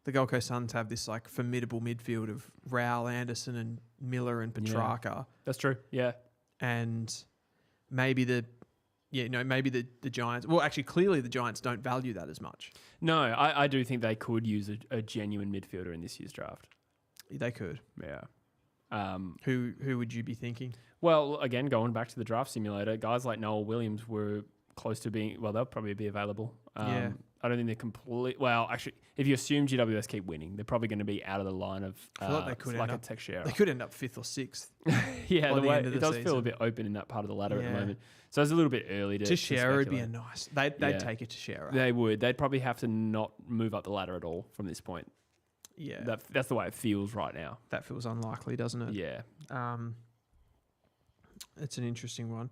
the Gold Coast Suns have this like formidable midfield of Rowell, Anderson and Miller and Petrarca. That's true. Yeah. And maybe the Giants... Well, actually, clearly the Giants don't value that as much. No, I do think they could use a genuine midfielder in this year's draft. They could. Yeah. Who would you be thinking? Well, again, going back to the draft simulator, guys like Noel Williams were close to being... Well, they'll probably be available. I don't think they're complete... Well, actually, if you assume GWS keep winning, they're probably going to be out of the line of... I feel like they could like a Teixeira. They could end up 5th or 6th. Yeah, it does feel a bit open in that part of the ladder at the moment. So it's a little bit early to Teixeira would be a nice... They'd take it to Teixeira. They would. They'd probably have to not move up the ladder at all from this point. Yeah. That's the way it feels right now. That feels unlikely, doesn't it? Yeah. It's an interesting one.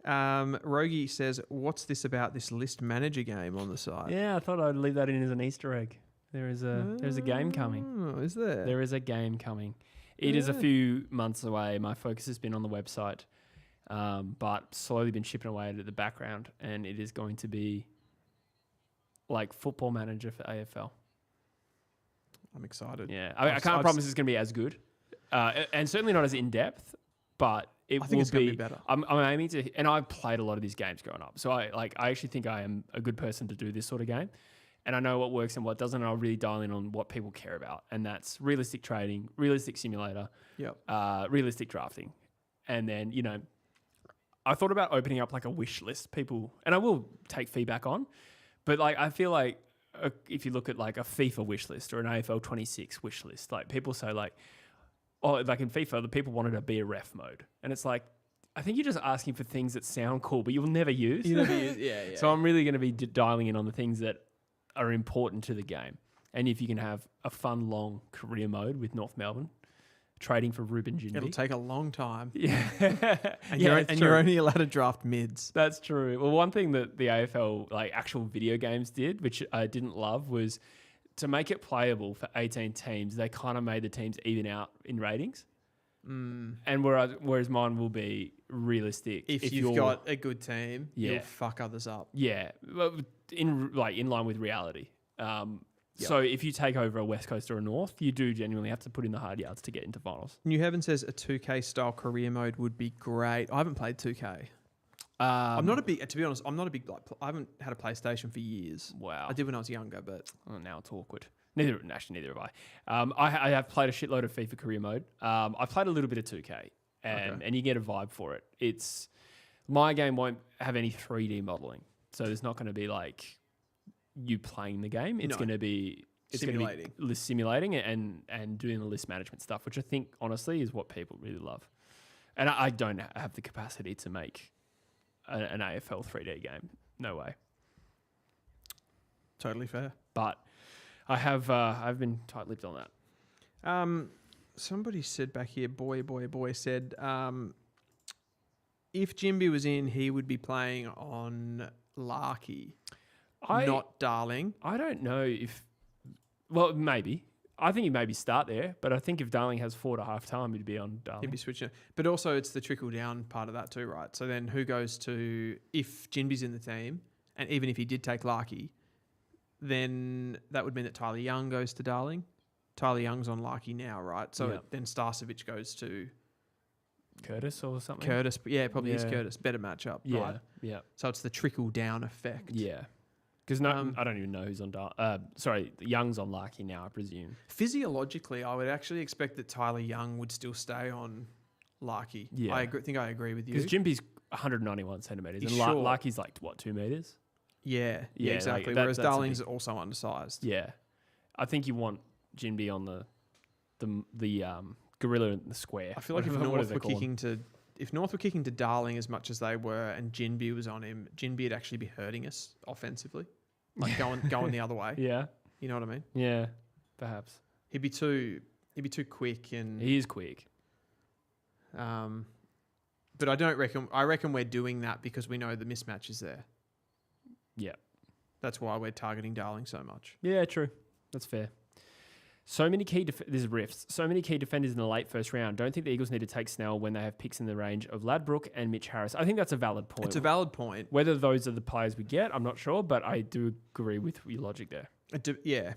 Rogie says, what's this about this list manager game on the side? Yeah, I thought I'd leave that in as an Easter egg. There's a game coming. Oh, is there? There is a game coming. It is a few months away. My focus has been on the website, but slowly been chipping away at the background, and it is going to be like Football Manager for AFL. I'm excited. Yeah, I can't promise it's going to be as good, and certainly not as in depth, but I think it's going to be better. I'm aiming to, and I've played a lot of these games growing up, so I actually think I am a good person to do this sort of game. and I know what works and what doesn't, and I'll really dial in on what people care about, and that's realistic trading, realistic simulator, realistic drafting. And then, you know, I thought about opening up like a wish list, people, and I will take feedback on, but like I feel like if you look at like a FIFA wish list or an AFL 26 wish list, like people say like, oh, like in FIFA, the people wanted a BRF mode, and it's like, I think you're just asking for things that sound cool, but you'll never use. Yeah. So I'm really going to be dialing in on the things that are important to the game. And if you can have a fun, long career mode with North Melbourne, trading for Ruben Ginbey. It'll take a long time. Yeah. And you're only allowed to draft mids. That's true. Well, one thing that the AFL, like actual video games did, which I didn't love, was to make it playable for 18 teams, they kind of made the teams even out in ratings. And whereas mine will be realistic. If you've got a good team, you'll fuck others up. Yeah, in line with reality. So if you take over a West Coast or a North, you do genuinely have to put in the hard yards to get into finals. New Heaven says a 2K style career mode would be great. I haven't played 2K. I'm not a big, to be honest, I haven't had a PlayStation for years. Wow. I did when I was younger, but now it's awkward. Neither have I. I have played a shitload of FIFA career mode. I played a little bit of 2K, and you get a vibe for it. My game won't have any 3D modeling, so there's not going to be like you playing the game. It's going to be simulating, list simulating, and doing the list management stuff, which I think honestly is what people really love. And I don't have the capacity to make an AFL 3D game. No way. Totally fair, but. I've been tight-lipped on that. Somebody said back here, boy said, if Ginbey was in, he would be playing on Larky, not Darling. I don't know if... Well, maybe. I think he'd maybe start there, but I think if Darling has 4 at half time, he'd be on Darling. He'd be switching. But also it's the trickle-down part of that too, right? So then who goes to... If Ginbey's in the team, and even if he did take Larky... then that would mean that Tyler Young goes to Darling. Tyler Young's on Larky now, right? So then Starcevic goes to... Curtis or something? Curtis. Yeah, it probably is Curtis. Better matchup, right? Yeah. So it's the trickle-down effect. Yeah. Because I don't even know who's on... Young's on Larky now, I presume. Physiologically, I would actually expect that Tyler Young would still stay on Larky. Yeah. I think I agree with you. Because Ginbey's 191 centimetres and Larky's like, 2 metres? Yeah, exactly. Whereas Darling's also undersized. Yeah, I think you want Ginbey on the gorilla in the square. I feel like if North were kicking to Darling as much as they were, and Ginbey was on him, Ginbey would actually be hurting us offensively, like going the other way. Yeah, you know what I mean? Yeah, perhaps he'd be too quick, and he is quick. But I reckon we're doing that because we know the mismatch is there. Yeah. That's why we're targeting Darling so much. Yeah, true. That's fair. So many key this is rifts. So many key defenders in the late first round. Don't think the Eagles need to take Snell when they have picks in the range of Ladbrook and Mitch Harris. I think that's a valid point. It's a valid point. Whether those are the players we get, I'm not sure, but I do agree with your logic there. Yeah.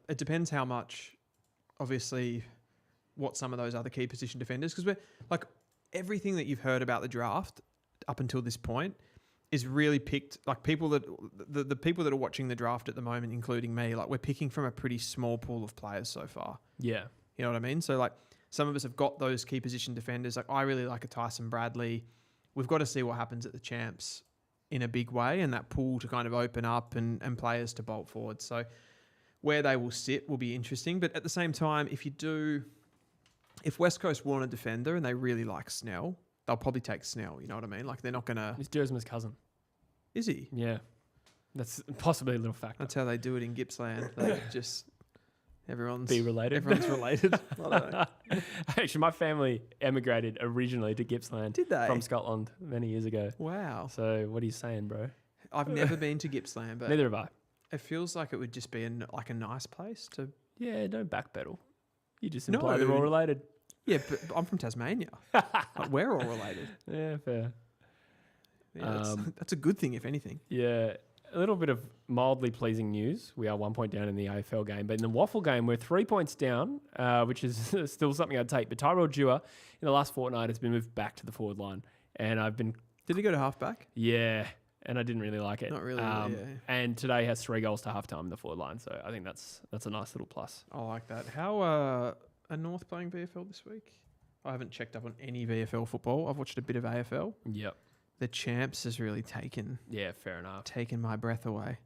It depends how much, obviously, what some of those other key position defenders, because we're like everything that you've heard about the draft up until this point is really picked, like people that the people that are watching the draft at the moment, including me, like we're picking from a pretty small pool of players so far. Yeah. You know what I mean? So like some of us have got those key position defenders. Like I really like a Tyson Bradley. We've got to see what happens at the champs in a big way and that pool to kind of open up and players to bolt forward. So where they will sit will be interesting. But at the same time, if West Coast want a defender and they really like Snell, they'll probably take Snell, you know what I mean? Like, they're not going to... He's Dersman's cousin. Is he? Yeah. That's possibly a little factor. That's how they do it in Gippsland. They just... Everyone's... Be related. Everyone's related. I don't know. Actually, my family emigrated originally to Gippsland. Did they? From Scotland many years ago. Wow. So, what are you saying, bro? I've never been to Gippsland, but... Neither have I. It feels like it would just be a nice place to... Yeah, don't backpedal. You just imply they're all related. Yeah, but I'm from Tasmania. Like, we're all related. Yeah, fair. Yeah, that's a good thing, if anything. Yeah, a little bit of mildly pleasing news. We are 1 point down in the AFL game, but in the Waffle game, we're 3 points down, which is still something I'd take. But Tyrell Dewar, in the last fortnight, has been moved back to the forward line. And I've been... Did he go to halfback? Yeah. and I didn't really like it. Not really, And today has 3 goals to halftime in the forward line, so I think that's a nice little plus. I like that. How are North playing VFL this week? I haven't checked up on any VFL football. I've watched a bit of AFL. Yep. The champs has really taken Fair enough. my breath away.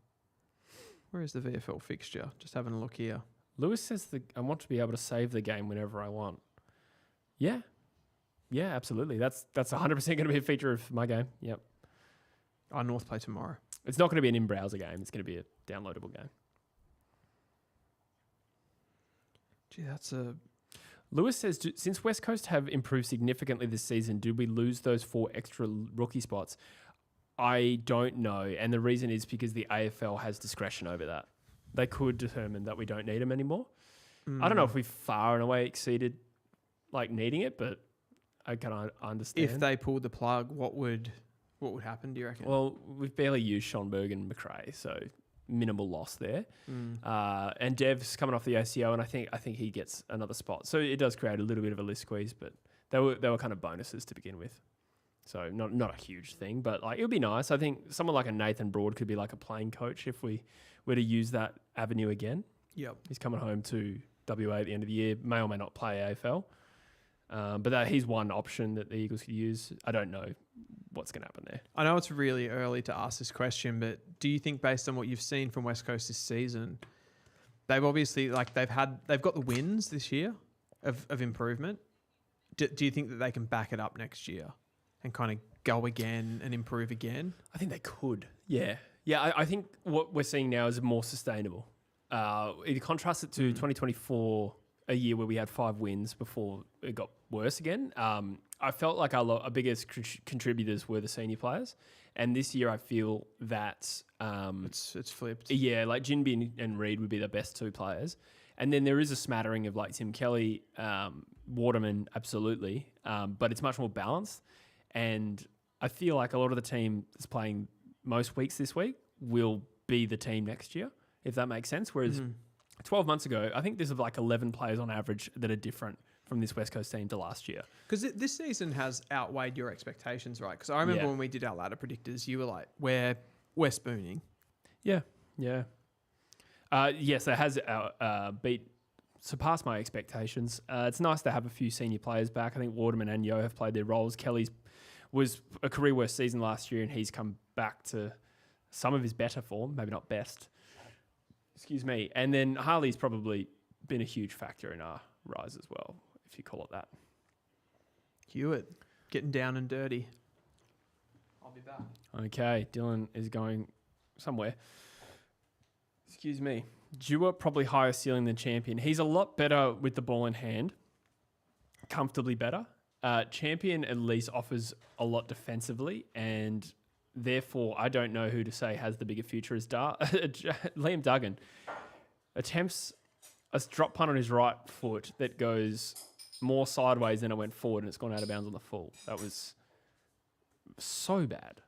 Where is the VFL fixture? Just having a look here. Lewis says I want to be able to save the game whenever I want. Yeah, absolutely. That's 100% going to be a feature of my game. Yep. North play tomorrow. It's not going to be an in-browser game. It's going to be a downloadable game. Gee, that's a... Lewis says, since West Coast have improved significantly this season, did we lose those 4 extra rookie spots? I don't know. And the reason is because the AFL has discretion over that. They could determine that we don't need them anymore. I don't know if we far and away exceeded needing it, but I can understand. If they pulled the plug, what would happen, do you reckon? Well, we've barely used Schonberg and McRae, so minimal loss there. And Dev's coming off the ACO, and I think he gets another spot. So it does create a little bit of a list squeeze, but they were kind of bonuses to begin with. So not a huge thing, but it would be nice. I think someone like a Nathan Broad could be like a playing coach if we were to use that avenue again. Yep. He's coming home to WA at the end of the year, may or may not play AFL. But he's one option that the Eagles could use. I don't know what's going to happen there. I know it's really early to ask this question, but do you think based on what you've seen from West Coast this season, they've obviously they've got the wins this year of improvement. Do you think that they can back it up next year and kind of go again and improve again? I think they could. Yeah. I think what we're seeing now is more sustainable. If you contrast it to 2024, a year where we had 5 wins before it got worse again, I felt like our biggest contributors were the senior players. And this year I feel that... it's flipped. Yeah, Jinby and Reid would be the best 2 players. And then there is a smattering of Tim Kelly, Waterman, absolutely. But it's much more balanced. And I feel like a lot of the team that's playing most weeks this week will be the team next year, if that makes sense. Whereas 12 months ago, I think there's 11 players on average that are different from this West Coast team to last year. Because this season has outweighed your expectations, right? Because I remember when we did our ladder predictors, you were like, we're spooning. Yeah. Yes, it has surpassed my expectations. It's nice to have a few senior players back. I think Waterman and Yo have played their roles. Kelly's was a career worst season last year, and he's come back to some of his better form, maybe not best. Excuse me. And then Harley's probably been a huge factor in our rise as well, if you call it that. Hewitt, getting down and dirty. I'll be back. Okay, Dylan is going somewhere. Excuse me. Dewar, probably higher ceiling than Champion. He's a lot better with the ball in hand, comfortably better. Champion at least offers a lot defensively, and therefore I don't know who to say has the bigger future as Liam Duggan attempts a drop punt on his right foot that goes more sideways than it went forward, and it's gone out of bounds on the full. That was so bad.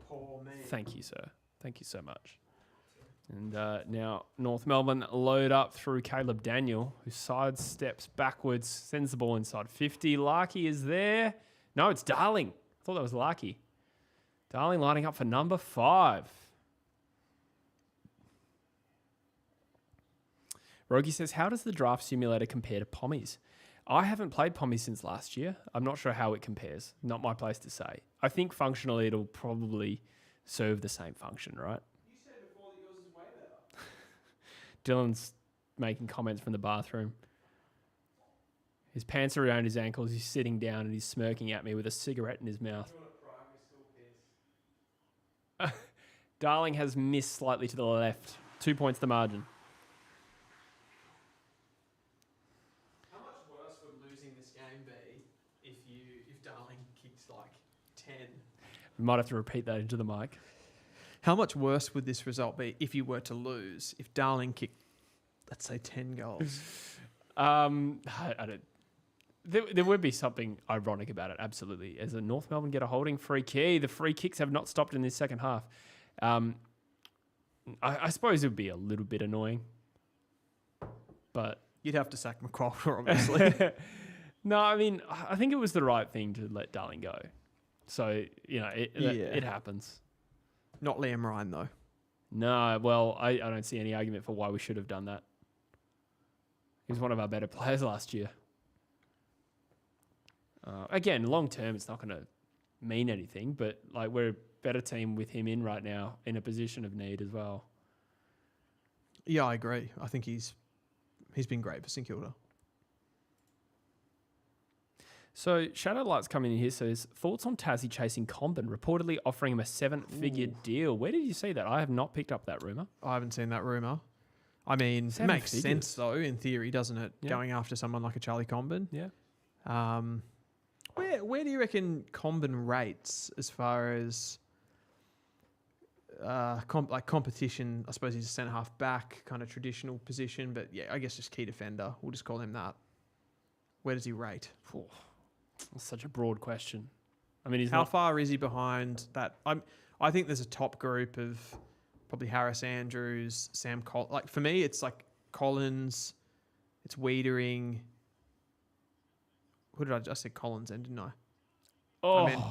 Poor me. Thank you, sir. Thank you so much. And now North Melbourne load up through Caleb Daniel, who sidesteps backwards, sends the ball inside 50. Larkey is there. No, it's Darling. I thought that was Larkey. Darling lining up for number 5. Rogie says, how does the draft simulator compare to Pommies? I haven't played Pommies since last year. I'm not sure how it compares. Not my place to say. I think functionally it'll probably serve the same function, right? Dylan's making comments from the bathroom. His pants are around his ankles. He's sitting down and he's smirking at me with a cigarette in his mouth. Darling has missed slightly to the left. 2 points the margin. How much worse would losing this game be if Darling kicked 10? We might have to repeat that into the mic. How much worse would this result be if you were to lose if Darling kicked, let's say, 10 goals? I don't. There would be something ironic about it, absolutely. As a North Melbourne get a holding free kick, the free kicks have not stopped in this second half. I suppose it would be a little bit annoying, but you'd have to sack McCullough, obviously. No, I mean, I think it was the right thing to let Darling go. So it happens. Not Liam Ryan, though. No, well, I don't see any argument for why we should have done that. He was one of our better players last year. Again, long term, it's not going to mean anything, but like we're a better team with him in right now in a position of need as well. Yeah, I agree. I think he's been great for St Kilda. So Shadowlight's coming in here, says, thoughts on Tassie chasing Comben, reportedly offering him a 7-figure deal. Where did you see that? I have not picked up that rumour. I haven't seen that rumour. I mean, it makes sense, though, in theory, doesn't it? Yeah. Going after someone like a Charlie Comben. Yeah. Where do you reckon Comben rates as far as competition? I suppose he's a centre-half back, kind of traditional position, but yeah, I guess just key defender. We'll just call him that. Where does he rate? That's such a broad question. I mean, how far is he behind that? I think there's a top group of probably Harris Andrews, Sam Collins. Like for me, it's like Collins, it's Wiedering. Who did I just say Collins then, didn't I? Oh, I mean,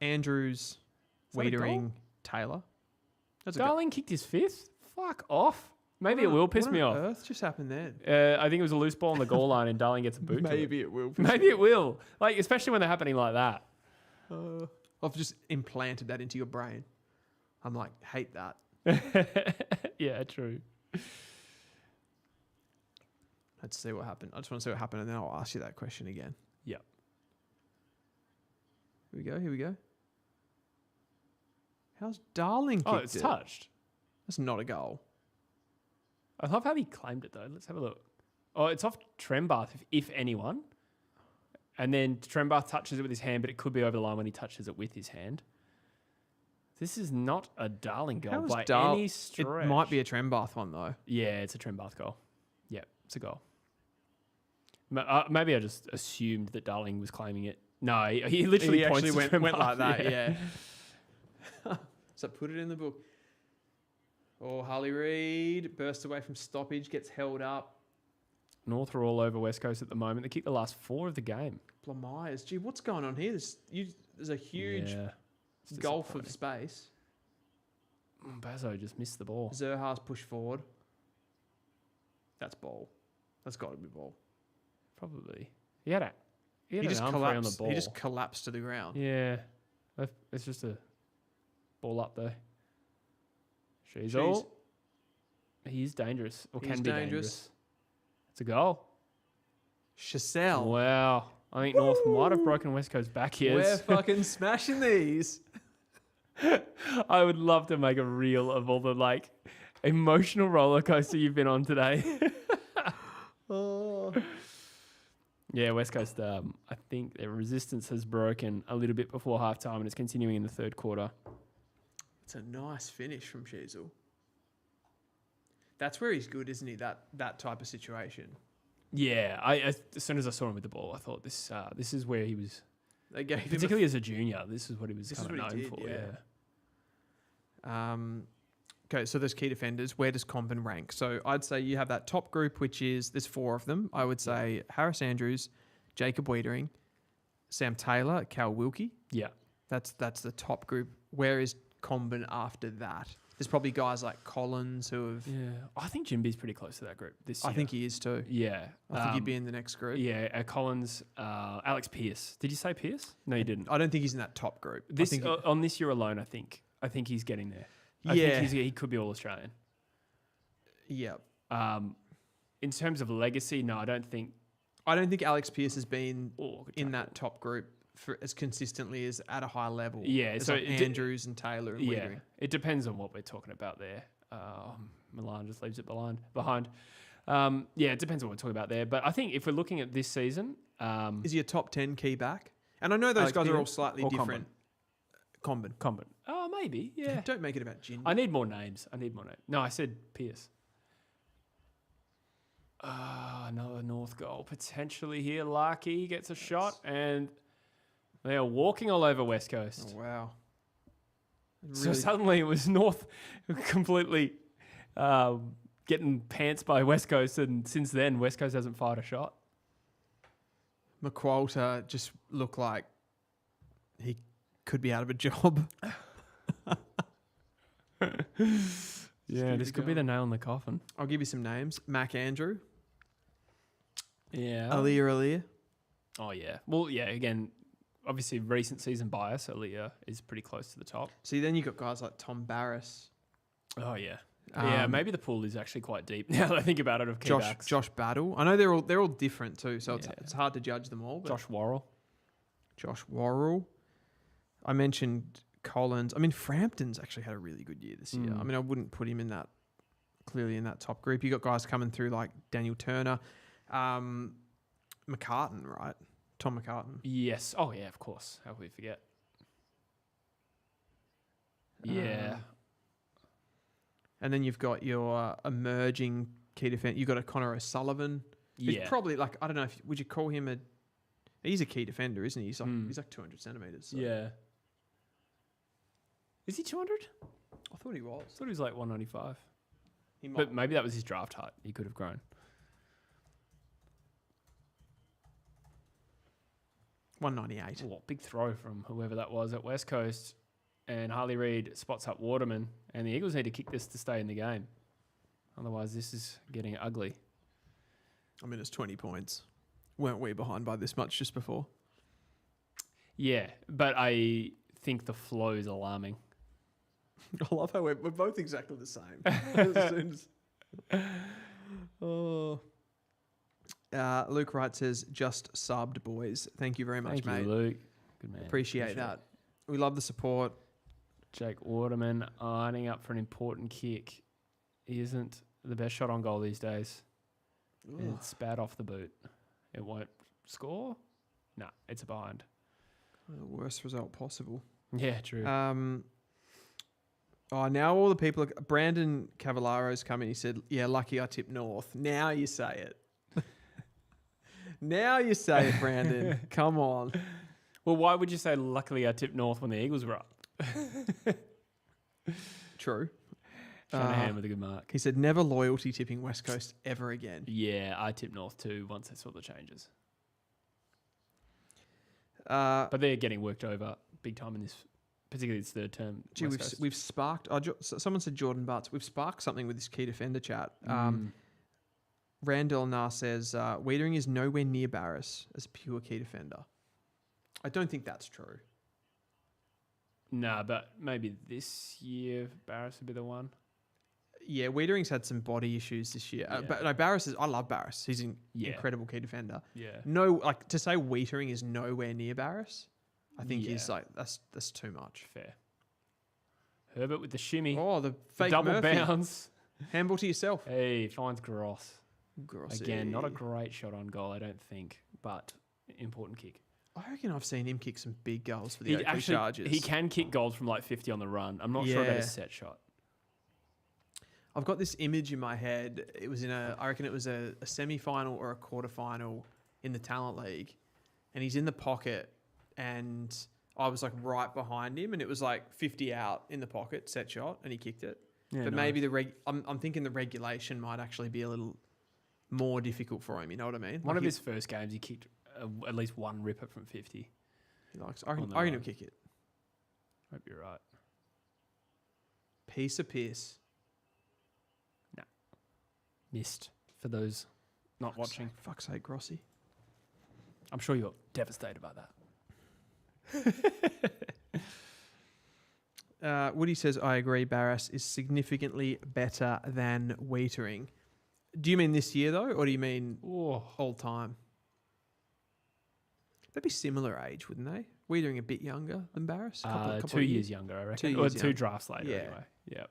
Andrews, Wiedering, Taylor. Darling kicked his fifth. Fuck off. Maybe it will piss me off. What on earth just happened then? I think it was a loose ball on the goal line and Darling gets a boot. Maybe it will. Maybe it will. Like, especially when they're happening like that. I've just implanted that into your brain. I'm like, hate that. Yeah, true. Let's see what happened. I just want to see what happened and then I'll ask you that question again. Yep. Here we go. How's Darling kicked it? Oh, it's touched. That's not a goal. I love how he claimed it, though. Let's have a look. Oh, it's off Trembath, if anyone. And then Trembath touches it with his hand, but it could be over the line when he touches it with his hand. This is not a Darling goal by any stretch. It might be a Trembath one, though. Yeah, it's a Trembath goal. Yeah, it's a goal. Maybe I just assumed that Darling was claiming it. No, he literally went like that, yeah. So put it in the book. Oh, Harley Reid bursts away from stoppage, gets held up. North are all over West Coast at the moment. They kicked the last 4 of the game. Blamires. Gee, what's going on here? There's a huge gulf of space. Bazo just missed the ball. Zerha's pushed forward. That's ball. That's got to be ball. Probably. He just collapsed. on the ball. He just collapsed to the ground. Yeah. It's just a ball up there. He's dangerous, or can be dangerous. It's a goal. Chassel. Wow. I think North might have broken West Coast's back here. We're fucking smashing these. I would love to make a reel of all the emotional roller coaster you've been on today. Oh. Yeah, West Coast, I think their resistance has broken a little bit before halftime and it's continuing in the third quarter. It's a nice finish from Sheasel. That's where he's good, isn't he? That type of situation. Yeah, as soon as I saw him with the ball, I thought this is where he was. They gave particularly as a junior, this is what he was kind of known for. Yeah. Okay, so there's key defenders. Where does Comben rank? So I'd say you have that top group, which is there's 4 of them. I would say Harris Andrews, Jacob Wiedering, Sam Taylor, Cal Wilkie. Yeah, that's the top group. Where is Comben after that? There's probably guys like Collins who have... Yeah, I think Jimby's pretty close to that group this year. I think he is too. Yeah. I think he'd be in the next group. Yeah, Collins, Alex Pearce. Did you say Pearce? No, you didn't. I don't think he's in that top group. On this year alone, I think he's getting there. I think he could be All-Australian. Yeah. In terms of legacy, no, I don't think Alex Pearce has been in that top group for as consistently as at a high level. Yeah, as so Andrews and Taylor and Wiedering. It depends on what we're talking about there. Milan just leaves it behind. It depends on what we're talking about there. But I think if we're looking at this season, is he a top 10 key back? And I know those guys are all slightly different. Comben. Oh, maybe. Yeah. Don't make it about gin. I need more names. No, I said Pearce. Another North goal potentially here. Larky gets a shot and they are walking all over West Coast. Oh, wow. So suddenly it was North completely getting pants by West Coast, and since then West Coast hasn't fired a shot. McQualter just looked like he could be out of a job. Yeah, this could be the nail in the coffin. I'll give you some names. Mac Andrew. Yeah. Aaliyah. Oh, yeah. Well, yeah, again, obviously recent season bias, Aaliyah is pretty close to the top. See, then you've got guys like Tom Barris. Oh, yeah. Yeah, maybe the pool is actually quite deep now that I think about it of key backs. Josh Battle. I know they're all different too, so it's hard to judge them all. But Josh Worrell. I mentioned Collins. I mean, Frampton's actually had a really good year this year. I mean, I wouldn't put him in that top group. You got guys coming through like Daniel Turner, McCartan, right? Tom McCartan. Yes. Oh, yeah, of course. How could we forget? Yeah. And then you've got your emerging key defender. You've got a Connor O'Sullivan. Who's probably like, I don't know, would you call him he's a key defender, isn't he? He's like 200 centimetres. So. Yeah. Is he 200? I thought he was. I thought he was like 195. He might. But maybe that was his draft height. He could have grown. 198. Oh, big throw from whoever that was at West Coast. And Harley Reid spots up Waterman. And the Eagles need to kick this to stay in the game. Otherwise, this is getting ugly. I mean, it's 20 points. Weren't we behind by this much just before? Yeah, but I think the flow is alarming. I love how we're both exactly the same. As soon as, Luke Wright says, just subbed, boys. Thank you very much, mate. Thank you, Luke. Good man. Appreciate that. We love the support. Jake Waterman eyeing up for an important kick. He isn't the best shot on goal these days. It spat off the boot. It won't score? No, it's a behind. The worst result possible. Yeah, true. Now all the people... Brandon Cavallaro's coming. He said, yeah, lucky I tipped North. Now you say it. Now you say it, Brandon. Come on. Well, why would you say luckily I tipped North when the Eagles were up? True. Shanahan with a good mark. He said, never loyalty tipping West Coast ever again. Yeah, I tipped North too once I saw the changes. But they're getting worked over big time in this, particularly this third term. Gee, we've sparked... someone said Jordan Butts. We've sparked something with this key defender chat. Randall Nar says, Wiedering is nowhere near Barris as a pure key defender. I don't think that's true. Nah, but maybe this year Barris would be the one. Yeah, Wiedering's had some body issues this year. But no, Barris I love Barris. He's an incredible key defender. Yeah. No, like to say Wietering is nowhere near Barris, I think is like that's too much. Fair. Herbert with the shimmy. Oh, the fake double Murphy. bounce. Handball to yourself. Hey, finds Gross. Grossy. Again, not a great shot on goal, I don't think, but important kick. I reckon I've seen him kick some big goals for the Oakley Chargers. He can kick goals from like 50 on the run. I'm not sure about his set shot. I've got this image in my head. It was I reckon it was a semi-final or a quarter-final in the Talent League. And he's in the pocket and I was like right behind him and it was like 50 out in the pocket, set shot, and he kicked it. Yeah, but maybe I'm thinking the regulation might actually be a little more difficult for him, you know what I mean? One of his first games, he kicked at least one ripper from 50. He likes. I reckon he'll kick it. Hope you're right. Piece of piss. No. Missed for those not watching. Fuck's sake, Grossi. I'm sure you're devastated by that. Woody says, I agree, Barras is significantly better than Wietering. Do you mean this year, though, or do you mean all time? They'd be similar age, wouldn't they? Wietering a bit younger than Barras? 2 years younger, I reckon. Two drafts later, anyway. Yeah.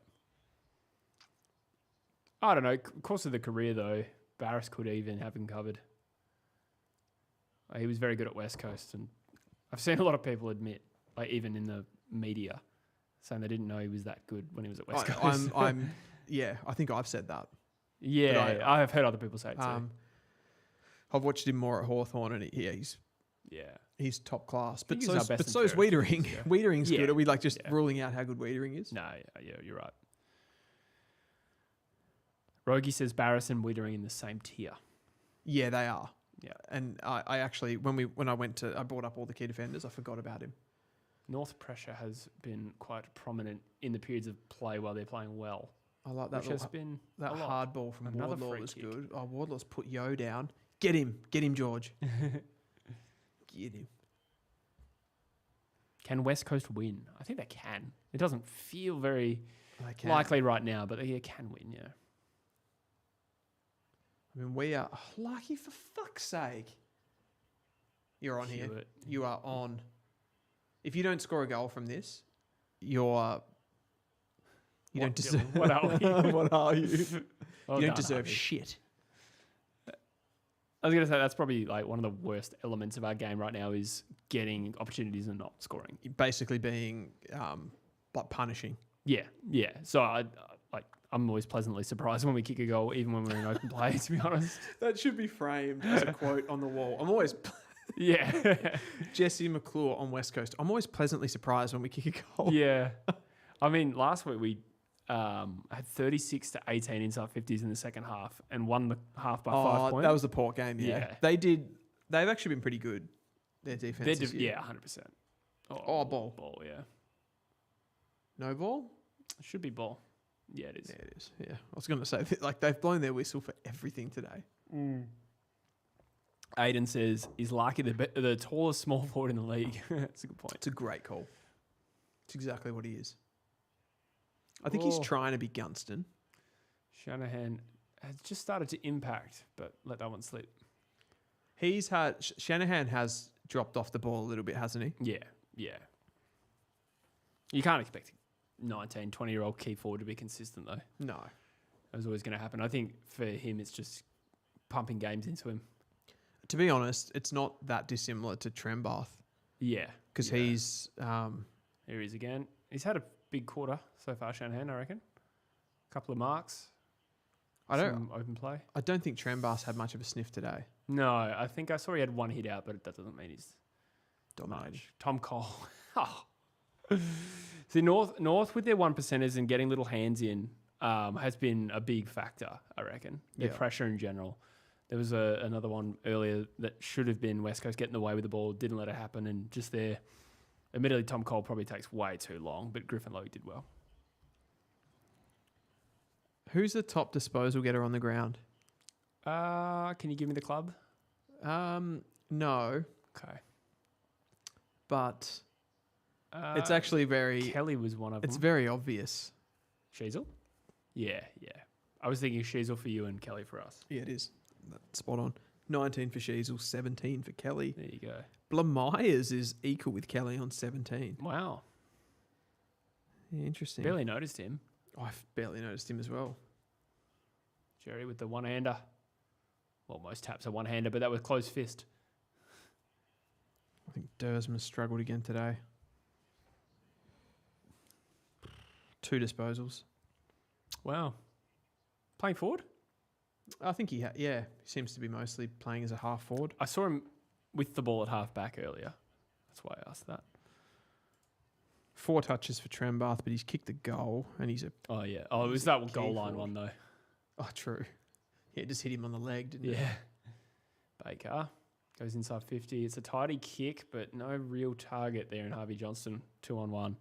I don't know. Course of the career, though, Barras could even have him covered. He was very good at West Coast, and I've seen a lot of people admit, like even in the media, saying they didn't know he was that good when he was at West Coast. I think I've said that. Yeah, I have heard other people say it too. I've watched him more at Hawthorn, and he's top class. But so is Wietering. Yeah. Wiedering's good. Are we like just ruling out how good Wietering is? No, you're right. Rogie says Barras and Wietering in the same tier. Yeah, they are. Yeah, and I actually when I brought up all the key defenders, I forgot about him. North pressure has been quite prominent in the periods of play while they're playing well. I like that. Which has been That a lot. hard ball from Another Wardlaw free was kick. good. Oh, Wardlaw's put Yo down. Get him, George. Get him. Can West Coast win? I think they can. It doesn't feel very They can. likely right now, but they can win, yeah. I mean, we are lucky for fuck's sake. You're on here. Hewitt. You are on. If you don't score a goal from this, you're. You What, don't deserve. Dylan? What are we? What are you? Well You done, don't deserve Harvey. shit. I was going to say that's probably like one of the worst elements of our game right now is getting opportunities and not scoring. You're basically being like punishing. Yeah. So I'm always pleasantly surprised when we kick a goal, even when we're in open play, to be honest. That should be framed as a quote on the wall. I'm always Yeah. Jesse McClure on West Coast. I'm always pleasantly surprised when we kick a goal. Yeah. I mean, last week we had 36 to 18 inside 50s in the second half and won the half by 5 points. That was the Port game, yeah. Yeah. They've actually been pretty good, their defense this year. Yeah, 100%. Ball. Ball, yeah. No ball? It should be ball. Yeah, it is. Yeah, it is. Yeah. I was going to say, like, they've blown their whistle for everything today. Aiden says, is Larky the tallest small forward in the league? That's a good point. It's a great call. It's exactly what he is. I think he's trying to be Gunston. Shanahan has just started to impact, but let that one slip. Shanahan has dropped off the ball a little bit, hasn't he? Yeah. You can't expect a 19, 20-year-old key forward to be consistent, though. No. That was always going to happen. I think for him, it's just pumping games into him. To be honest, it's not that dissimilar to Trembath. Yeah. Because he's... Here he is again. He's had a big quarter so far, Shanahan, I reckon. A couple of marks. Some open play. I don't think Trembath's had much of a sniff today. No, I think I saw he had one hit out, but that doesn't mean he's Dominated. much. Tom Cole. See, North with their 1%ers and getting little hands in has been a big factor, I reckon. Their pressure in general. There was another one earlier that should have been West Coast getting away with the ball, didn't let it happen, and just there. Admittedly, Tom Cole probably takes way too long, but Griffin Logue did well. Who's the top disposal getter on the ground? Can you give me the club? No, Okay. but it's actually very... Kelly was one of them. It's very obvious. Sheasel? Yeah. I was thinking Sheasel for you and Kelly for us. Yeah, it is. That's spot on. 19 for Sheasel, 17 for Kelly. There you go. Myers is equal with Kelly on 17. Wow. Yeah, interesting. Barely noticed him. I've barely noticed him as well. Jerry with the one-hander. Well, most taps are one-hander, but that was closed fist. I think Dersman struggled again today. 2 disposals. Wow. Playing forward? I think he seems to be mostly playing as a half forward. I saw him with the ball at half back earlier. That's why I asked that. 4 touches for Trembath, but he's kicked a goal and he's a... Oh, yeah. Oh, it was that goal line forward. one, though. Oh, true. Yeah, it just hit him on the leg, didn't it? Yeah. Baker goes inside 50. It's a tidy kick, but no real target there in Harvey Johnston, 2-on-1.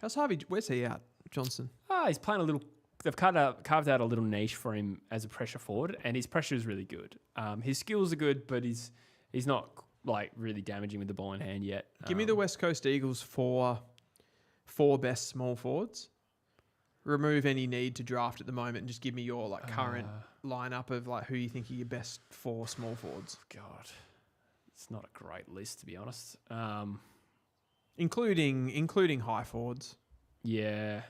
How's Harvey... Where's he at, Johnson? He's playing a little... They've carved out a little niche for him as a pressure forward, and his pressure is really good. His skills are good, but he's not like really damaging with the ball in hand yet. Give me the West Coast Eagles four best small forwards. Remove any need to draft at the moment and just give me your like current lineup of like who you think are your best 4 small forwards. God, it's not a great list to be honest. Including high forwards. Yeah,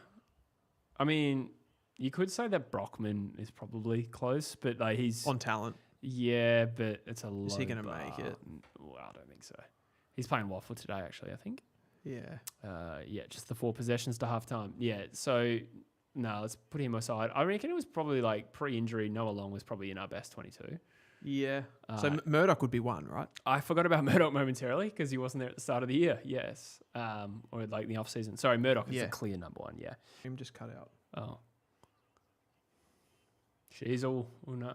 I mean, you could say that Brockman is probably close, but like he's on talent. Yeah, but it's a low Is he going to bar. make it? Well, I don't think so. He's playing Waffle today, actually, I think. Yeah. Just the 4 possessions to halftime. Yeah, so no, let's put him aside. I reckon it was probably like pre-injury. Noah Long was probably in our best 22. Yeah. So Murdoch would be 1, right? I forgot about Murdoch momentarily because he wasn't there at the start of the year. Yes. Or like in the off season. Sorry, Murdoch is the clear number 1. Yeah. Him just cut out. Oh. She's all no.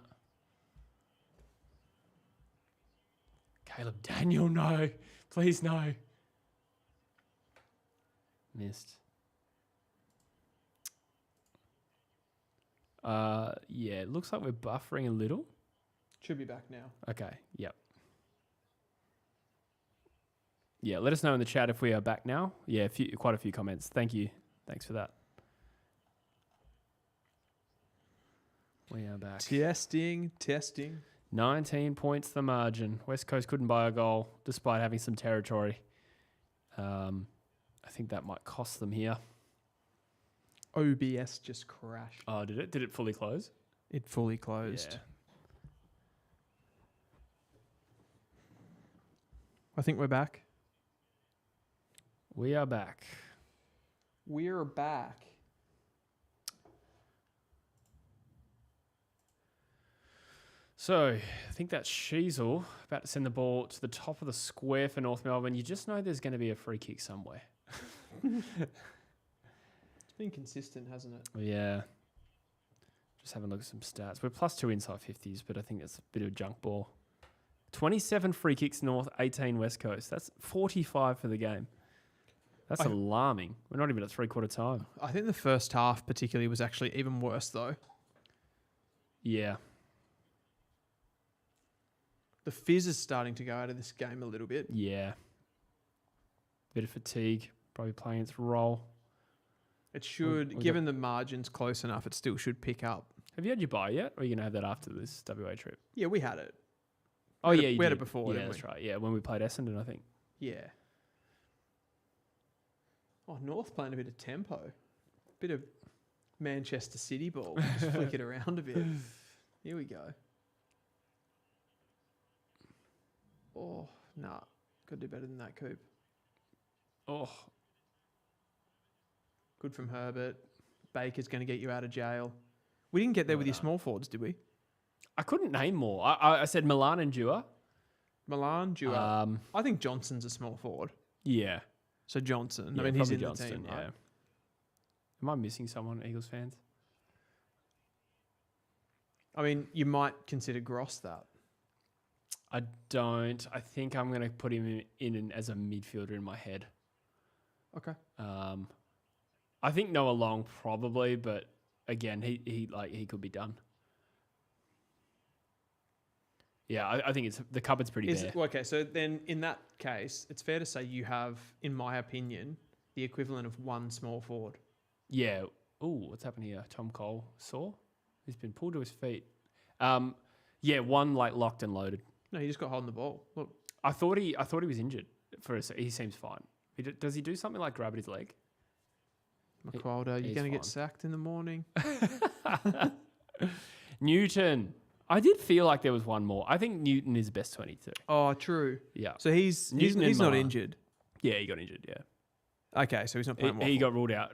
Caleb Daniel, no. Please, no. Missed. Yeah, it looks like we're buffering a little. Should be back now. Okay, yep. Yeah, let us know in the chat if we are back now. Yeah, quite a few comments. Thank you. Thanks for that. We are back. Testing. 19 points the margin. West Coast couldn't buy a goal despite having some territory. I think that might cost them here. OBS just crashed. Oh, did it? Did it fully close? It fully closed. Yeah. I think we're back. We are back. We're back. So, I think that's Sheasel about to send the ball to the top of the square for North Melbourne. You just know there's going to be a free kick somewhere. It's been consistent, hasn't it? Yeah. Just having a look at some stats. We're +2 inside 50s, but I think that's a bit of a junk ball. 27 free kicks North, 18 West Coast. That's 45 for the game. That's alarming. We're not even at three-quarter time. I think the first half particularly was actually even worse, though. Yeah. The fizz is starting to go out of this game a little bit. Yeah. Bit of fatigue. Probably playing its role. It should, given the margin's close enough, it still should pick up. Have you had your buy yet? Or are you going to have that after this WA trip? Yeah, we had it. Oh, yeah, we had it before, yeah, didn't that's we? right. Yeah, when we played Essendon, I think. Yeah. Oh, North playing a bit of tempo. Bit of Manchester City ball. Just flick it around a bit. Here we go. Oh, nah. Got to do better than that, Coop. Oh. Good from Herbert. Baker's going to get you out of jail. We didn't get there with your small forwards, did we? I couldn't name more. I said Milan and Dewar. Milan, Dewar. I think Johnson's a small forward. Yeah. So Johnson. Yeah, I mean, he's in Johnston, the team, yeah. right? Am I missing someone, Eagles fans? I mean, you might consider Gross that. I don't. I think I'm going to put him in as a midfielder in my head. Okay. I think Noah Long probably, but again, he could be done. Yeah, I think it's the cupboard's pretty bare. Okay, so then in that case, it's fair to say you have, in my opinion, the equivalent of one small forward. Yeah. Ooh, what's happened here? Tom Cole sore? He's been pulled to his feet. Yeah, one locked and loaded. No, he just got holding the ball. Look, I thought he was injured. He seems fine. Does he do something like grab at his leg? McWilder, you're going to get sacked in the morning. Newton. I did feel like there was one more. I think Newton is best 22. Oh, true. Yeah. So he's not injured. Yeah, he got injured. Yeah. Okay, so he's not playing. He got ruled out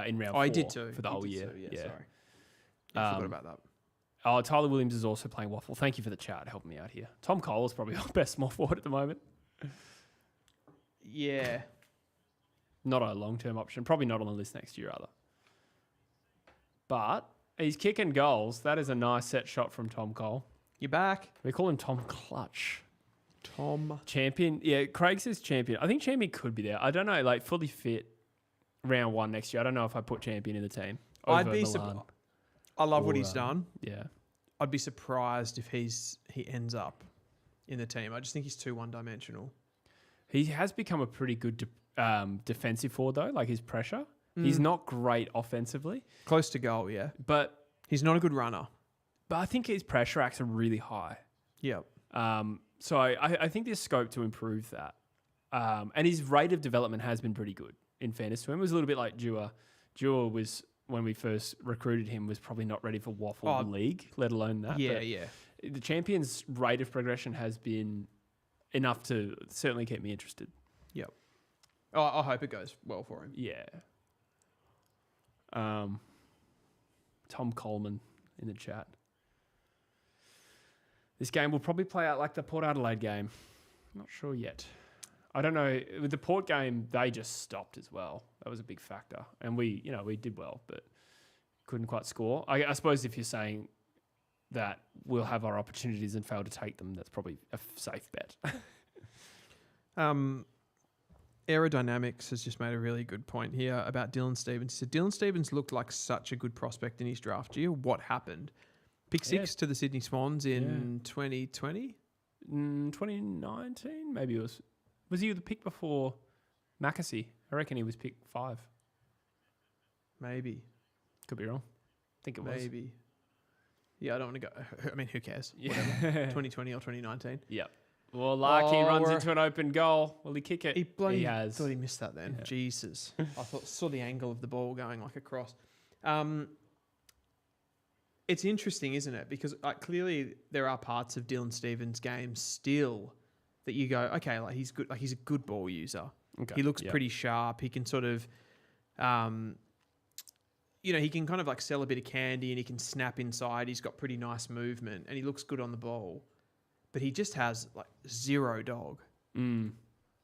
in round 4. He did too for the whole year. Yeah, sorry. I forgot about that. Oh, Tyler Williams is also playing waffle. Thank you for the chat, helping me out here. Tom Cole is probably our best small forward at the moment. Yeah. Not a long-term option. Probably not on the list next year either. But he's kicking goals. That is a nice set shot from Tom Cole. You're back. We call him Tom Clutch. Tom. Champion. Yeah, Craig says champion. I think champion could be there. I don't know, fully fit round 1 next year. I don't know if I put champion in the team. I'd be surprised. I love what he's done. Yeah. I'd be surprised if he ends up in the team. I just think he's too one-dimensional. He has become a pretty good defensive forward, though, his pressure. He's not great offensively. Close to goal, yeah. But he's not a good runner. But I think his pressure acts are really high. Yep. So I think there's scope to improve that. And his rate of development has been pretty good, in fairness to him. It was a little bit like Dewar. Dewar was, when we first recruited him, was probably not ready for Waffle League, let alone that. Yeah, but yeah. The Champions' rate of progression has been enough to certainly keep me interested. Yep. Oh, I hope it goes well for him. Yeah. Tom Coleman in the chat. This game will probably play out like the Port Adelaide game. Not sure yet. I don't know. With the Port game, they just stopped as well. That was a big factor. And we did well, but couldn't quite score. I suppose if you're saying that we'll have our opportunities and fail to take them, that's probably a safe bet. Aerodynamics has just made a really good point here about Dylan Stephens. He said Dylan Stephens looked like such a good prospect in his draft year. What happened? Pick 6 to the Sydney Swans in 2020? 2019? Maybe it was. Was he the pick before Mackesy? I reckon he was pick 5. Maybe. Could be wrong. I think it was. Maybe. Yeah, I don't want to go. I mean, who cares? Yeah. Whatever. 2020 or 2019. Yep. Well, Larky runs into an open goal. Will he kick it? He has. Thought he missed that then. Yeah. Jesus. Saw the angle of the ball going like across. It's interesting, isn't it? Because clearly there are parts of Dylan Stephens' game still that you go, okay, like he's good. Like he's a good ball user. Okay. He looks pretty sharp. He can sort of, he can kind of like sell a bit of candy and he can snap inside. He's got pretty nice movement and he looks good on the ball. But he just has like zero dog.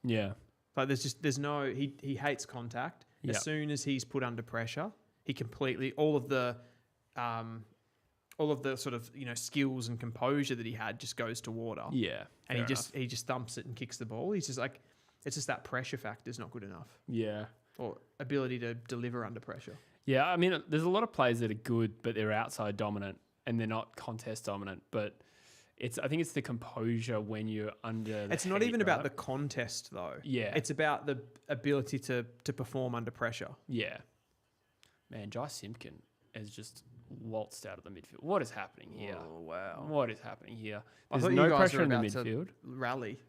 Yeah. Like there's no, he hates contact. Yep. As soon as he's put under pressure, he completely, all of the sort of, skills and composure that he had just goes to water. Yeah. And he just thumps it and kicks the ball. He's just like, it's just that pressure factor is not good enough. Yeah. Or ability to deliver under pressure. Yeah. I mean, there's a lot of players that are good, but they're outside dominant and they're not contest dominant. But I think it's the composure when you're under. It's not even about the contest though. Yeah. It's about the ability to perform under pressure. Yeah. Man, Jai Simpkin has just waltzed out of the midfield. What is happening here? Oh, wow. What is happening here? I There's thought no you guys pressure were in the about to midfield. Rally.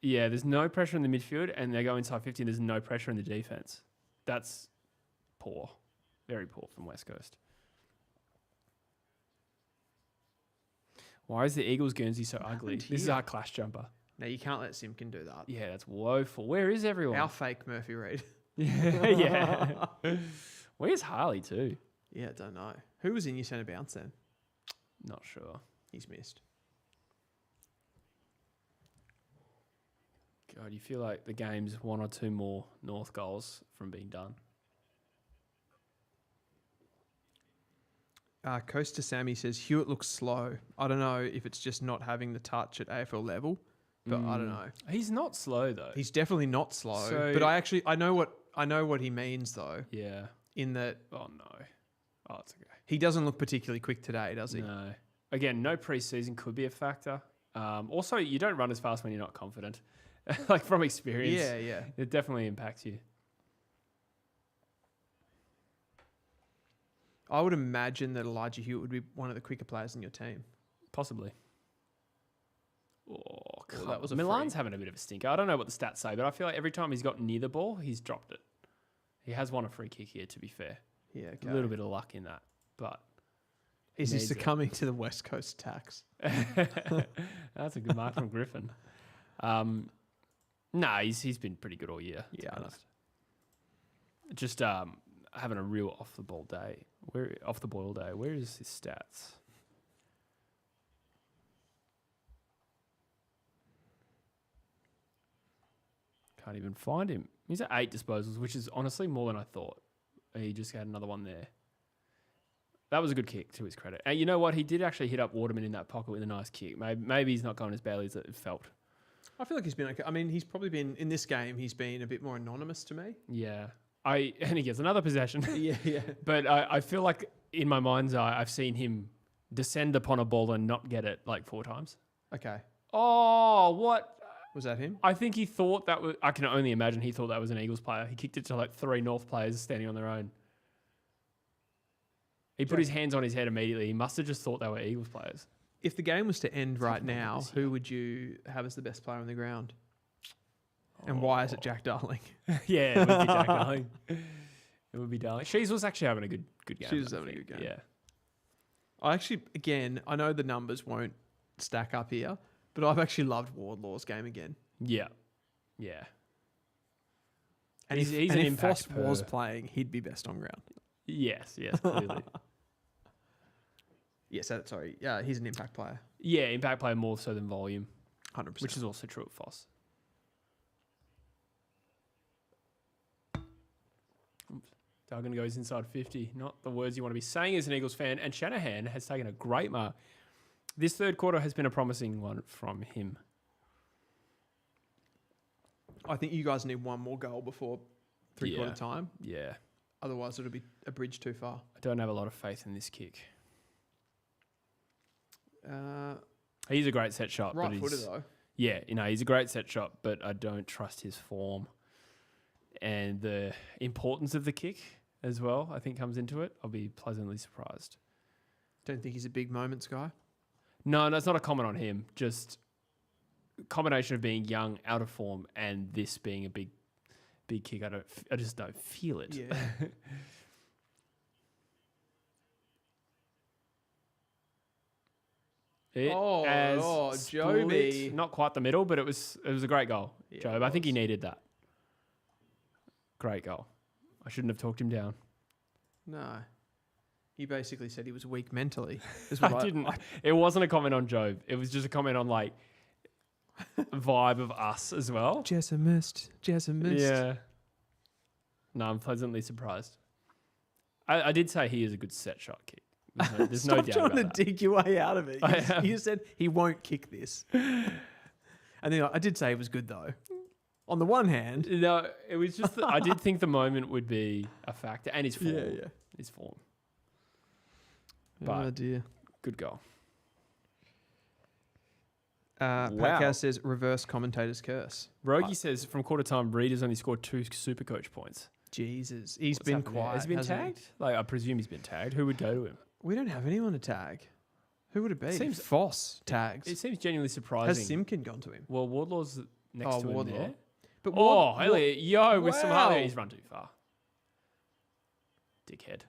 Yeah, there's no pressure in the midfield and they go inside 50 and there's no pressure in the defense. That's poor. Very poor from West Coast. Why is the Eagles Guernsey so ugly? This is our clash jumper. No, you can't let Simpkin do that. Yeah, that's woeful. Where is everyone? Our fake Murphy Reid. Yeah. Where's Harley too? Yeah, don't know. Who was in your centre bounce then? Not sure. He's missed. God, you feel like the game's 1 or 2 more North goals from being done. Costa Sammy says Hewitt looks slow. I don't know if it's just not having the touch at AFL level, but I don't know. He's not slow though. He's definitely not slow. So- but I know what he means though. Yeah. In that Oh no. Oh, it's okay. he doesn't look particularly quick today, does he? No. Again, no preseason could be a factor. Also, you don't run as fast when you're not confident. Like from experience. Yeah. It definitely impacts you. I would imagine that Elijah Hewitt would be one of the quicker players in your team. Possibly. Oh, Well, that was a Milan's free. having a bit of a stinker. I don't know what the stats say, but I feel like every time he's got near the ball, he's dropped it. He has won a free kick here, to be fair. Yeah, okay. A little bit of luck in that, but Is he needs it. succumbing to the West Coast tax? that's a good mark from Griffin. Nah, he's been pretty good all year. Yeah, I know. Just having a real off the boil day. Where is his stats? Can't even find him. He's at 8 disposals, which is honestly more than I thought. He just had another one there. That was a good kick, to his credit. And you know what? He did actually hit up Waterman in that pocket with a nice kick. Maybe he's not going as badly as it felt. I feel like he's been okay. I mean, he's probably been, in this game, he's been a bit more anonymous to me. Yeah. And he gets another possession. Yeah. But I feel like in my mind's eye, I've seen him descend upon a ball and not get it like 4 times. Okay. Oh, what? Was that him? I think he thought that was... I can only imagine he thought that was an Eagles player. He kicked it to like 3 North players standing on their own. He put his hands on his head immediately. He must have just thought they were Eagles players. If the game was to end right now, this who would you have as the best player on the ground? And why is it Jack Darling? Yeah, it would be Jack Darling. It would be Darling. Shees was actually having a good game. She was I having a think. good game. Yeah. I actually, again, I know the numbers won't stack up here, but I've actually loved Wardlaw's game again. Yeah. Yeah. And He's if, an if impact Foss was per- playing, he'd be best on ground. Yes, clearly. Yes, sorry. Yeah, he's an impact player. Yeah, impact player more so than volume, 100%. which is also true of Foss. Duggan goes inside 50. Not the words you want to be saying as an Eagles fan. And Shanahan has taken a great mark. This third quarter has been a promising one from him. I think you guys need one more goal before three-quarter time. Yeah. Otherwise, it'll be a bridge too far. I don't have a lot of faith in this kick. Uh, He's a great set shot. right footer, though. Yeah, he's a great set shot, but I don't trust his form. And the importance of the kick as well, I think, comes into it. I'll be pleasantly surprised. Don't think he's a big moments guy. No, it's not a comment on him. Just a combination of being young, out of form, and this being a big kick. I just don't feel it. Yeah. Joby. Not quite the middle, but it was a great goal. Yeah, Job, I think he needed that. Great goal. I shouldn't have talked him down. No. He basically said he was weak mentally. I didn't. It wasn't a comment on Job. It was just a comment on vibe of us as well. Jessa missed. Yeah. No, I'm pleasantly surprised. I did say he is a good set shot kick. There's no doubt Stop about trying that. to dig your way out of it. You said he won't kick this. And then I did say it was good, though. On the one hand. No, it was just I did think the moment would be a factor. And his form. Yeah. His form. But oh, dear. Good goal. Podcast says reverse commentator's curse. Rogie says from quarter time, Reed has only scored 2 super coach points. Jesus. He's What's been happened there? quiet. Has he been tagged? I presume he's been tagged. Who would go to him? We don't have anyone to tag. Who would it be? Seems- Foss tags. It seems genuinely Has surprising. Simkin gone to him? Well, Wardlaw's next to him Wardlaw. there. But Elliot, with some Wow. Harley, he's run too far. Dickhead.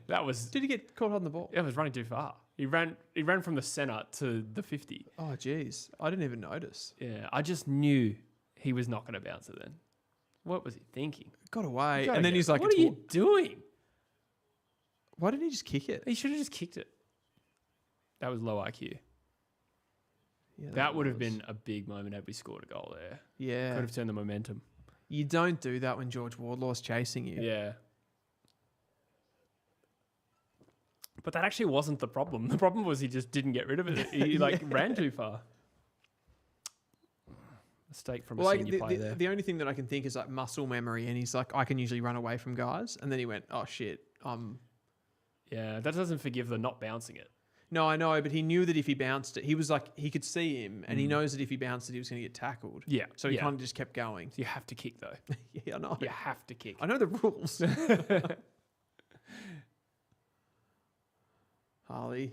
That was Did he get caught on the ball? was running too far. He ran from the centre to the 50. Oh, jeez. I didn't even notice. Yeah, I just knew he was not going to bounce it then. What was he thinking? Got away. Gotta And then get- he's like, what are you doing? why didn't he just kick it? He should have just kicked it. That was low IQ. Yeah, That would have was. been a big moment had we scored a goal there. Yeah. Could have turned the momentum. You don't do that when George Wardlaw's chasing you. Yeah. But that actually wasn't the problem. The problem was he just didn't get rid of it. He ran too far. Mistake from a senior player there. The only thing that I can think is muscle memory, and he's like, I can usually run away from guys, and then he went, oh shit, Yeah, that doesn't forgive the not bouncing it. No, I know, but he knew that if he bounced it, he was like, he could see him, and he knows that if he bounced it, he was going to get tackled. Yeah. So he kind of just kept going. You have to kick though. Yeah, I know. You have to kick. I know the rules. Harley.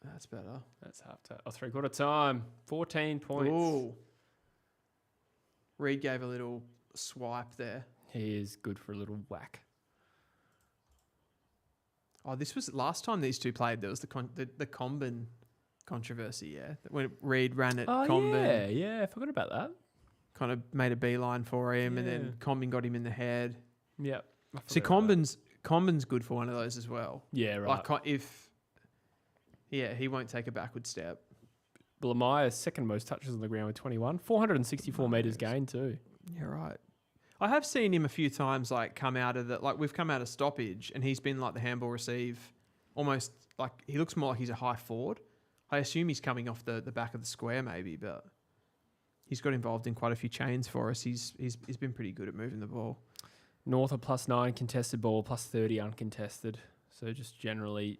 That's better. That's half time. 3/4 time. 14 points. Ooh. Reed gave a little swipe there. He is good for a little whack. Oh, this was last time these two played. There was the Combin controversy, yeah. When Reed ran at Combin, yeah. I forgot about that. kind of made a beeline for him, and then Yeah. Combin got him in the head. Yeah. See, Combin's good for one of those as well. Yeah, right. Like he won't take a backward step. Blamire's second most touches on the ground with 21. 464 metres gained too. Yeah, right. I have seen him a few times, come out of we've come out of stoppage, and he's been the handball receive, almost he looks more like he's a high forward. I assume he's coming off the back of the square maybe, but he's got involved in quite a few chains for us. He's been pretty good at moving the ball. North are +9 contested ball, +30 uncontested. So just generally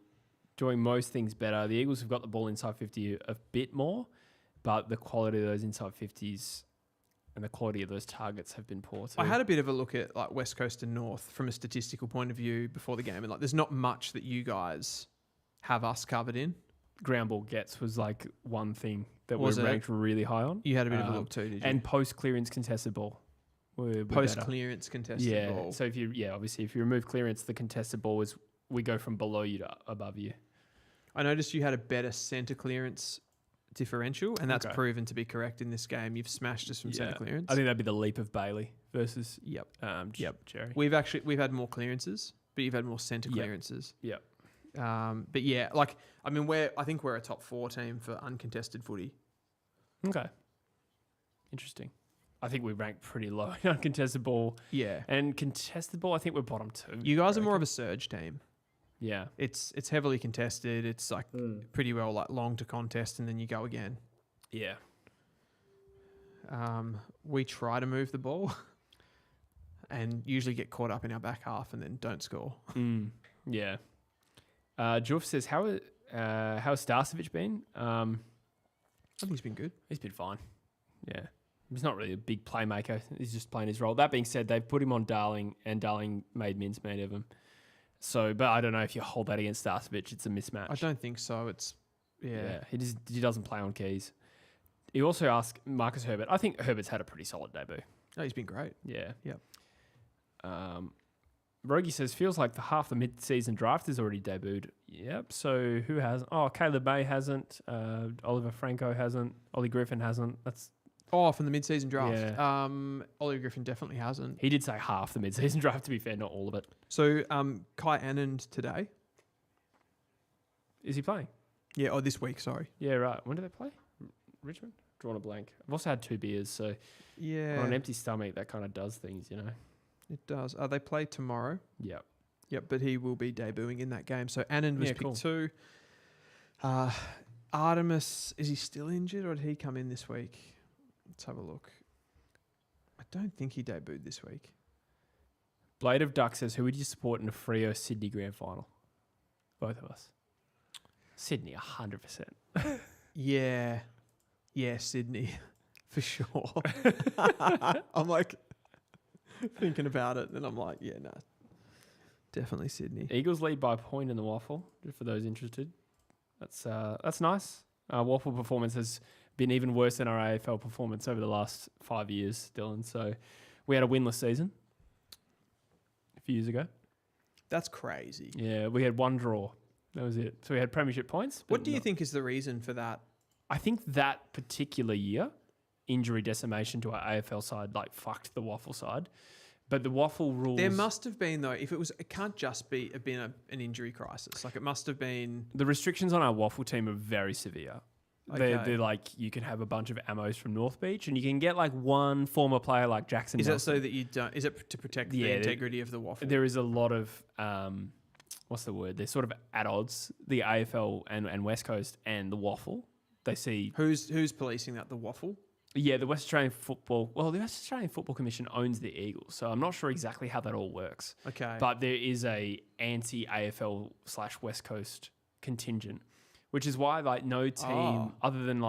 doing most things better. The Eagles have got the ball inside 50 a bit more, but the quality of those inside 50s and the quality of those targets have been poor too. I had a bit of a look at West Coast and North from a statistical point of view before the game, and there's not much that you guys have us covered in. Ground ball gets was one thing that Was we're it? ranked really high on. You had a bit of a look too, did you? And post clearance contested ball. We're post better. clearance contested ball. So obviously if you remove clearance, the contested ball is we go from below you to above you. I noticed you had a better centre clearance differential, and that's Okay. proven to be correct in this game. You've smashed us from centre clearance. I think that'd be the leap of Bailey versus Jerry. We've had more clearances, but you've had more centre clearances. Yep. But yeah, I think we're a top 4 team for uncontested footy. Okay. Interesting. I think we rank pretty low in uncontested ball. Yeah. And contested ball, I think we're bottom 2. You guys are more of a surge team. Yeah. It's heavily contested. It's pretty well long to contest, and then you go again. Yeah. We try to move the ball and usually get caught up in our back half and then don't score. Yeah. Joof says, how's Starcevic been? I think he's been good. He's been fine. Yeah. He's not really a big playmaker. He's just playing his role. That being said, they've put him on Darling, and Darling made mincemeat of him. So, but I don't know if you hold that against Starcevic. It's a mismatch. I don't think so. It's, yeah. He doesn't play on keys. He also asked Marcus Herbert. I think Herbert's had a pretty solid debut. Oh, he's been great. Yeah. Yep. Rogie says, feels like half the mid-season draft is already debuted. Yep. So who hasn't? Oh, Caleb Bay hasn't. Oliver Franco hasn't. Ollie Griffin hasn't. From the mid-season draft. Yeah. Oliver Griffin definitely hasn't. He did say half the mid-season draft, to be fair, not all of it. So Kai Anand today. Is he playing? Yeah, this week, sorry. Yeah, right. When do they play? Richmond? Drawn a blank. I've also had 2 beers, so yeah, on an empty stomach, that kind of does things, you know. It does. They play tomorrow. Yep. Yep, but he will be debuting in that game. So Anand was picked 2. Artemis, is he still injured or did he come in this week? Let's have a look. I don't think he debuted this week. Blade of Duck says, who would you support in a Freo Sydney grand final? Both of us. Sydney, 100%. Yeah, Sydney, for sure. I'm like thinking about it, and I'm like, yeah, no, definitely Sydney. Eagles lead by a point in the waffle, just for those interested. That's nice. Our waffle performance has been even worse than our AFL performance over the last 5 years, Dylan. So we had a winless season a few years ago. That's crazy. Yeah, we had 1 draw. That was it. So we had premiership points. What do you think is the reason for that? I think that particular year, injury decimation to our AFL side, fucked the waffle side. But the waffle rules... There must have been, though, it can't just have been an injury crisis. It must have been... The restrictions on our waffle team are very severe. Okay. They're you can have a bunch of ammos from North Beach and you can get one former player like Jackson Nelson. Is that so that you don't... Is it to protect the integrity of the waffle? There is a lot of... what's the word? They're sort of at odds, the AFL and West Coast and the waffle. They see... Who's policing that? The waffle? Yeah, the West Australian Football... Well, the West Australian Football Commission owns the Eagles, so I'm not sure exactly how that all works. Okay. But there is a anti-AFL/West Coast contingent, which is why no team other than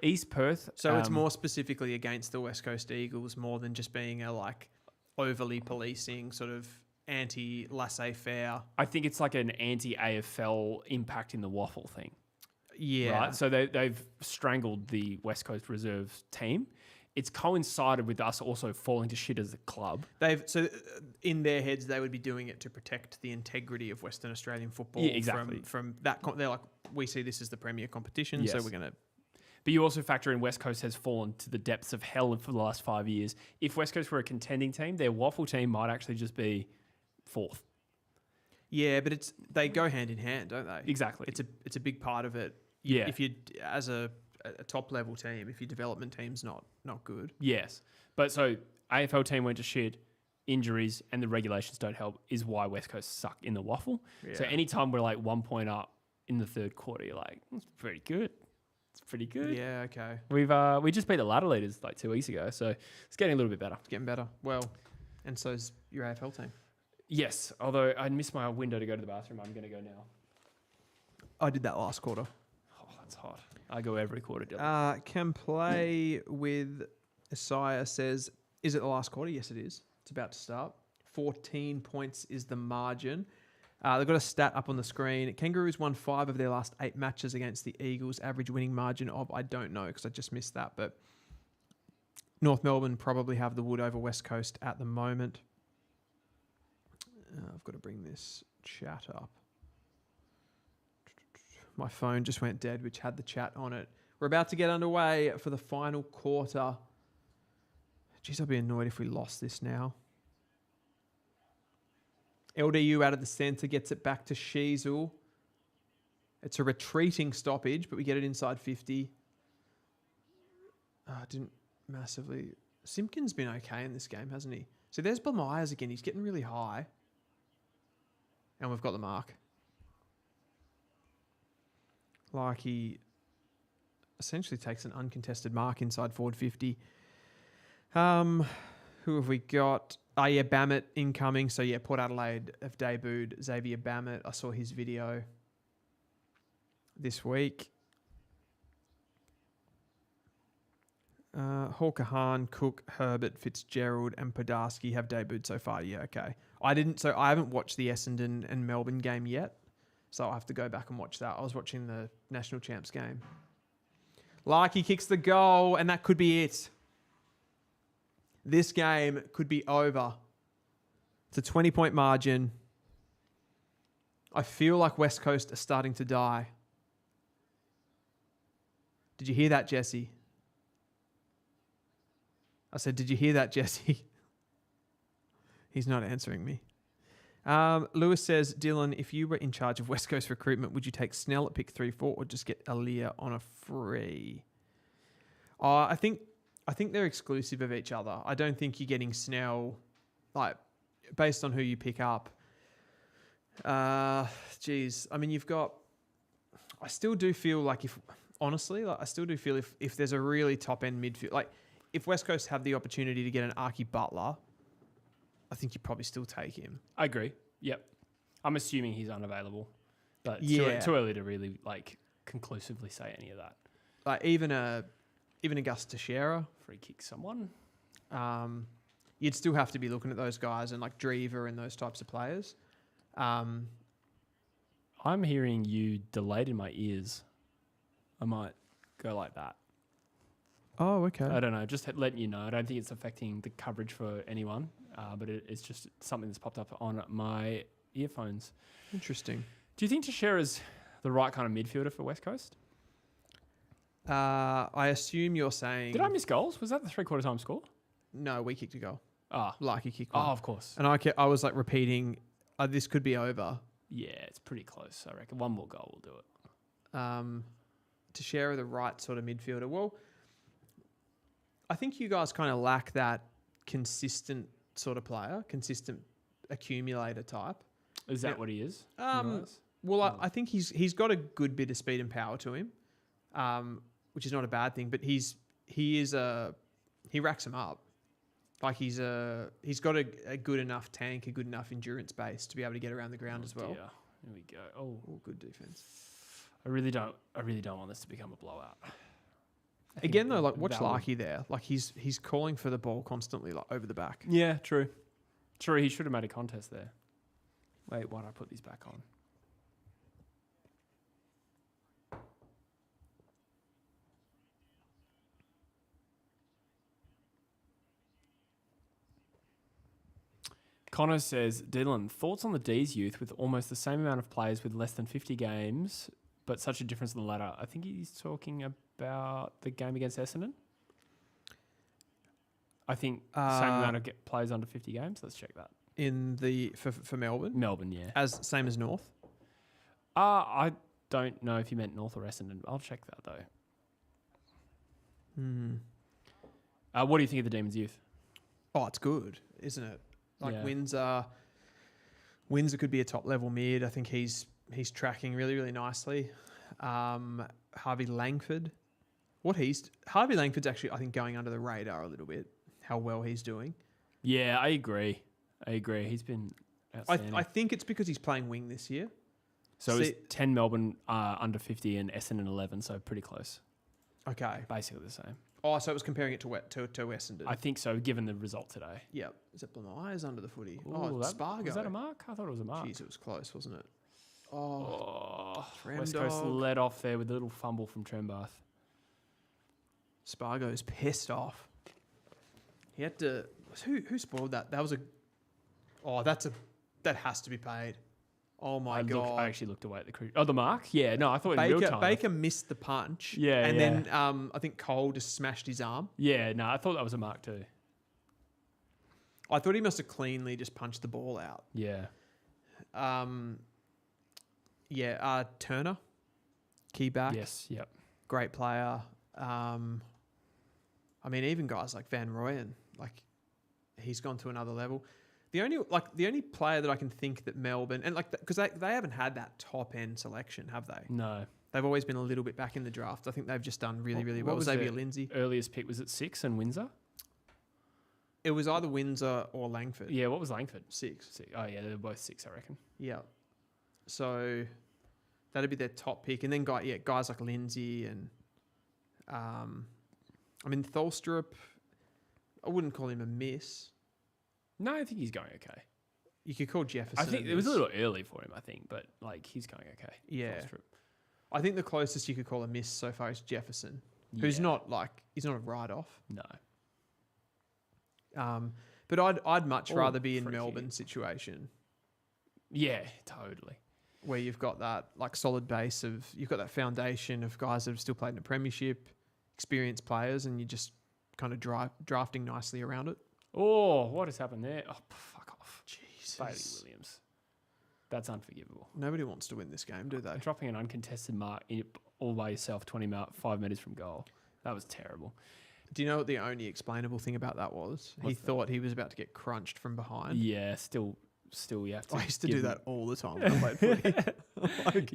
East Perth... So it's more specifically against the West Coast Eagles more than just being a overly policing sort of anti-laissez-faire... I think it's an anti-AFL impact in the waffle thing. Yeah. Right? So they've strangled the West Coast Reserves team. It's coincided with us also falling to shit as a club. In their heads, they would be doing it to protect the integrity of Western Australian football. Yeah, exactly. From that, they're we see this as the premier competition, so we're going to... But you also factor in West Coast has fallen to the depths of hell for the last 5 years. If West Coast were a contending team, their waffle team might actually just be 4th. Yeah, but they go hand in hand, don't they? Exactly. It's a big part of it. Yeah. If you, as a top level team, if your development team's not good. Yes. But so AFL team went to shit, injuries, and the regulations don't help is why West Coast suck in the waffle. Yeah. So anytime we're 1 point up in the third quarter, you're it's pretty good. It's pretty good. Yeah, okay. We just beat the ladder leaders 2 weeks ago, so it's getting a little bit better. It's getting better. Well, and so's your AFL team. Yes, although I missed my window to go to the bathroom, I'm going to go now. I did that last quarter. Oh, that's hot. I go every quarter, Dylan. Can play with Isaiah says, is it the last quarter? Yes, it is. It's about to start. 14 points is the margin. They've got a stat up on the screen. Kangaroos won 5 of their last 8 matches against the Eagles. Average winning margin of, I don't know because I just missed that, but North Melbourne probably have the wood over West Coast at the moment. I've got to bring this chat up. My phone just went dead, which had the chat on it. We're about to get underway for the final quarter. Jeez, I'd be annoyed if we lost this now. LDU out of the centre gets it back to Sheasel. It's a retreating stoppage, but we get it inside 50. Didn't massively... Simpkin's been okay in this game, hasn't he? So there's Myers again. He's getting really high. And we've got the mark. essentially takes an uncontested mark inside forward 50. Who have we got? Oh, yeah, Bammett incoming. So, yeah, Port Adelaide have debuted Xavier Bammett. I saw his video this week. Hawker Hahn, Cook, Herbert, Fitzgerald, and Podarski have debuted so far. Yeah, okay. I haven't watched the Essendon and Melbourne game yet, so I'll have to go back and watch that. I was watching the National Champs game. Larkey kicks the goal, and that could be it. This game could be over. It's a 20-point margin. I feel like West Coast are starting to die. Did you hear that, Jesse? I said, did you hear that, Jesse? He's not answering me. Lewis says, Dylan, if you were in charge of West Coast recruitment, would you take Snell at pick 3-4 or just get Aaliyah on a free? I think they're exclusive of each other. I don't think you're getting Snell, like, based on who you pick up. I mean, you've got... I still do feel like if there's a really top-end midfield... Like, if West Coast have the opportunity to get an Archie Butler, I think you probably still take him. I agree. Yep. I'm assuming he's unavailable. But it's too early to really, like, conclusively say any of that. Like, even a Gus Teixeira. Free kick someone. You'd still have to be looking at those guys and, like, Drever and those types of players. I'm hearing you delayed in my ears. I might go like that. Oh, okay. I don't know. Just letting you know. I don't think it's affecting the coverage for anyone, but it's just something that's popped up on my earphones. Interesting. Do you think Teixeira's the right kind of midfielder for West Coast? I assume you're saying... Did I miss goals? Was that the 3/4 time score? No, we kicked a goal. Like you kicked one. Oh, of course. And I was like repeating, this could be over. Yeah, it's pretty close, I reckon. One more goal will do it. Teixeira, the right sort of midfielder. Well, I think you guys kind of lack that consistent sort of player, consistent accumulator type. Is that what he is? Well, I think he's got a good bit of speed and power to him, which is not a bad thing. But he racks them up. Like he's got a good enough tank, a good enough endurance base to be able to get around the ground as well. Yeah, here we go. Oh, good defense. I really don't want this to become a blowout. Again, though, like watch Larkey there. Like he's calling for the ball constantly, like over the back. Yeah, true. He should have made a contest there. Wait, why did I put these back on? Connor says, Dylan, thoughts on the D's youth with almost the same amount of players with less than 50 games, but such a difference in the latter? I think he's talking about the game against Essendon. I think same amount of players under 50 games. Let's check that. For Melbourne? Melbourne, yeah. Same as North? I don't know if you meant North or Essendon. I'll check that, though. What do you think of the Demons youth? Oh, it's good, isn't it? Like yeah. Windsor could be a top level mid. I think he's tracking really, really nicely. Harvey Langford. Harvey Langford's actually, I think, going under the radar a little bit, how well he's doing. Yeah, I agree. He's been outstanding. I think it's because he's playing wing this year. So it's 10 Melbourne under 50 and Essendon 11, so pretty close. Okay. Basically the same. Oh, so it was comparing it to Essendon. I think so, given the result today. Yeah. Is it Blamey's under the footy? Ooh, Spargo. Was that a mark? I thought it was a mark. Jeez, it was close, wasn't it? West Coast led off there with a little fumble from Trembath. Spargo's pissed off. He had to... Who spoiled that? That was a... Oh, that has to be paid. Oh, my God. I actually looked away at the crew. Oh, the mark? Yeah, no, I thought in real time. Baker missed the punch. Yeah, and then I think Cole just smashed his arm. Yeah, no, I thought that was a mark too. I thought he must have cleanly just punched the ball out. Yeah. Turner, key back. Yes, yep. Great player. I mean, even guys like Van Rooyen, like he's gone to another level. The only player that I can think that Melbourne, and like because they haven't had that top end selection, have they? No. They've always been a little bit back in the draft. I think they've just done really, really well. What was Xavier their Lindsay. Earliest pick was at 6 and Windsor? It was either Windsor or Langford. Yeah, what was Langford? 6. Oh, yeah, they were both 6, I reckon. Yeah. So that'd be their top pick. And then guys like Lindsay and Tholstrup, I wouldn't call him a miss. No, I think he's going okay. You could call Jefferson. I think it was a little early for him, but like he's going okay. Yeah. Frostrup. I think the closest you could call a miss so far is Jefferson, who's not he's not a write-off. No. But I'd much rather be in freaky. Melbourne's situation Yeah, totally. where you've got that like solid base of, you've got that foundation of guys that have still played in the premiership, experienced players, and you're just kind of drafting nicely around it. Oh, what has happened there? Oh, fuck off. Jesus. Bailey Williams. That's unforgivable. Nobody wants to win this game, do they? Dropping an uncontested mark all by yourself 5 metres from goal. That was terrible. Do you know what the only explainable thing about that was? He thought he was about to get crunched from behind. Yeah, still you have to. I used to do that all the time when I played footy.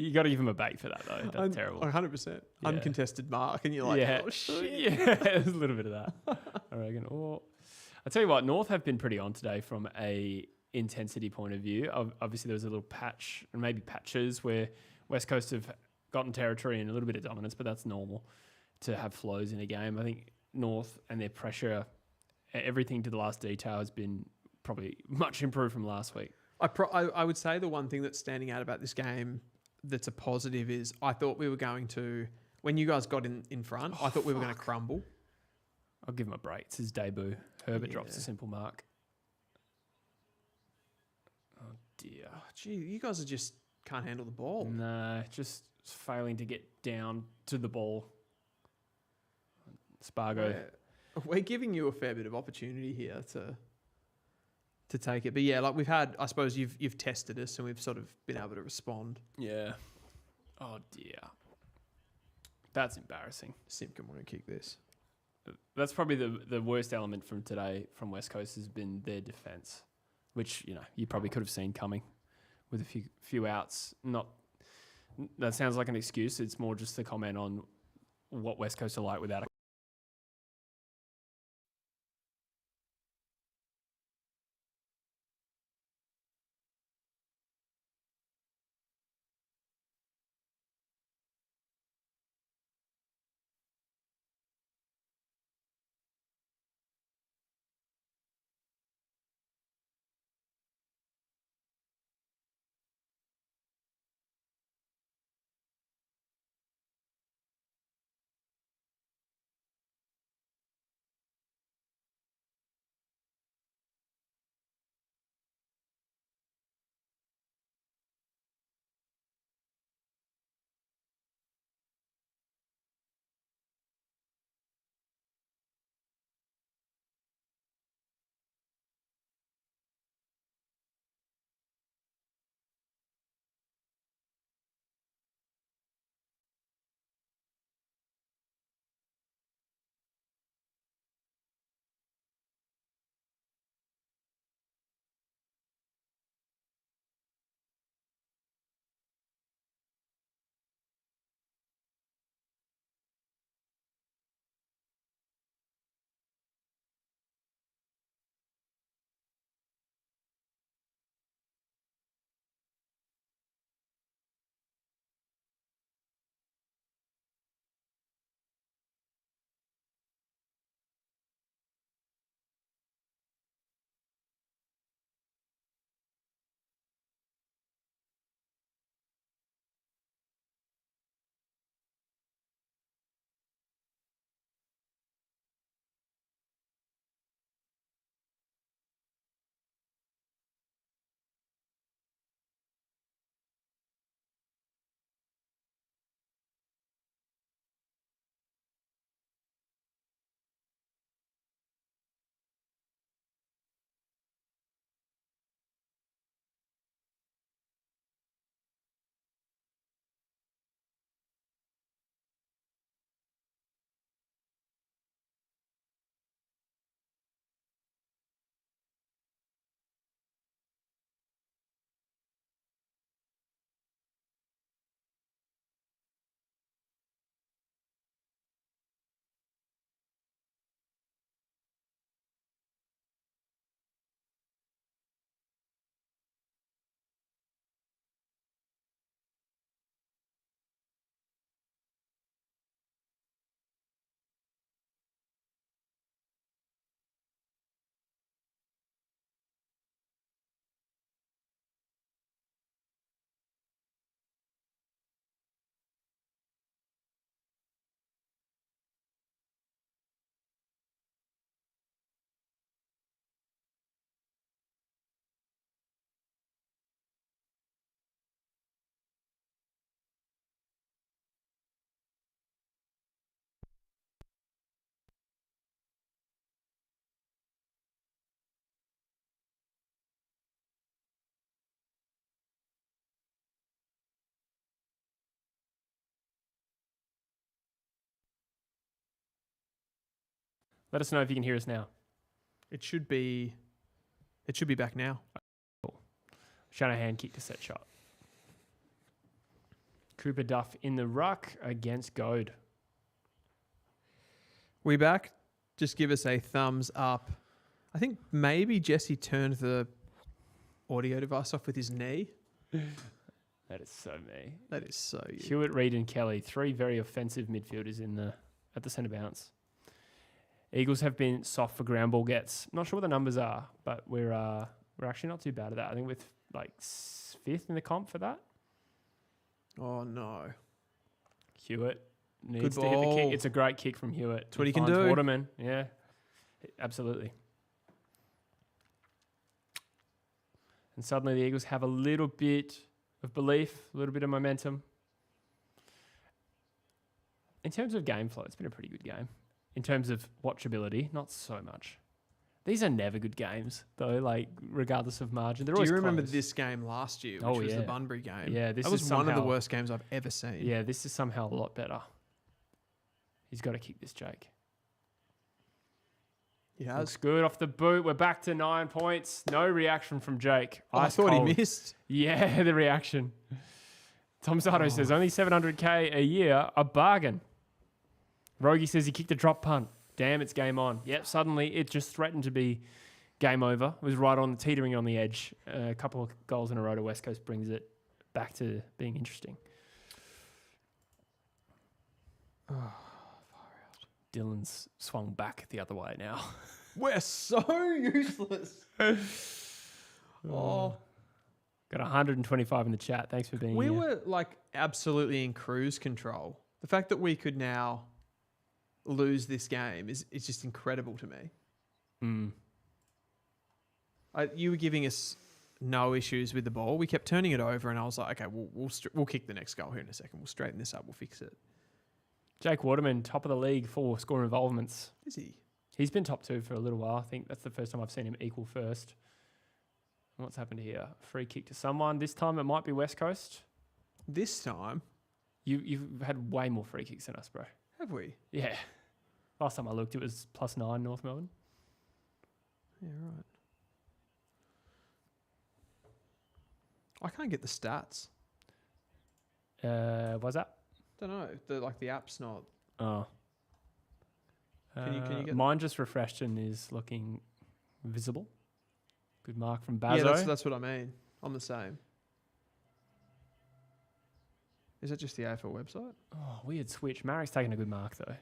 You got to give him a bait for that though. That's terrible. 100%. Yeah. Uncontested mark, and you're like, oh shit. Yeah, there's a little bit of that. I reckon. Or I tell you what, North have been pretty on today from a intensity point of view. Obviously, there was a little patch and maybe patches where West Coast have gotten territory and a little bit of dominance, but that's normal to have flows in a game. I think North and their pressure, everything to the last detail has been probably much improved from last week. I would say the one thing that's standing out about this game that's a positive is I thought we were going to, when you guys got in front, I thought we were going to crumble. I'll give him a break. It's his debut. Herbert drops a simple mark. Oh, dear. Oh, gee, you guys just can't handle the ball. No, just failing to get down to the ball. Spargo. We're giving you a fair bit of opportunity here to take it. But yeah, like we've had, I suppose you've tested us and we've sort of been able to respond. Yeah. Oh, dear. That's embarrassing. Simpkin want to kick this. That's probably the worst element from today from West Coast has been their defence, which, you probably could have seen coming with a few outs. That sounds like an excuse. It's more just a comment on what West Coast are like without a Let us know if you can hear us now. It should be back now. Shanahan kicked a set shot. Cooper Duff in the ruck against Goad. We back? Just give us a thumbs up. I think maybe Jesse turned the audio device off with his knee. That is so me. That is so you. Hewitt, Reid and Kelly, 3 very offensive midfielders at the centre bounce. Eagles have been soft for ground ball gets. Not sure what the numbers are, but we're actually not too bad at that. I think we're like 5th in the comp for that. Oh no. Hewitt needs to hit the kick. It's a great kick from Hewitt. That's what he can do. Waterman, yeah, absolutely. And suddenly the Eagles have a little bit of belief, a little bit of momentum. In terms of game flow, it's been a pretty good game. In terms of watchability, not so much. These are never good games, though, like, regardless of margin. They're always Do you remember close. this game last year, which was the Bunbury game? Yeah, that was one of the worst games I've ever seen. Yeah, this is somehow a lot better. He's got to kick this, Jake. Yeah, Looks good off the boot. We're back to 9 points. No reaction from Jake. I thought he missed. Yeah, the reaction. Tom Sato says, only $700K a year, a bargain. Rogie says he kicked a drop punt. Damn, it's game on. Yep, suddenly it just threatened to be game over. It was right on, teetering on the edge. A couple of goals in a row to West Coast brings it back to being interesting. Oh, far out. Dylan's swung back the other way now. We're so useless. Oh. Got 125 in the chat. Thanks for being here. We were like absolutely in cruise control. The fact that we could now lose this game is just incredible to me. You were giving us no issues with the ball. We kept turning it over, and I was like, okay, we'll kick the next goal here in a second. We'll straighten this up. We'll fix it. Jake Waterman, top of the league for score involvements. Is he? He's been top 2 for a little while. I think that's the first time I've seen him equal first. What's happened here? Free kick to someone. This time it might be West Coast. This time? You've had way more free kicks than us, bro. Have we? Yeah. Last time I looked, it was +9 North Melbourne. Yeah, right. I can't get the stats. What's that? Don't know. The app's not. Oh. Can you get mine just refreshed and is looking visible. Good mark from Bazo. Yeah, that's what I mean. I'm the same. Is that just the AFL website? Oh, weird switch. Marek's taking a good mark though.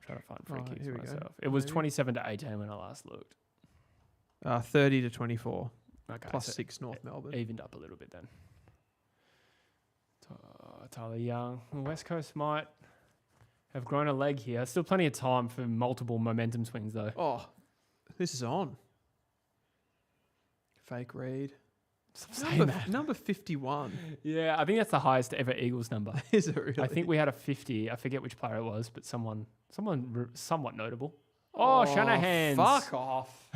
Trying to find free kicks for myself. It was 27 to 18 when I last looked. 30 to 24. Okay, plus so 6 North Melbourne. Evened up a little bit then. Tyler Young. West Coast might have grown a leg here. Still plenty of time for multiple momentum swings though. Oh, this is on. Fake read. Stop saying that. Number 51. Yeah, I think that's the highest ever Eagles number. Is it really? I think we had a 50. I forget which player it was, but someone somewhat notable. Oh, Shanahan's. Fuck off.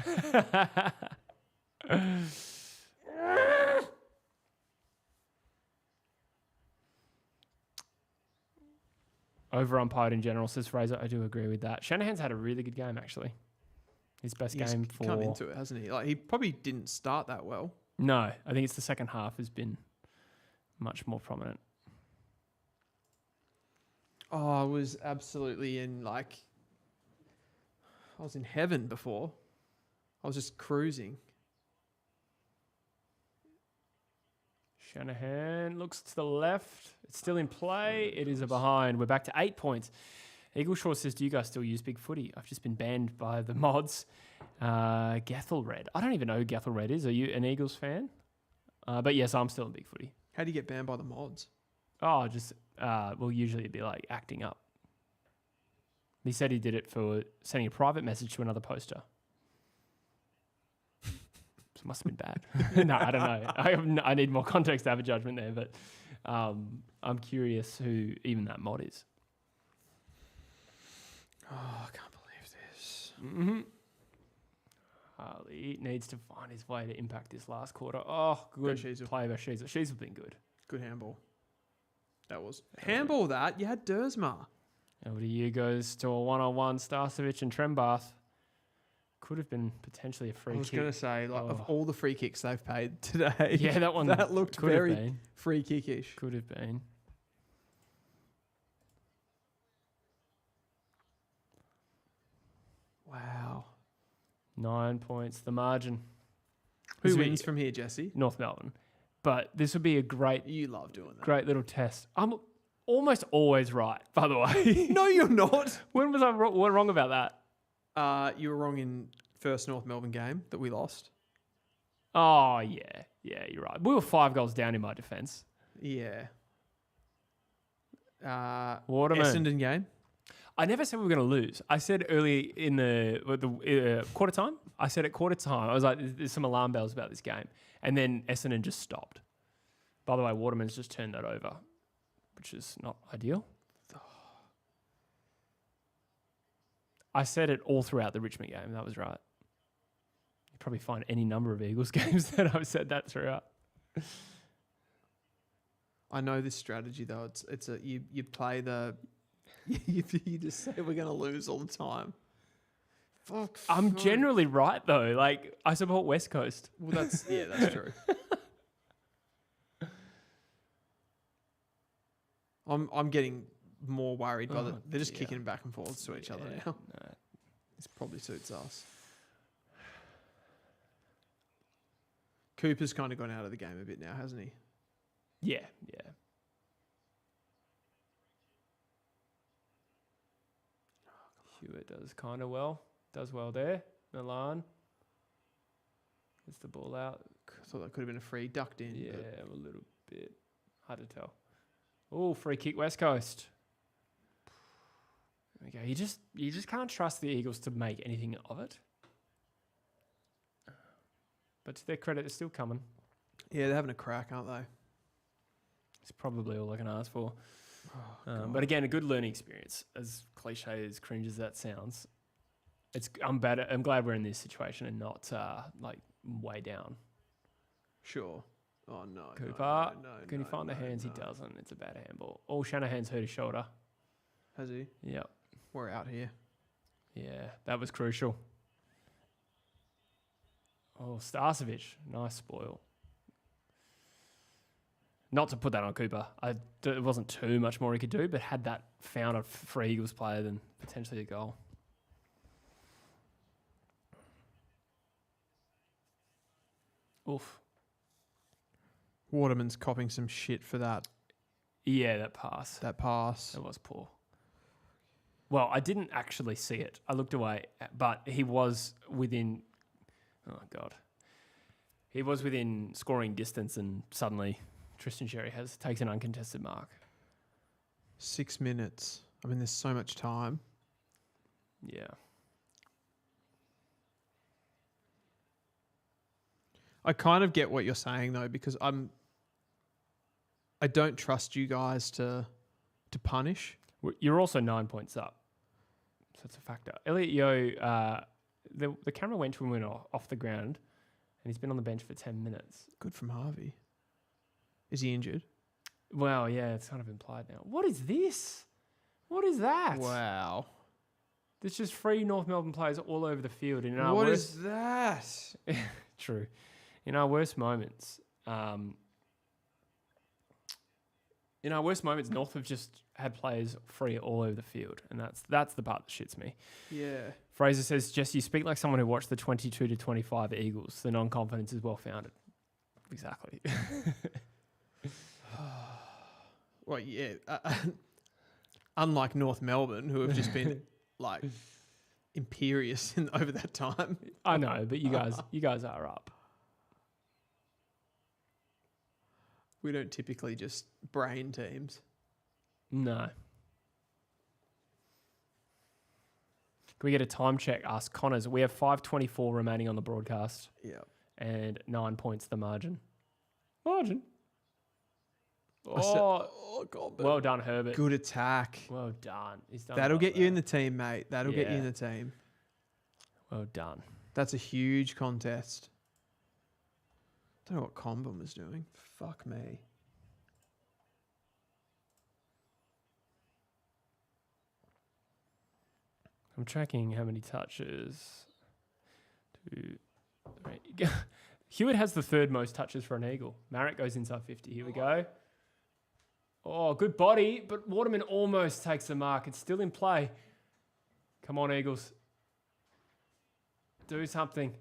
Over umpired in general, says Fraser. I do agree with that. Shanahan's had a really good game, actually. His best game for... He's come into it, hasn't he? Like, he probably didn't start that well. No, I think it's the second half has been much more prominent. Oh, I was absolutely I was in heaven before. I was just cruising. Shanahan looks to the left. It's still in play. It is a behind. We're back to 8 points. Eagle Shore says, do you guys still use Big Footy? I've just been banned by the mods. Gethelred. I don't even know who Gethelred is. Are you an Eagles fan? But yes, I'm still in Big Footy. How do you get banned by the mods? Oh, just, usually it'd be like acting up. He said he did it for sending a private message to another poster. So it must have been bad. No, I don't know. I need more context to have a judgment there, but I'm curious who even that mod is. Oh, I can't believe this. Mm-hmm. Harley needs to find his way to impact this last quarter. Oh, good play by Sheezel. Sheezel's been good. Good handball. That was. Handball that. You had Dersma. LDU goes to a one-on-one. Starcevic and Trembath. Could have been potentially a free kick. I was going to say, of Oh. all the free kicks they've paid today, Yeah, that one that looked could have very been. free kickish. Could have been. Wow. 9 points, the margin. Who This would wins be from here, Jesse? North Melbourne. But this would be a great You love doing that. great little test. I'm almost always right, by the way. No, you're not. When was I wrong about that? You were wrong in first North Melbourne game that we lost. Oh, yeah. Yeah, you're right. We were 5 goals down in my defence. Yeah. Waterman. Essendon game. I never said we were going to lose. I said early in the quarter time. I said at quarter time, I was like, there's some alarm bells about this game. And then Essendon just stopped. By the way, Waterman's just turned that over, which is not ideal. I said it all throughout the Richmond game. That was right. You probably find any number of Eagles games that I've said that throughout. I know this strategy though. It's you play the you just say we're gonna lose all the time. Fuck. I'm generally right though. Like I support West Coast. Well, that's true. I'm getting more worried by they're just dear. kicking back and forwards to each other now. No. This probably suits us. Cooper's kind of gone out of the game a bit now, hasn't he? Yeah. Hewitt does kind of well. Does well there. Milan. Gets the ball out. I thought that could have been a free, ducked in. Yeah, but a little bit. Hard to tell. Oh, free kick West Coast. There we go. You just can't trust the Eagles to make anything of it. But to their credit, they're still coming. yeah, they're having a crack, aren't they? It's probably all I can ask for. Oh, But again, a good learning experience. As cliche, as cringe as that sounds, I'm glad we're in this situation and not like way down. sure. Oh no, Cooper, no, can you find the hands? no. He doesn't. It's a bad handball. Oh, Shanahan's hurt his shoulder. Has he? Yep. We're out here. Yeah, that was crucial. Oh, Starcevic, nice spoil. Not to put that on Cooper. It wasn't too much more he could do, but had that found a free Eagles player, then potentially a goal. Oof. Waterman's copping some shit for that Yeah, that pass. that pass. That was poor. Well, I didn't actually see it. I looked away, but he was within... Oh, God. He was within scoring distance, and suddenly Tristan Sherry takes an uncontested mark. 6 minutes. I mean, there's so much time. Yeah. I kind of get what you're saying though, because I don't trust you guys to punish. You're also 9 points up. So it's a factor. Elliot Yeo, the camera went to him when off the ground, and he's been on the bench for 10 minutes. Good from Harvey. Is he injured? Well, yeah, it's kind of implied now. What is this? What is that? Wow. There's just 3 North Melbourne players all over the field. And What is that? True. In our worst moments, North have just had players free all over the field, and that's the part that shits me. Yeah. Fraser says, Jess, you speak like someone who watched the 22 to 25 Eagles. The non-confidence is well founded. Exactly. Well, yeah. Unlike North Melbourne, who have just been like imperious over that time. I know, but you guys are up. We don't typically just brain teams. No. Can we get a time check? Ask Connors. We have 5:24 remaining on the broadcast. Yeah. And 9 points the margin. Margin. Oh, God. Well done, Herbert. Good attack. Well done. He's done That'll well get you there. in the team, mate. That'll get you in Yeah. the team. Well done. That's a huge contest. Don't know what Combin was doing. Fuck me. I'm tracking how many touches. 2, 3. Hewitt has the third most touches for an Eagle. Marriott goes inside 50. Here we go. Oh, good body, but Waterman almost takes the mark. It's still in play. Come on, Eagles. Do something.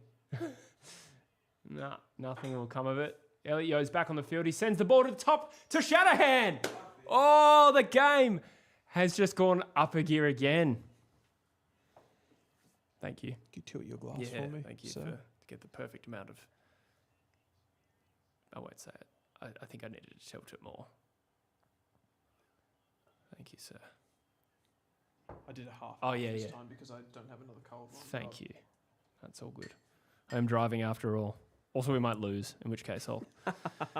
Nah, nothing will come of it. Elliot Yo's back on the field. He sends the ball to the top to Shanahan. Oh, the game has just gone up a gear again. Thank you. Could you tilt your glass for me? Thank you to get the perfect amount of... I won't say it. I think I needed to tilt it more. Thank you, sir. I did a half. Oh, yeah, this yeah. time because I don't have another cold one. Thank you. That's all good. I'm driving after all. Also, we might lose, in which case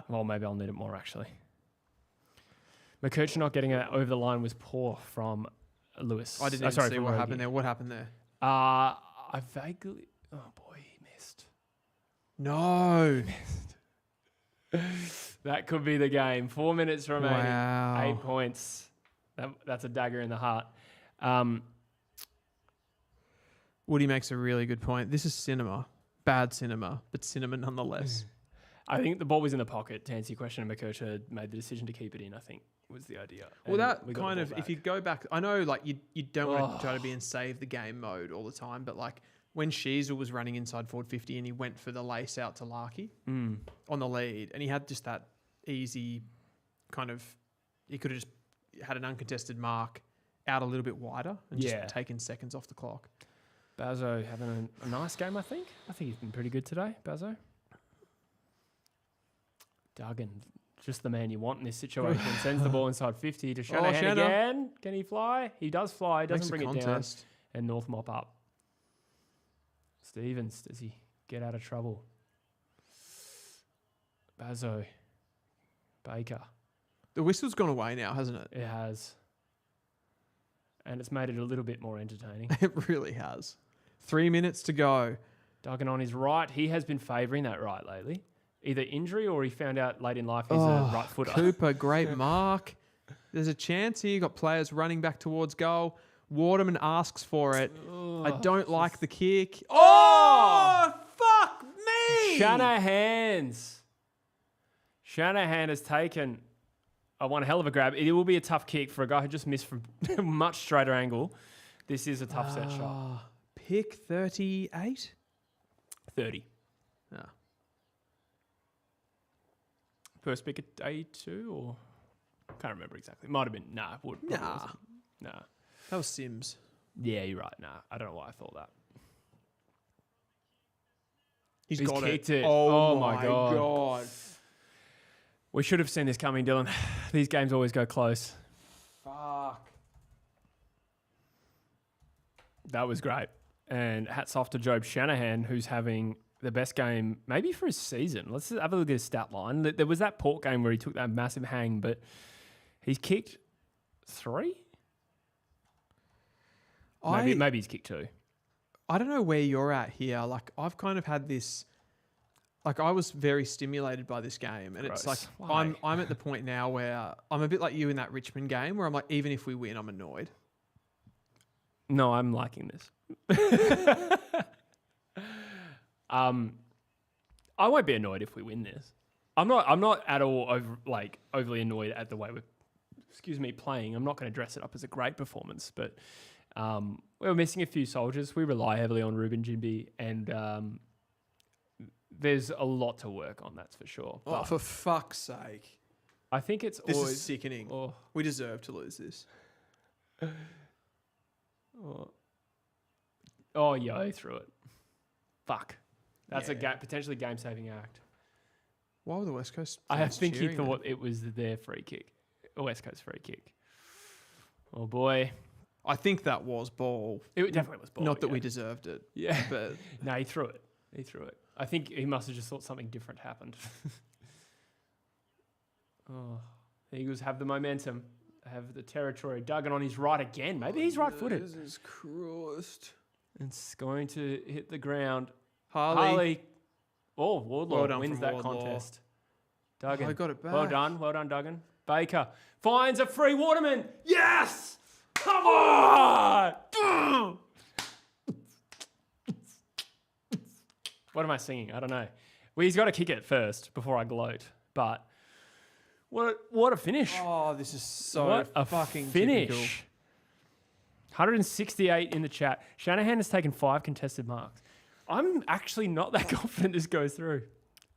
well, maybe I'll need it more, actually. McKercher not getting it over the line was poor from Lewis. I didn't even see what happened there. What happened there? I vaguely... Oh, boy, he missed. No. That could be the game. 4 minutes remaining. Wow. 8 points. That's a dagger in the heart. Woody makes a really good point. This is cinema. Bad cinema, but cinema nonetheless. I think the ball was in the pocket, to answer your question, and McKercher made the decision to keep it in, I think, was the idea. Well, And that we got kind the of, ball if you back. go back, I know like you don't want to try to be in save the game mode all the time, but like when Sheasel was running inside forward 50 and he went for the lace out to Larky on the lead, and he had just that easy kind of, he could have just had an uncontested mark out a little bit wider and just taken seconds off the clock. Bazzo having a nice game, I think. I think he's been pretty good today, Bazzo. Duggan, just the man you want in this situation. Sends the ball inside 50 to Shanahan again. Can he fly? He does fly. He doesn't bring it down. And North mop up. Stevens, does he get out of trouble? Bazzo. Baker. The whistle's gone away now, hasn't it? It has. And it's made it a little bit more entertaining. It really has. 3 minutes to go. Duggan on his right. He has been favouring that right lately. Either injury or he found out late in life he's a right footer. Cooper, great mark. There's a chance here. You've got players running back towards goal. Waterman asks for it. I don't like the kick. Oh, fuck me! Shanahan has taken one hell of a grab. It will be a tough kick for a guy who just missed from a much straighter angle. This is a tough set shot. Pick 38? 30. Yeah. First pick at day 2 or... Can't remember exactly. Might have been... Nah. Nah. That was Sims. Yeah, you're right. Nah. I don't know why I thought that. He's got kicked it. it. Oh my God. We should have seen this coming, Dylan. These games always go close. Fuck. That was great. And hats off to Job Shanahan, who's having the best game maybe for his season. Let's have a look at his stat line. There was that Port game where he took that massive hang, but he's kicked 3? Maybe he's kicked 2. I don't know where you're at here. Like, I've kind of had this... Like, I was very stimulated by this game. And Gross. it's like, Why? I'm at the point now where I'm a bit like you in that Richmond game where I'm like, even if we win, I'm annoyed. No, I'm liking this. I won't be annoyed if we win this. I'm not at all overly annoyed at the way we're playing. I'm not going to dress it up as a great performance, but we're missing a few soldiers. We rely heavily on Ruben Jimby, and there's a lot to work on, that's for sure. Oh, for fuck's sake. I think it's This always... is sickening. Oh. We deserve to lose this. Oh, Yo threw it. Fuck. That's Yeah. potentially game-saving act. Why were the West Coast I fans think he cheering thought it was their free kick. A West Coast free kick. Oh, boy. then? I think that was ball. It definitely was ball. Not that we deserved it. Yeah. But No, he threw it. I think he must have just thought something different happened. The Eagles have the momentum. Have the territory. Duggan on his right again. Maybe he's right-footed. Jesus Christ. It's going to hit the ground. Harley. Oh, Wardlaw Well done wins from that Wardlaw. contest. Duggan. I got it back. Well done, Duggan. Baker finds a free Waterman. Yes! Come on! What am I singing? I don't know. Well, he's got to kick it first before I gloat. But what a finish. Oh, this is so What a fucking finish. typical. 168 in the chat. Shanahan has taken 5 contested marks. I'm actually not that confident this goes through.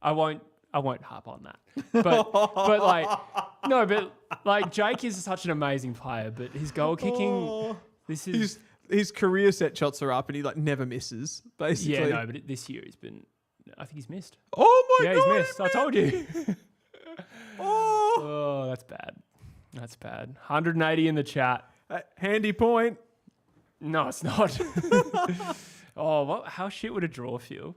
I won't harp on that. But like Jake is such an amazing player, but his goal kicking, this is His career set shots are up and he like never misses, basically. yeah, no, but this year I think he's missed. Oh my Yeah, god. he's missed. I told you. Oh. Oh, that's bad. That's bad. 180 in the chat. Handy point. No, it's not. Oh, how shit would a draw feel?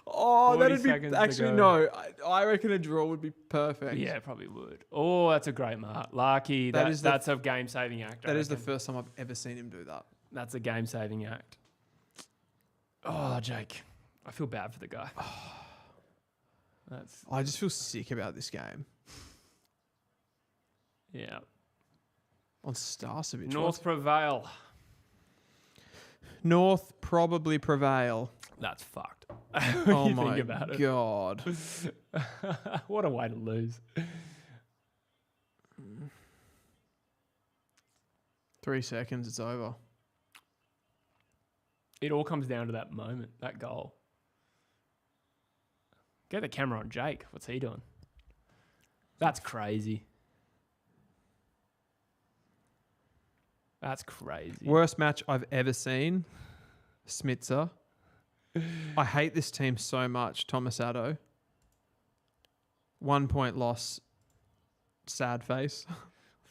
Oh, 40 that'd be seconds to actually go. no. I reckon a draw would be perfect. Yeah, it probably would. Oh, that's a great mark. Lucky. That's a game-saving act. That is the first time I've ever seen him do that. That's a game-saving act. Oh, Jake. I feel bad for the guy. I just feel sick about this game. Yeah. On Starcevic. North prevail. North probably prevail. That's fucked. Oh You my think about it. god. What a way to lose. 3 seconds, it's over. It all comes down to that moment, that goal. Get the camera on Jake. What's he doing? That's crazy. That's crazy. Worst match I've ever seen. Smitzer. I hate this team so much. Thomas Addo. 1 point loss. Sad face.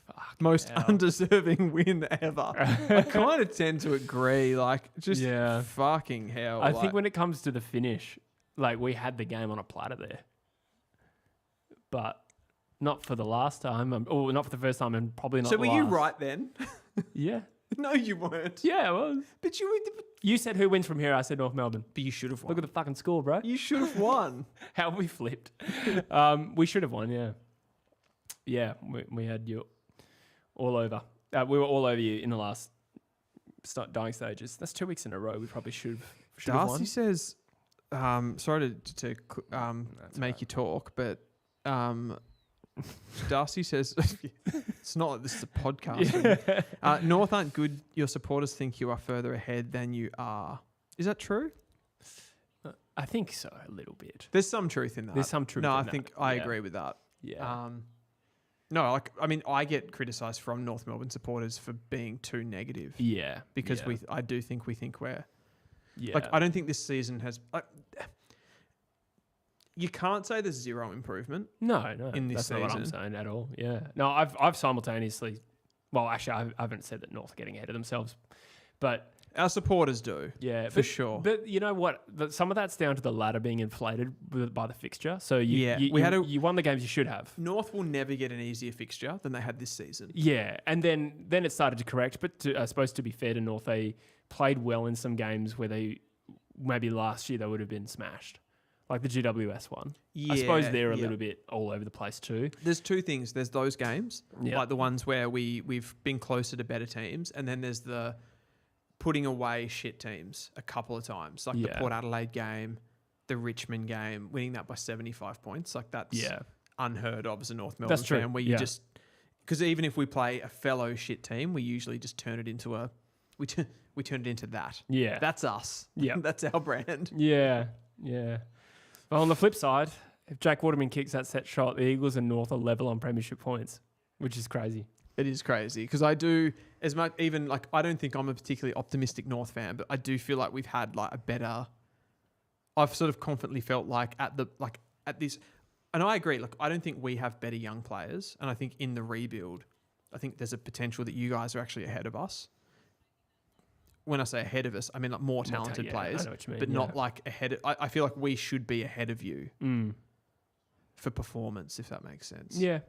Fuck Most hell. undeserving win ever. I kind of tend to agree. Like, just Yeah. fucking hell. I think when it comes to the finish, like we had the game on a platter there. But not for the last time. Or not for the first time and probably not So the were last. you right then? Yeah. No, you weren't. Yeah, I was. But You said who wins from here? I said North Melbourne. But you should have won. Look at the fucking score, bro. You should have won. How we flipped. We should have won, yeah. Yeah, we had you all over. We were all over you in the last dying stages. That's 2 weeks in a row. We probably should have won. Darcy says, sorry to make you talk, but Darcy says, it's not like this is a podcast. Yeah. North aren't good. Your supporters think you are further ahead than you are. Is that true? I think so, a little bit. There's some truth in that. There's some truth No, in I that. think I Yeah. agree with that. Yeah. No, I get criticised from North Melbourne supporters for being too negative. Yeah. Because yeah. I do think we think we're Yeah. like, I don't think this season has. You can't say there's zero improvement. No, in this that's not what I'm season. saying at all. Yeah. No, I've simultaneously. Well, actually, I haven't said that North are getting ahead of themselves, but Our supporters do. yeah, for sure. But you know what? Some of that's down to the ladder being inflated by the fixture. So you won the games you should have. North will never get an easier fixture than they had this season. Yeah, and then it started to correct. But supposed to be fair to North, they played well in some games where they maybe last year they would have been smashed, like the GWS one. Yeah, I suppose they're a little bit all over the place too. There's two things. There's those games, Yeah. like the ones where we've been closer to better teams, and then there's the putting away shit teams a couple of times, like the Yeah. Port Adelaide game, the Richmond game, winning that by 75 points. Like that's unheard of as a North Melbourne That's true. fan, where you just, because even if we play a fellow shit team, we usually just turn it into we turn it into that. Yeah, That's us. Yeah. That's our brand. yeah. But on the flip side, if Jack Waterman kicks that set shot, the Eagles and North are level on premiership points, which is crazy. It is crazy because I do as much, even like, I don't think I'm a particularly optimistic North fan, but I do feel like we've had like a better, I've sort of confidently felt like at this, and I agree, like I don't think we have better young players, and I think in the rebuild, I think there's a potential that you guys are actually ahead of us. When I say ahead of us, I mean like more talented I players, know what you mean, but not like ahead. I feel like we should be ahead of you for performance, if that makes sense. Yeah.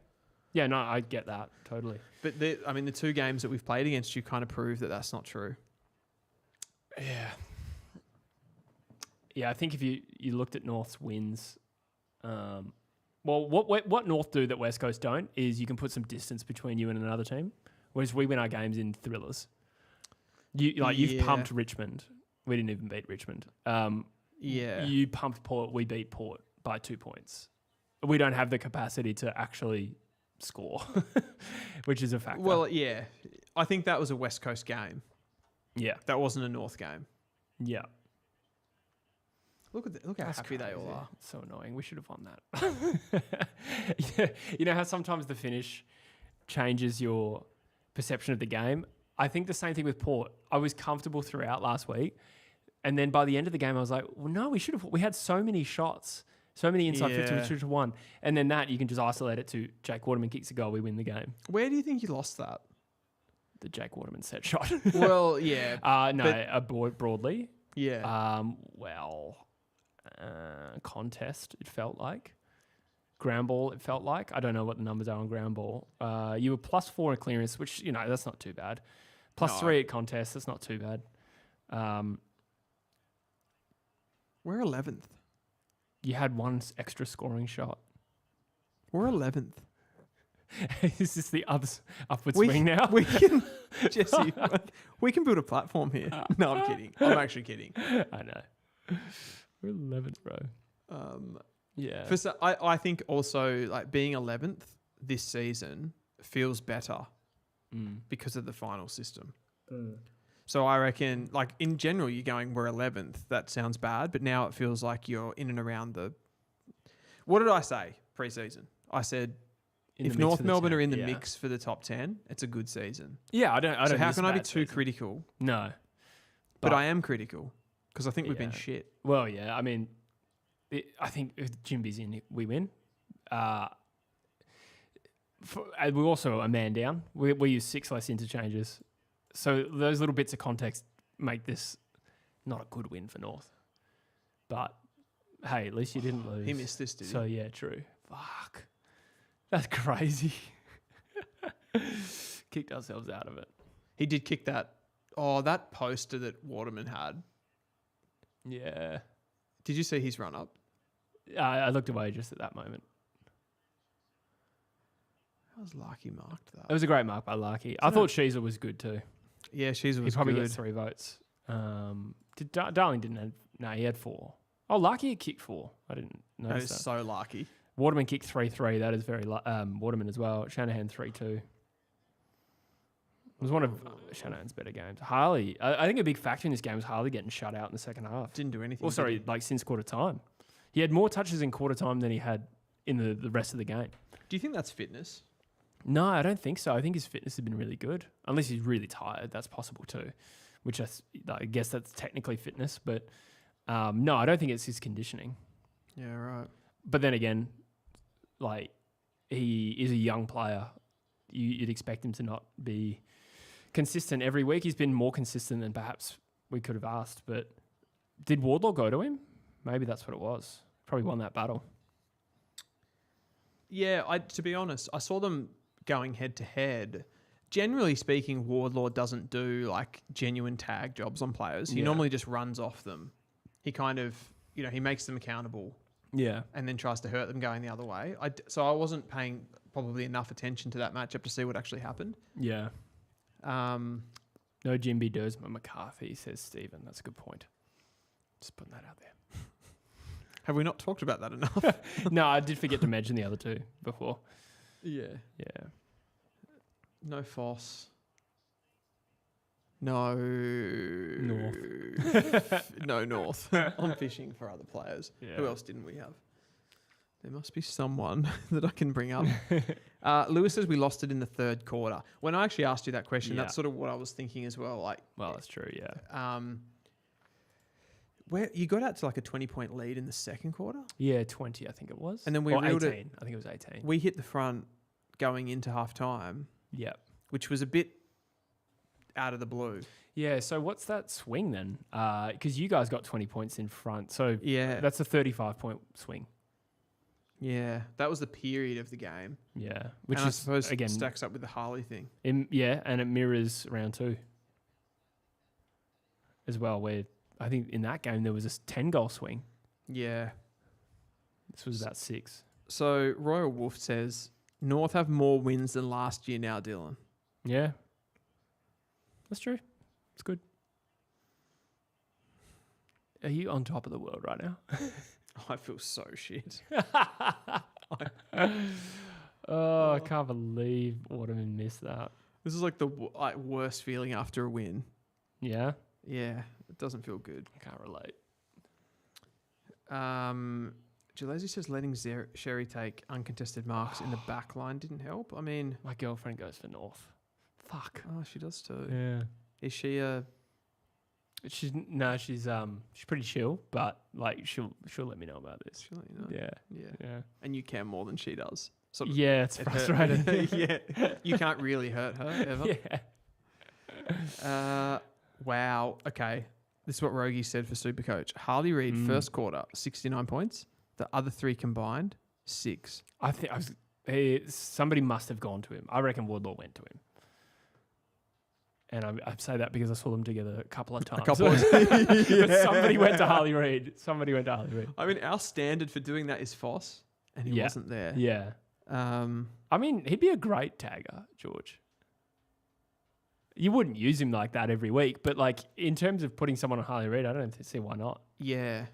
Yeah, no, I get that totally. But the two games that we've played against you kind of prove that that's not true. Yeah. Yeah, I think if you looked at North's wins, well, what North do that West Coast don't is you can put some distance between you and another team, whereas we win our games in thrillers. You've pumped Richmond. We didn't even beat Richmond. Yeah. You pumped Port, we beat Port by 2 points. We don't have the capacity to actually score, which is a factor. Well, yeah. I think that was a West Coast game. yeah. That wasn't a North game. Yeah. Look how That's happy they all crazy. are. It's so annoying. We should have won that. Yeah. You know how sometimes the finish changes your perception of the game? I think the same thing with Port. I was comfortable throughout last week. And then by the end of the game, I was like, well, no, we had so many shots, so many inside 50, we should have won. And then that, you can just isolate it to Jake Waterman kicks a goal, we win the game. Where do you think you lost that? The Jake Waterman set shot. Well, yeah. Broadly. Yeah. Contest, it felt like. Ground ball, it felt like. I don't know what the numbers are on ground ball. You were +4 in clearance, which, that's not too bad. +3 at contest, that's not too bad. We're 11th. You had one extra scoring shot. We're 11th. Is this the upward swing now? We can, Jesse, we can build a platform here. No, I'm kidding. I'm actually kidding. I know. We're 11th, bro. Yeah. I think also like being 11th this season feels better because of the final system. So I reckon, like in general, you're going, we're 11th. That sounds bad, but now it feels like you're in and around the. What did I say pre-season? I said, if North Melbourne are in the mix for the top 10, it's a good season. Yeah, I don't. So how can I be too critical? No, but I am critical because I think we've been shit. Well, yeah. I mean, I think if Jimby's in, we win. We're also a man down. We use 6 less interchanges. So those little bits of context make this not a good win for North. But, hey, at least you didn't lose. He missed this, did he? So, yeah, true. Fuck. That's crazy. Kicked ourselves out of it. He did kick that. Oh, that poster that Waterman had. Yeah. Did you see his run-up? I looked away just at that moment. How was Larky marked that? It was a great mark by Larky. I thought Sheezer was good too. Yeah, Sheezer was He probably good. gets 3 votes. Darling didn't have... No, he had 4. Oh, Larky had kicked 4. I didn't notice That is that. so Larky. Waterman kicked 3-3. That is very... Waterman as well. Shanahan 3-2. It was one of Shanahan's better games. Harley... I think a big factor in this game was Harley getting shut out in the second half. Didn't do anything. Well, sorry, like since quarter time. He had more touches in quarter time than he had in the rest of the game. Do you think that's fitness? No, I don't think so. I think his fitness has been really good. Unless he's really tired, that's possible too. Which I guess that's technically fitness, but no, I don't think it's his conditioning. Yeah, right. But then again, like he is a young player. You'd expect him to not be consistent every week. He's been more consistent than perhaps we could have asked. But did Wardlaw go to him? Maybe that's what it was. Probably won that battle. Yeah, to be honest, I saw them going head to head. Generally speaking, Wardlaw doesn't do like genuine tag jobs on players. He normally just runs off them. He kind of, he makes them accountable. Yeah. And then tries to hurt them going the other way. So I wasn't paying probably enough attention to that matchup to see what actually happened. Yeah. No Jimby Dersma McCarthy, says Stephen. That's a good point. Just putting that out there. Have we not talked about that enough? No, I did forget to mention the other two before. Yeah. Yeah. No Foss. No North. No North. I'm fishing for other players. Yeah. Who else didn't we have? There must be someone that I can bring up. Lewis says we lost it in the third quarter. When I actually asked you that question, that's sort of what I was thinking as well. Like, well, that's true. Yeah. Where you got out to like a 20-point lead in the second quarter? Yeah, 20, I think it was. And then we reeled 18. I think it was 18. We hit the front going into half time. Yep. Which was a bit out of the blue. Yeah, so what's that swing then? Because you guys got 20 points in front. So yeah, that's a 35-point swing. Yeah, that was the period of the game. Yeah. Which and is, I suppose again, stacks up with the Harley thing. Yeah, and it mirrors round 2 as well, where I think in that game there was a 10-goal swing. Yeah. This was about 6. So Royal Wolf says, North have more wins than last year now, Dylan. Yeah. That's true. It's good. Are you on top of the world right now? I feel so shit. I can't believe Waterman missed that. This is like the worst feeling after a win. Yeah? Yeah, it doesn't feel good. I can't relate. Gillespie says letting Sherry take uncontested marks in the back line didn't help. I mean... My girlfriend goes for North. Fuck. Oh, she does too. Yeah. Is she a... She's pretty chill, but like she'll let me know about this. She'll let you know. Yeah. And you care more than she does. Sort of, Yeah, it's frustrating. Yeah. You can't really hurt her ever. Yeah. Wow. Okay. This is what Rogie said for Supercoach. Harley Reid, first quarter, 69 points. The other three combined, 6. I think somebody must have gone to him. I reckon Wardlaw went to him. And I say that because I saw them together a couple of times. But somebody went to Harley Reid. I mean, our standard for doing that is Foss, and he wasn't there. Yeah. I mean, he'd be a great tagger, George. You wouldn't use him like that every week, but like in terms of putting someone on Harley Reid, I don't see why not. Yeah.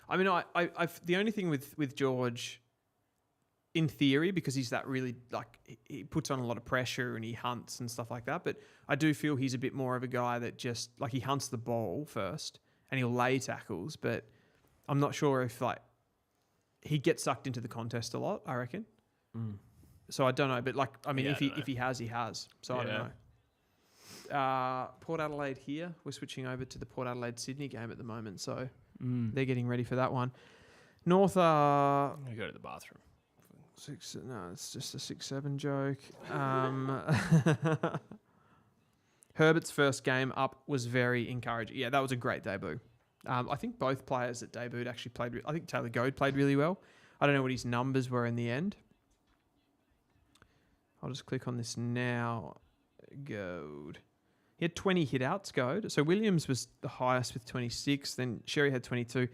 I mean, I've the only thing with George, in theory, because he's that really, like, he puts on a lot of pressure and he hunts and stuff like that. But I do feel he's a bit more of a guy that just, like, he hunts the ball first and he'll lay tackles. But I'm not sure if, like, he gets sucked into the contest a lot, I reckon. So I don't know. But, like, I mean, if he has, he has. So I don't know. Port Adelaide here. We're switching over to the Port Adelaide-Sydney game at the moment. So they're getting ready for that one. North I'm going to go to the bathroom. It's just a 6-7 joke. Herbert's first game up was very encouraging. Yeah, that was a great debut. I think both players that debuted actually played... I think Taylor Goad played really well. I don't know what his numbers were in the end. I'll just click on this now. Goad. He had 20 hit-outs, Goad. So Williams was the highest with 26. Then Sherry had 22.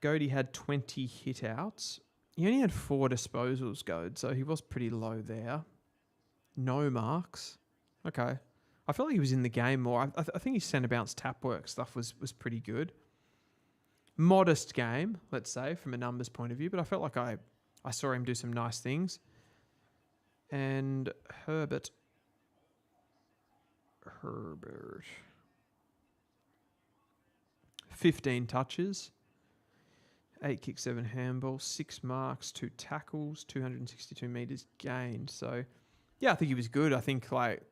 Goadie had 20 hit-outs. He only had 4 disposals, Goad, so he was pretty low there. No marks. Okay. I felt like he was in the game more. I think his centre bounce tap work stuff was pretty good. Modest game, let's say, from a numbers point of view, but I felt like I saw him do some nice things. And Herbert. 15 touches. 8 kicks, 7 handballs, 6 marks, 2 tackles, 262 metres gained. So, yeah, I think he was good. I think, like,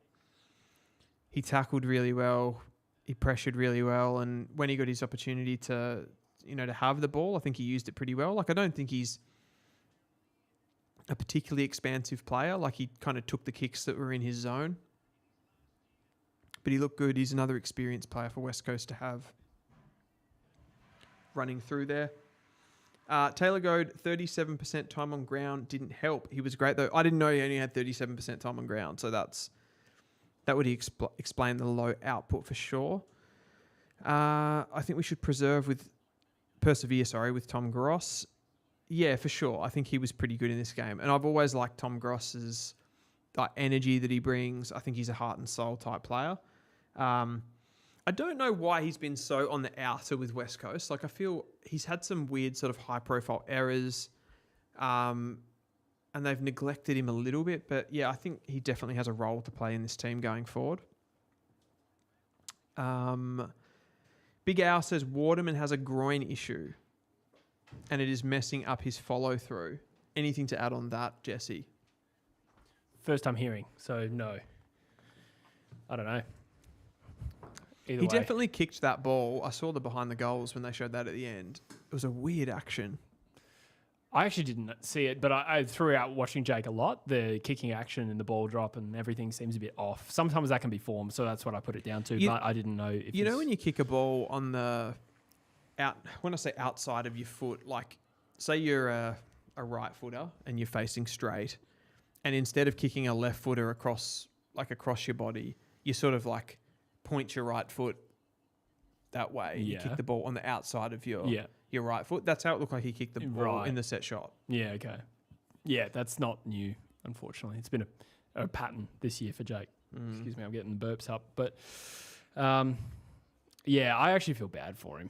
he tackled really well. He pressured really well. And when he got his opportunity to have the ball, I think he used it pretty well. Like, I don't think he's a particularly expansive player. Like, he kind of took the kicks that were in his zone. But he looked good. He's another experienced player for West Coast to have running through there. Taylor Goad, 37% time on ground didn't help. He was great though. I didn't know he only had 37% time on ground, so that would explain the low output for sure. I think we should persevere with Tom Gross. Yeah, for sure. I think he was pretty good in this game, and I've always liked Tom Gross's energy that he brings. I think he's a heart and soul type player. I don't know why he's been so on the outer with West Coast. Like, I feel he's had some weird sort of high-profile errors, and they've neglected him a little bit. But, yeah, I think he definitely has a role to play in this team going forward. Big Al says Waterman has a groin issue, and it is messing up his follow-through. Anything to add on that, Jesse? First time hearing, so no. I don't know. Either he way. definitely kicked that ball. I saw the behind the goals when they showed that at the end. It was a weird action. I actually didn't see it, but I threw out watching Jake a lot. The kicking action and the ball drop and everything seems a bit off. Sometimes that can be form, so that's what I put it down to. But I didn't know if when you kick a ball on the when I say outside of your foot, like say you're a right footer and you're facing straight, and instead of kicking a left footer across your body, you sort of like point your right foot that way. You kick the ball on the outside of your right foot. That's how it looked like he kicked the ball in the set shot. Yeah, okay. Yeah, that's not new, unfortunately. It's been a pattern this year for Jake. Excuse me, I'm getting the burps up. But Yeah, I actually feel bad for him.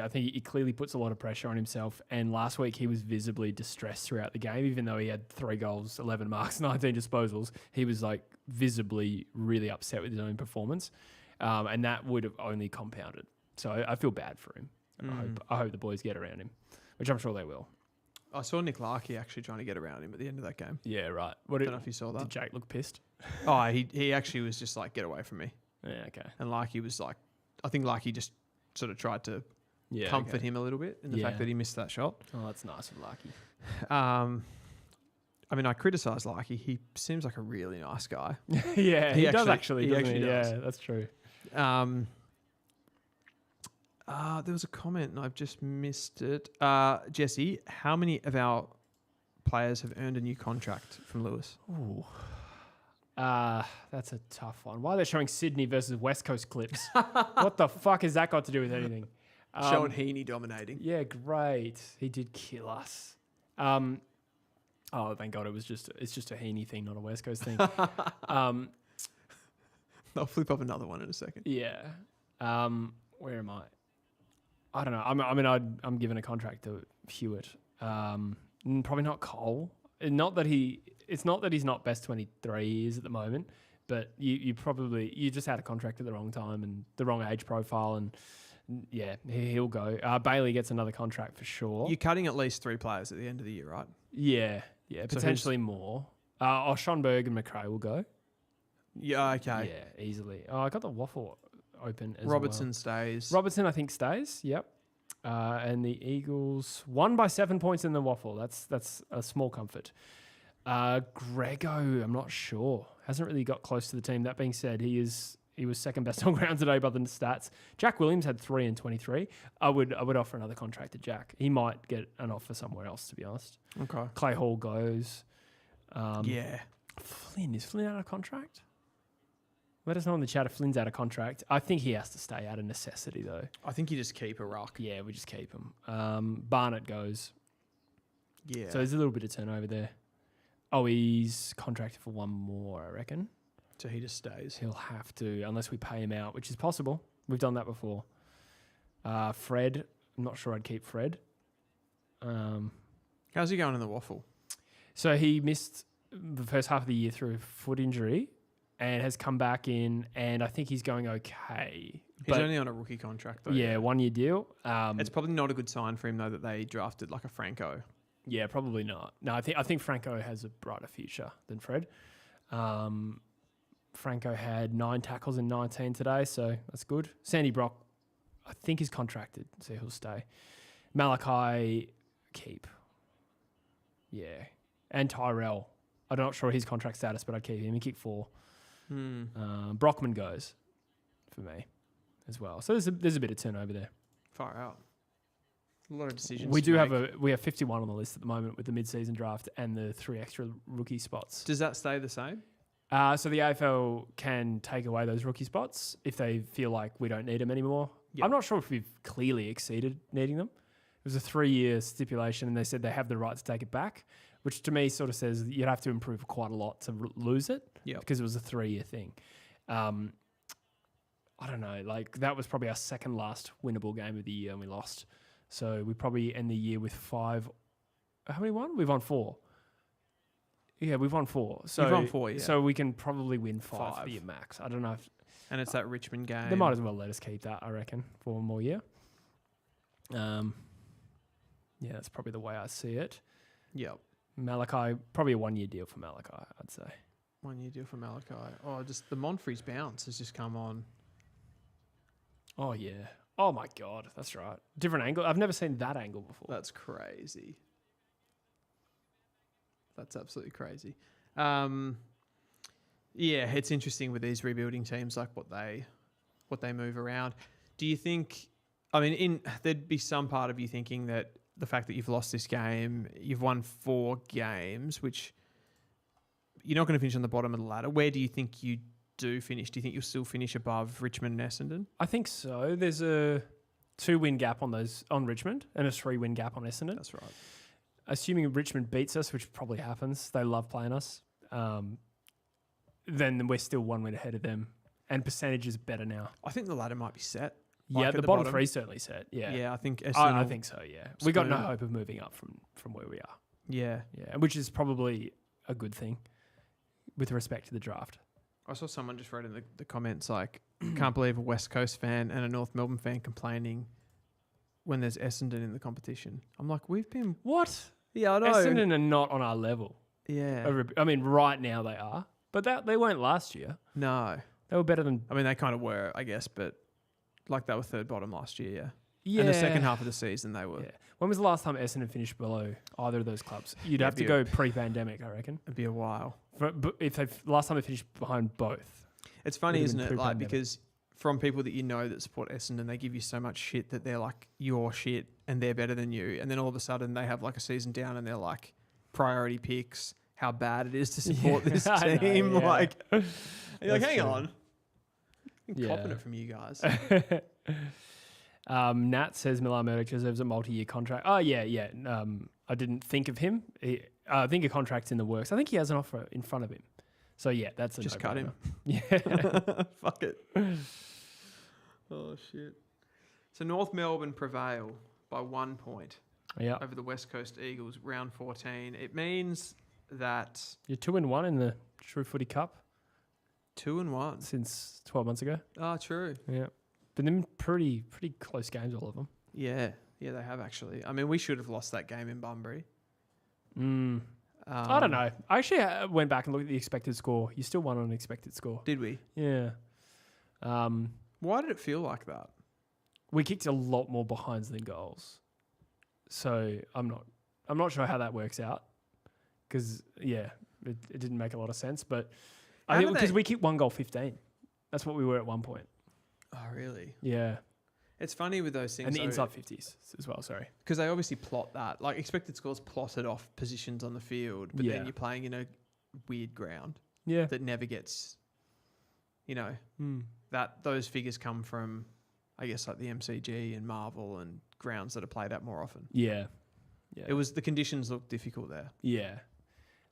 I think he clearly puts a lot of pressure on himself. And last week he was visibly distressed throughout the game, even though he had 3 goals, 11 marks, 19 disposals. He was visibly really upset with his own performance, and that would have only compounded. So I feel bad for him. I hope the boys get around him, which I'm sure they will. I saw Nick Larkey actually trying to get around him at the end of that game. Yeah, right. Don't know if you saw that. Did Jake look pissed? Oh, he actually was just like, get away from me. Yeah, okay. And Larkey was like, I think Larkey just sort of tried to comfort him a little bit in the fact that he missed that shot. Oh, that's nice of Larkey. I mean, I criticise Larkey. He seems like a really nice guy. Yeah, he does actually. He actually does. Yeah, that's true. There was a comment and I've just missed it. Jesse, how many of our players have earned a new contract from Lewis? Ooh. That's a tough one. Why are they showing Sydney versus West Coast clips? What the fuck has that got to do with anything? Showing Heaney dominating. Yeah, great. He did kill us. Oh, thank God! It's just a Heaney thing, not a West Coast thing. I'll flip up another one in a second. Yeah. Where am I? I don't know. I'm given a contract to Hewitt. Probably not Cole. It's not that he's not best 23 years at the moment, but you just had a contract at the wrong time and the wrong age profile, and yeah, he'll go. Bailey gets another contract for sure. You're cutting at least 3 players at the end of the year, right? Yeah, potentially more. Schonberg and McRae will go. Yeah, okay. Yeah, easily. Oh, I got the waffle open as Robertson stays. Robertson, I think, stays. Yep. And the Eagles won by 7 points in the waffle. That's a small comfort. Grego, I'm not sure. Hasn't really got close to the team. That being said, he was second best on ground today by the stats. Jack Williams had 3 and 23. I would offer another contract to Jack. He might get an offer somewhere else, to be honest. Okay. Clay Hall goes. Yeah. Is Flynn out of contract? Let us know in the chat if Flynn's out of contract. I think he has to stay out of necessity, though. I think you just keep a rock. Yeah, we just keep him. Barnett goes. Yeah. So there's a little bit of turnover there. Oh, he's contracted for 1 more, I reckon. So he just stays. He'll have to, unless we pay him out, which is possible. We've done that before. Fred, I'm not sure I'd keep Fred. How's he going in the waffle? So he missed the first half of the year through a foot injury and has come back in, and I think he's going okay. He's only on a rookie contract, though. Yeah, 1-year deal. It's probably not a good sign for him, though, that they drafted like a Franco. Yeah, probably not. No, I think Franco has a brighter future than Fred. Franco had 9 tackles in 19 today, so that's good. Sandy Brock, I think he's contracted, so he'll stay. Malachi, keep. Yeah. And Tyrell. I'm not sure his contract status, but I'd keep him. He kicked 4. Brockman goes for me as well. So there's a bit of turnover there. Far out. A lot of decisions. We have 51 on the list at the moment with the mid-season draft and the 3 extra rookie spots. Does that stay the same? So the AFL can take away those rookie spots if they feel like we don't need them anymore. Yep. I'm not sure if we've clearly exceeded needing them. It was a 3-year stipulation, and they said they have the right to take it back, which to me sort of says you'd have to improve quite a lot to lose it because it was a 3-year thing. I don't know. That was probably our second last winnable game of the year, and we lost. So we probably end the year with 5. How many won? We've won 4. Yeah, we've won 4. So you've won 4, yeah. So we can probably win 5 for the year max. I don't know if... And it's that Richmond game. They might as well let us keep that, I reckon, for 1 more year. Yeah, that's probably the way I see it. Yep. Malachi, probably a 1-year deal for Malachi, I'd say. 1-year deal for Malachi. Oh, just the Monfries bounce has just come on. Oh, yeah. Oh, my God. That's right. Different angle. I've never seen that angle before. That's crazy. That's absolutely crazy. Yeah, it's interesting with these rebuilding teams, like what they move around. Do you think? I mean, there'd be some part of you thinking that the fact that you've lost this game, you've won 4 games, which you're not going to finish on the bottom of the ladder. Where do you think you do finish? Do you think you'll still finish above Richmond and Essendon? I think so. There's a 2-win gap on Richmond and a 3-win gap on Essendon. That's right. Assuming Richmond beats us, which probably happens, they love playing us, then we're still 1 win ahead of them. and percentage is better now. I think the ladder might be set. Yeah, Like the at bottom three certainly set. Yeah, Yeah, I think I think so. Yeah, we got no spoon. hope of moving up from where we are. Yeah. Yeah, which is probably a good thing with respect to the draft. I saw someone just wrote in the comments like, can't believe a West Coast fan and a North Melbourne fan complaining when there's Essendon in the competition. I'm like, we've been... What? Yeah, I know. Essendon are not on our level. Yeah. I mean, right now they are, but they weren't last year. No. They were better than... I mean, they kind of were, I guess, but like they were third bottom last year, yeah. Yeah. And the second half of the season, they were. Yeah. When was the last time Essendon finished below either of those clubs? You'd have to go pre-pandemic, I reckon. It'd be a while. But if last time they finished behind both. It's funny, isn't it? Like, pre-pandemic. because from people that you know that support Essendon, they give you so much shit that they're like, you're shit and they're better than you. And then all of a sudden they have like a season down and they're like, priority picks, how bad it is to support this I know, team. yeah. Like, you're like, That's hang true. on. I'm Yeah. copping it from you guys. Nat says Milan Murdoch deserves a multi-year contract. Oh, yeah. I didn't think of him. I think a contract's in the works. I think he has an offer in front of him. So, yeah, that's a Just cut him. Yeah. Fuck it. Oh, shit. So North Melbourne prevail by 1 point Yeah. over the West Coast Eagles, round 14. It means that You're 2-1 in the True Footy Cup 2-1. since 12 months ago. Ah, true. Yeah. Been in pretty close games, all of them. Yeah, they have actually. I mean, we should have lost that game in Bunbury. I don't know. I actually went back and looked at the expected score. You still won on an expected score. Did we? Yeah. Why did it feel like that? We kicked a lot more behinds than goals. So I'm not sure how that works out. Because, yeah, it didn't make a lot of sense. But I think because we kicked 1 goal 15. That's what we were at one point. Oh, really? Yeah. It's funny with those things. And the inside 50s as well, sorry. Because they obviously plot that. Like, expected scores plotted off positions on the field, but Yeah. then you're playing in a weird ground Yeah. that never gets, that those figures come from, I guess, like the MCG and Marvel and grounds that are played at more often. Yeah. It was, the conditions looked difficult there. Yeah.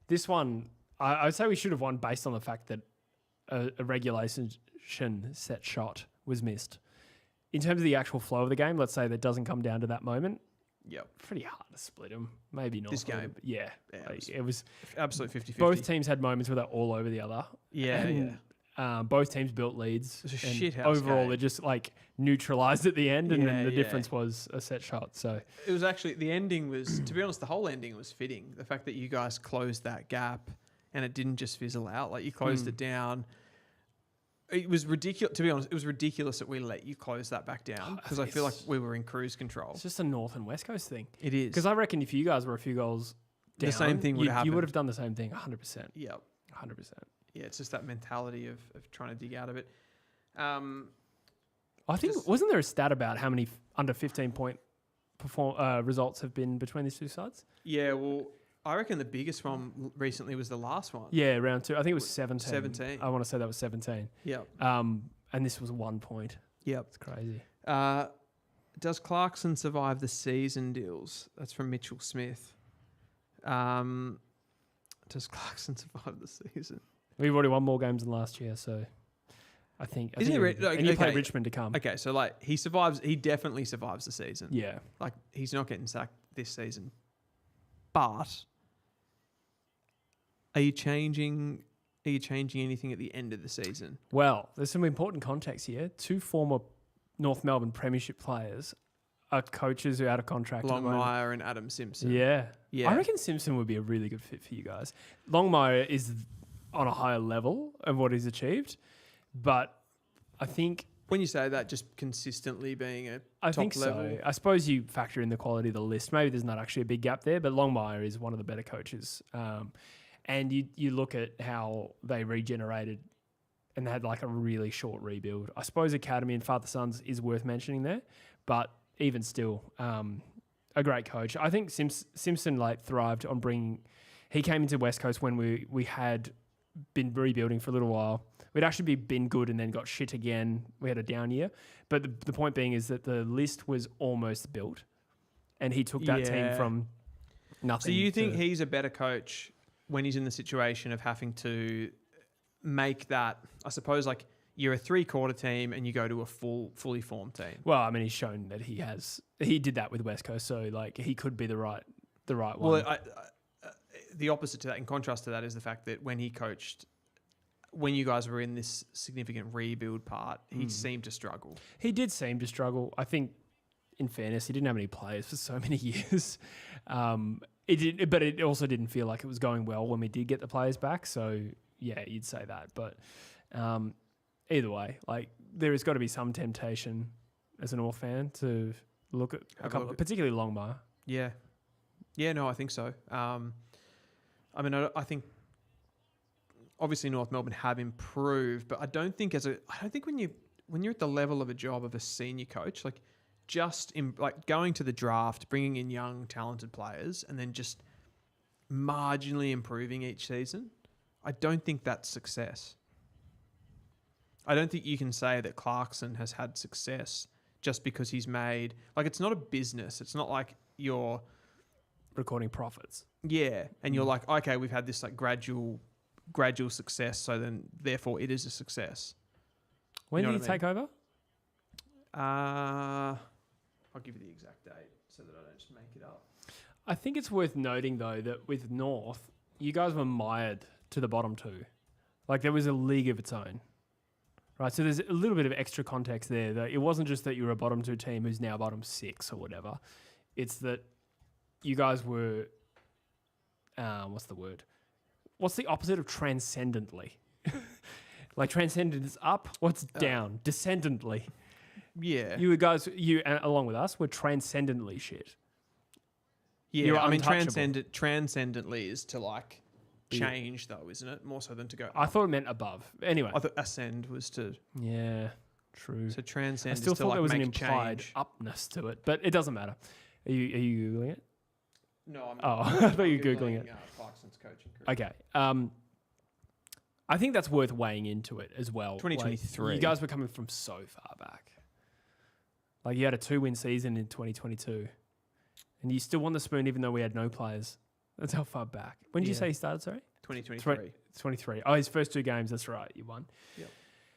This one, I'd say we should have won based on the fact that a regulation set shot was missed. In terms of the actual flow of the game, let's say that doesn't come down to that moment. Yep. Pretty hard to split them. Maybe not. This game? But yeah. It was Absolute 50-50. both teams had moments where they're all over the other. Yeah. Both teams built leads. It was a and shithouse overall, game. they just like neutralized at the end, and then the Yeah. difference was a set shot. So It was actually, the ending was, to be honest, the whole ending was fitting. The fact that you guys closed that gap and it didn't just fizzle out, like you closed it down. It was ridiculous, to be honest, it was ridiculous that we let you close that back down because I feel like we were in cruise control. it's just a North and West Coast thing. It is. Because I reckon if you guys were a few goals down, The same thing would happen. You would have done the same thing, 100%. Yep. 100%. Yeah, it's just that mentality of trying to dig out of it. I think, wasn't there a stat about how many under 15-point results have been between these two sides? Yeah, well, I reckon the biggest one recently was the last one. Yeah, round 2. I think it was 17. 17. I want to say that was 17. Yep. And this was 1 point. Yep. It's crazy. Does Clarkson survive the season deals? That's from Mitchell Smith. Does Clarkson survive the season? We've already won more games than last year, so I think... Isn't he and you play Richmond to come. Okay, so like he definitely survives the season. Yeah. Like he's not getting sacked this season. But are you changing anything at the end of the season? Well, there's some important context here. 2 former North Melbourne premiership players are coaches who are out of contract at the moment. Longmire and Adam Simpson. Yeah. Yeah. I reckon Simpson would be a really good fit for you guys. Longmire is on a higher level of what he's achieved, but I think... When you say that, just consistently being a I top think level. so. I suppose you factor in the quality of the list. Maybe there's not actually a big gap there, but Longmire is one of the better coaches. And you look at how they regenerated and they had like a really short rebuild. I suppose Academy and Father Sons is worth mentioning there, but even still, a great coach. I think Simpson like thrived on bringing... He came into West Coast when we had been rebuilding for a little while. We'd actually been good and then got shit again. We had a down year. But the point being is that the list was almost built and he took that team from nothing. So you think he's a better coach when he's in the situation of having to make that, I suppose, like you're a 3/4 team and you go to a fully formed team. Well, I mean, he's shown that he did that with West Coast, so like he could be the right one. Well, the opposite to that, in contrast to that, is the fact that when he coached, when you guys were in this significant rebuild part, he seemed to struggle. He did seem to struggle. I think, in fairness, he didn't have any players for so many years. But it also didn't feel like it was going well when we did get the players back. So yeah, you'd say that. But either way, like there has got to be some temptation as an North fan to look at particularly Longmire. Yeah. Yeah, no, I think so. I mean, I think obviously North Melbourne have improved, but I don't think when you're at the level of a job of a senior coach, like going to the draft, bringing in young talented players, and then just marginally improving each season, I don't think that's success. I don't think you can say that Clarkson has had success just because he's made, like, it's not a business. It's not like you're recording profits. Yeah. And you're like, okay, we've had this like gradual success. So then therefore it is a success. When did he take over? I'll give you the exact date so that I don't just make it up. I think it's worth noting though that with North, you guys were mired to the bottom two. Like there was a league of its own. Right, so there's a little bit of extra context there. That it wasn't just that you were a bottom two team who's now bottom 6 or whatever. It's that you guys were, what's the word? What's the opposite of transcendently? Like transcendent is up, what's down? Descendantly. Yeah. You guys, along with us, were transcendently shit. Yeah, I mean, transcendently is to like change though, isn't it? More so than to go up. I thought it meant above. Anyway. I thought ascend was to... Yeah, true. So transcend I still is thought to like there was an make implied change. upness to it, but it doesn't matter. Are you Googling it? No, I'm not. I thought you were Googling it. Clarkson's coaching career. Okay. I think that's worth weighing into it as well. 2023. Like, you guys were coming from so far back. Like you had a 2-win season in 2022 and you still won the spoon even though we had no players. That's how far back. When did you say he started, sorry? 2023. 23. Oh, his first 2 games, that's right. You won. Yep.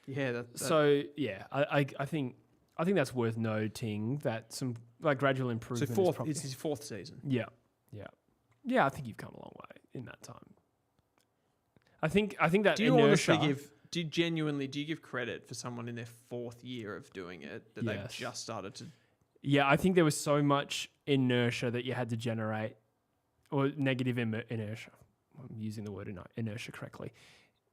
Yeah. So, yeah, I think that's worth noting that some like gradual improvement. So it's his 4th season. Yeah. Yeah, I think you've come a long way in that time. I think that do you inertia, honestly do you give credit for someone in their 4th year of doing it that they've just started to? Yeah, I think there was so much inertia that you had to generate, or negative inertia. I'm using the word inertia correctly.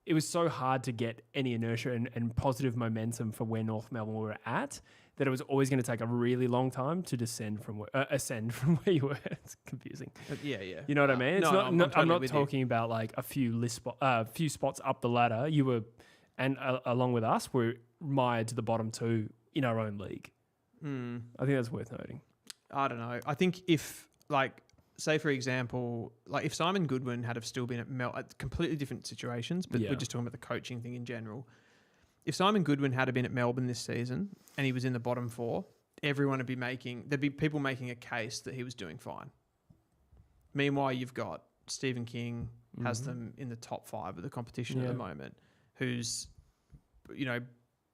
It was so hard to get any inertia and positive momentum for where North Melbourne were at that it was always going to take a really long time to ascend from where you were. It's confusing. Yeah. You know what I mean? It's I'm not talking about like a few spots up the ladder. You were, and along with us, we're mired to the bottom 2 in our own league. I think that's worth noting. I don't know. I think if like, say for example, like if Simon Goodwin had have still been at completely different situations, but we're just talking about the coaching thing in general. If Simon Goodwin had been at Melbourne this season and he was in the bottom 4, there'd be people making a case that he was doing fine. Meanwhile, you've got Stephen King has them in the top 5 of the competition at the moment, who's,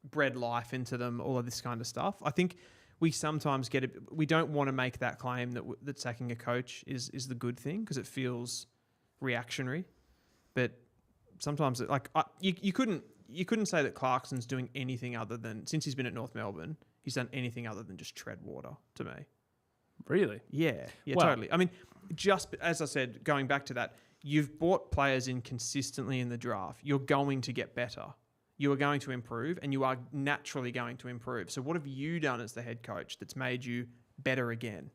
bred life into them, all of this kind of stuff. I think we sometimes we don't want to make that claim that sacking a coach is the good thing because it feels reactionary. But sometimes you couldn't say that Clarkson's doing anything other than, since he's been at North Melbourne, he's done anything other than just tread water to me. Really? Yeah, totally. I mean, just as I said, going back to that, you've brought players in consistently in the draft. You're going to get better. You are going to improve, and you are naturally going to improve. So what have you done as the head coach that's made you better again?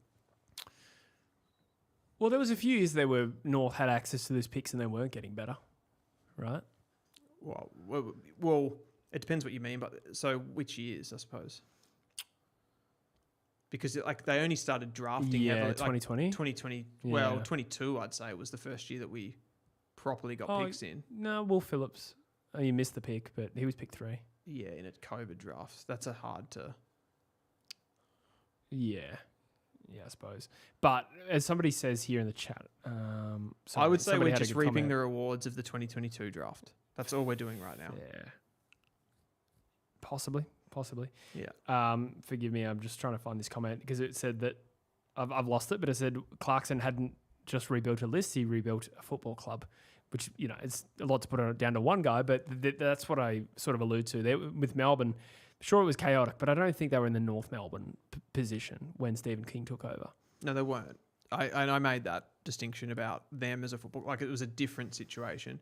Well, there was a few years there where North had access to those picks and they weren't getting better, right? Well, it depends what you mean. But so which years, I suppose? Because they only started drafting. Yeah, 2020. 2020. Yeah. Well, 22, I'd say, was the first year that we properly got picks in. No, Will Phillips. Oh, you missed the pick, but he was pick 3. Yeah, in a COVID draft. That's a hard to... Yeah, I suppose. But as somebody says here in the chat... I would say we're just reaping the rewards of the 2022 draft. That's all we're doing right now. Yeah. Possibly. Yeah. Forgive me, I'm just trying to find this comment because it said that I've lost it, but it said Clarkson hadn't just rebuilt a list, he rebuilt a football club, which, you know, it's a lot to put it down to one guy, but that's what I sort of allude to there with Melbourne. Sure, it was chaotic, but I don't think they were in the North Melbourne position when Stephen King took over. No, they weren't. I made that distinction about them as a football, like it was a different situation.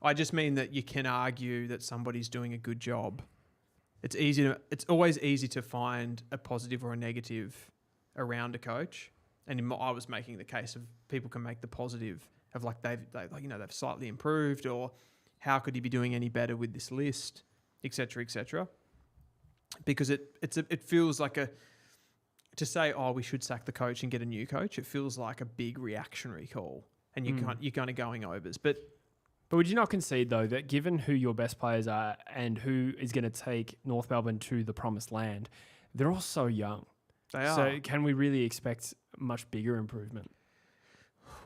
I just mean that you can argue that somebody's doing a good job. It's always easy to find a positive or a negative around a coach. And I was making the case of people can make the positive of like they've slightly improved, or how could he be doing any better with this list, etc., etc. Because it feels like to say, oh, we should sack the coach and get a new coach. It feels like a big reactionary call, and you're kind of going overs. But would you not concede, though, that given who your best players are and who is going to take North Melbourne to the promised land, they're all so young. They are. So can we really expect much bigger improvement?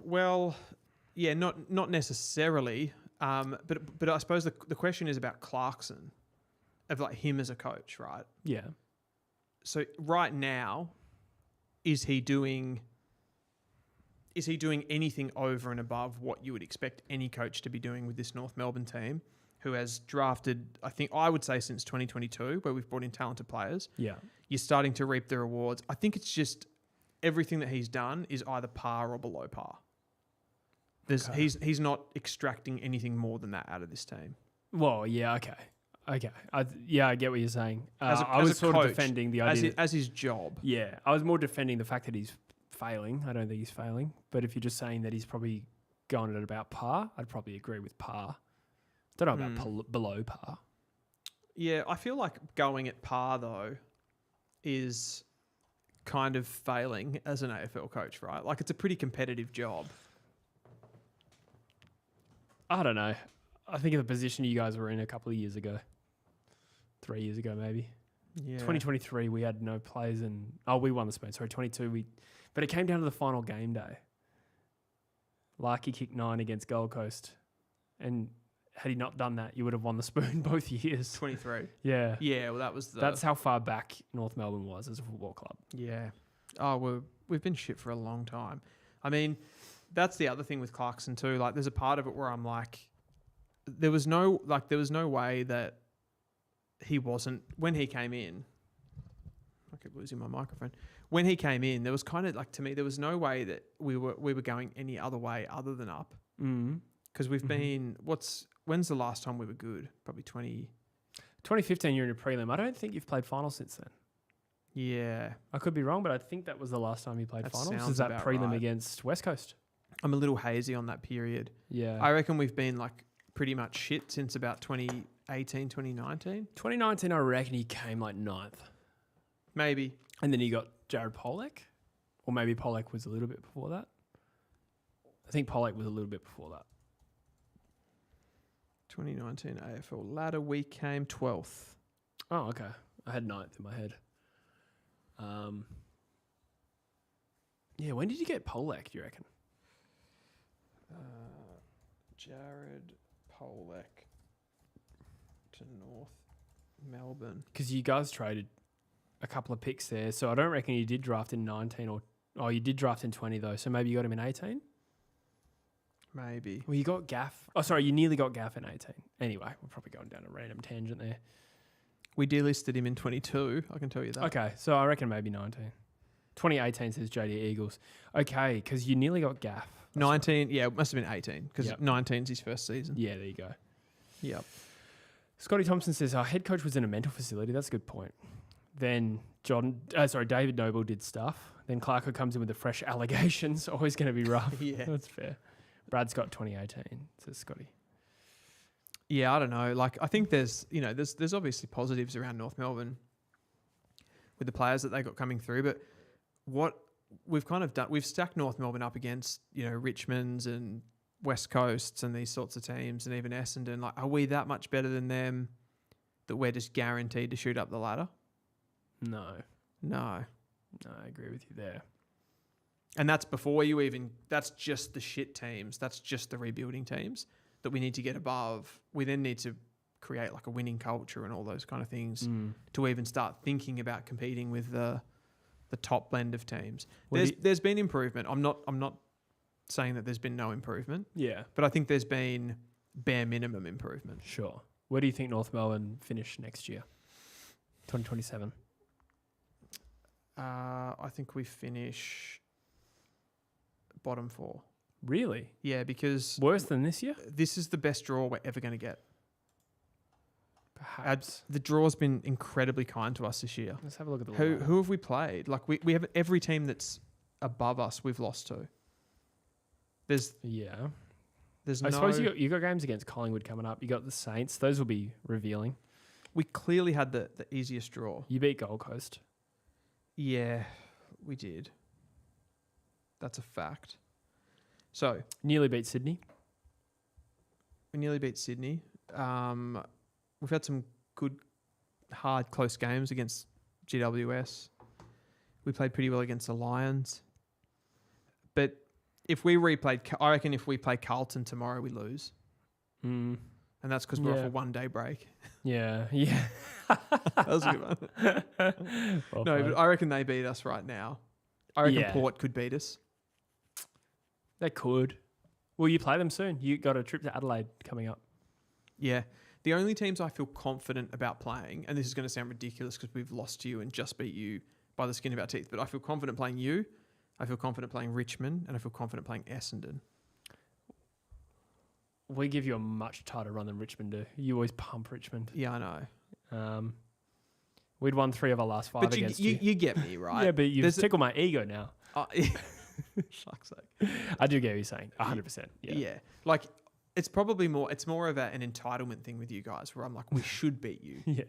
Well, yeah, not necessarily. But I suppose the question is about Clarkson, of like him as a coach, right? Yeah. So right now, is he doing anything over and above what you would expect any coach to be doing with this North Melbourne team, who has drafted, I would say since 2022, where we've brought in talented players? Yeah. You're starting to reap the rewards. I think it's just everything that he's done is either par or below par. He's not extracting anything more than that out of this team. Well, yeah, okay. I get what you're saying. I was sort of defending the idea as his job. Yeah, I was more defending the fact that he's failing. I don't think he's failing. But if you're just saying that he's probably going at about par, I'd probably agree with par. Don't know about below par. Yeah, I feel like going at par, though, is kind of failing as an AFL coach, right? Like, it's a pretty competitive job. I don't know. I think of the position you guys were in a couple of years ago. 3 years ago, maybe. Yeah. 2023, we had no players and... Oh, we won the spoon. Sorry, 22, but it came down to the final game day. Larky kicked 9 against Gold Coast. And had he not done that, you would have won the spoon both years. 23. Yeah. Yeah, well, that's how far back North Melbourne was as a football club. Yeah. Oh, we've been shit for a long time. I mean, that's the other thing with Clarkson too. Like, there's a part of it where I'm like, there was no way that he wasn't, when he came in, I keep losing my microphone. When he came in, there was kind of like, to me, there was no way that we were going any other way other than up. Because we've been, when's the last time we were good? Probably 2015, you're in a prelim. I don't think you've played finals since then. Yeah. I could be wrong, but I think that was the last time you played finals. Is that prelim against West Coast? I'm a little hazy on that period. Yeah. I reckon we've been like pretty much shit since about 2018, 2019. 2019, I reckon he came like 9th. Maybe. And then you got Jared Pollock. Or maybe Pollock was a little bit before that. I think Pollock was a little bit before that. 2019 AFL ladder, we came 12th. Oh, okay. I had 9th in my head. Yeah, when did you get Pollock, do you reckon? Jared Pollock to North Melbourne. Because you guys traded a couple of picks there, so I don't reckon you did draft in 19 or you did draft in 20 though, so maybe you got him in 18? Maybe. Well, you got Gaff. Oh, sorry, you nearly got Gaff in 18. Anyway, we're probably going down a random tangent there. We delisted him in 22, I can tell you that. Okay, so I reckon maybe 19. 2018 says JD Eagles. Okay, because you nearly got Gaff. 19, yeah, it must have been 18, because 19's his first season. Yeah, there you go. Yep. Scotty Thompson says, our head coach was in a mental facility. That's a good point. Then David Noble did stuff. Then Clarko comes in with the fresh allegations. Always going to be rough. Yeah. That's fair. Brad Scott 2018, says Scotty. Yeah, I don't know. Like, I think there's obviously positives around North Melbourne with the players that they got coming through, but what we've kind of done, we've stacked North Melbourne up against, Richmonds and West Coasts and these sorts of teams, and even Essendon. Like, are we that much better than them that we're just guaranteed to shoot up the ladder? No, I agree with you there. And that's that's just the shit teams. That's just the rebuilding teams that we need to get above. We then need to create like a winning culture and all those kind of things to even start thinking about competing with the top blend of teams. There's been improvement. I'm not saying that there's been no improvement. Yeah. But I think there's been bare minimum improvement. Sure. Where do you think North Melbourne finish next year? 2027. I think we finish bottom 4. Really? Yeah, because Worse than this year? this is the best draw we're ever going to get. Perhaps. The draw's been incredibly kind to us this year. Let's have a look at the Who have we played? Like we have every team that's above us we've lost to. There's I suppose you got games against Collingwood coming up. You got the Saints. Those will be revealing. We clearly had the easiest draw. You beat Gold Coast. Yeah, we did. That's a fact. So Nearly beat Sydney. we nearly beat Sydney. We've had some good, hard, close games against GWS. We played pretty well against the Lions. But if we replayed, I reckon if we play Carlton tomorrow, we lose. And that's because we're off a 1-day break. Yeah. That was a good one. But I reckon they beat us right now. I reckon Port could beat us. They could. Will you play them soon? You got a trip to Adelaide coming up. Yeah. The only teams I feel confident about playing, and this is going to sound ridiculous because we've lost to you and just beat you by the skin of our teeth, but I feel confident playing you, I feel confident playing Richmond, and I feel confident playing Essendon. We give you a much tighter run than Richmond do. You always pump Richmond. Yeah, I know. We'd won 3 of our last 5 but against you. You get me, right? Yeah, but you've tickled my ego now. Fuck's sake. I do get what you're saying. 100%. Yeah. Like, it's probably more of an entitlement thing with you guys where I'm like, we should beat you. Yeah.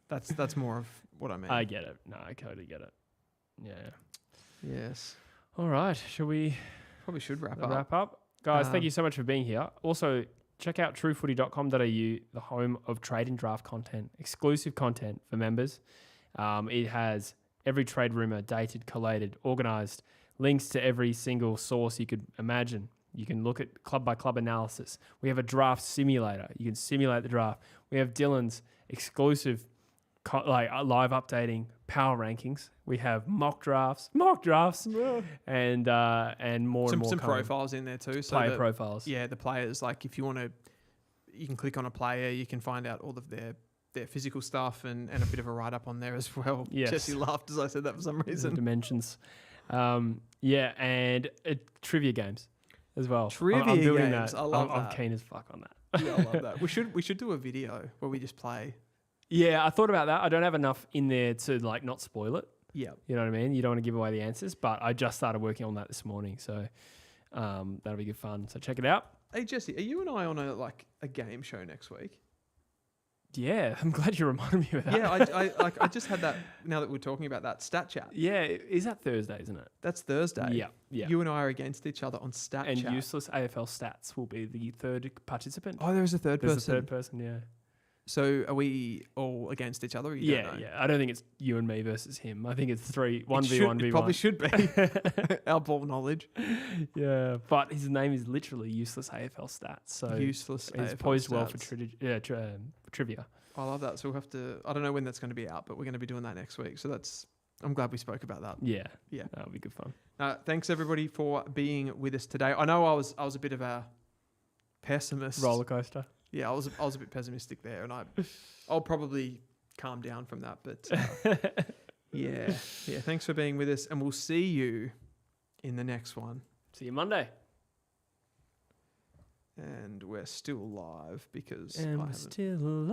That's more of what I mean. I get it. No, I totally get it. Yeah. Yes. All right. Shall we Probably should wrap up? Guys, thank you so much for being here. Also, check out truefooty.com.au, the home of trade and draft content, exclusive content for members. It has every trade rumor dated, collated, organised, links to every single source you could imagine. You can look at club-by-club analysis. We have a draft simulator. You can simulate the draft. We have Dylan's exclusive live updating power rankings. We have mock drafts, and more and more. Some profiles in there too. So player profiles. Yeah, the players. Like if you want to, you can click on a player. You can find out all of their physical stuff and a bit of a write up on there as well. Yes. Jesse laughed as I said that for some reason. Dimensions. And trivia games as well. I'm building games. That. I love that. I'm keen as fuck on that. Yeah, I love that. We should do a video where we just play. Yeah, I thought about that. I don't have enough in there to not spoil it. Yeah. You know what I mean? You don't want to give away the answers, but I just started working on that this morning, so that'll be good fun. So check it out. Hey Jesse, are you and I on a game show next week? Yeah, I'm glad you reminded me of that. Yeah, I just had that now that we're talking about that stat chat. Yeah, is that Thursday, isn't it? That's Thursday. Yeah. You and I are against each other on stat and chat. And useless AFL stats will be the third participant. Oh, there is a third person. There's a third person, yeah. So are we all against each other? Or you don't know? Yeah. I don't think it's you and me versus him. I think it's 1v1v1. It probably should be. Our ball knowledge. Yeah, but his name is literally useless AFL stats. So useless he's AFL poised stats. well for trivia. I love that. So we'll have to. I don't know when that's going to be out, but we're going to be doing that next week. So I'm glad we spoke about that. Yeah, yeah, that'll be good fun. Thanks everybody for being with us today. I know I was a bit of a pessimist. Roller coaster. Yeah, I was a bit pessimistic there, and I'll probably calm down from that. But yeah. Thanks for being with us, and we'll see you in the next one. See you Monday. And we're still live because we're still live.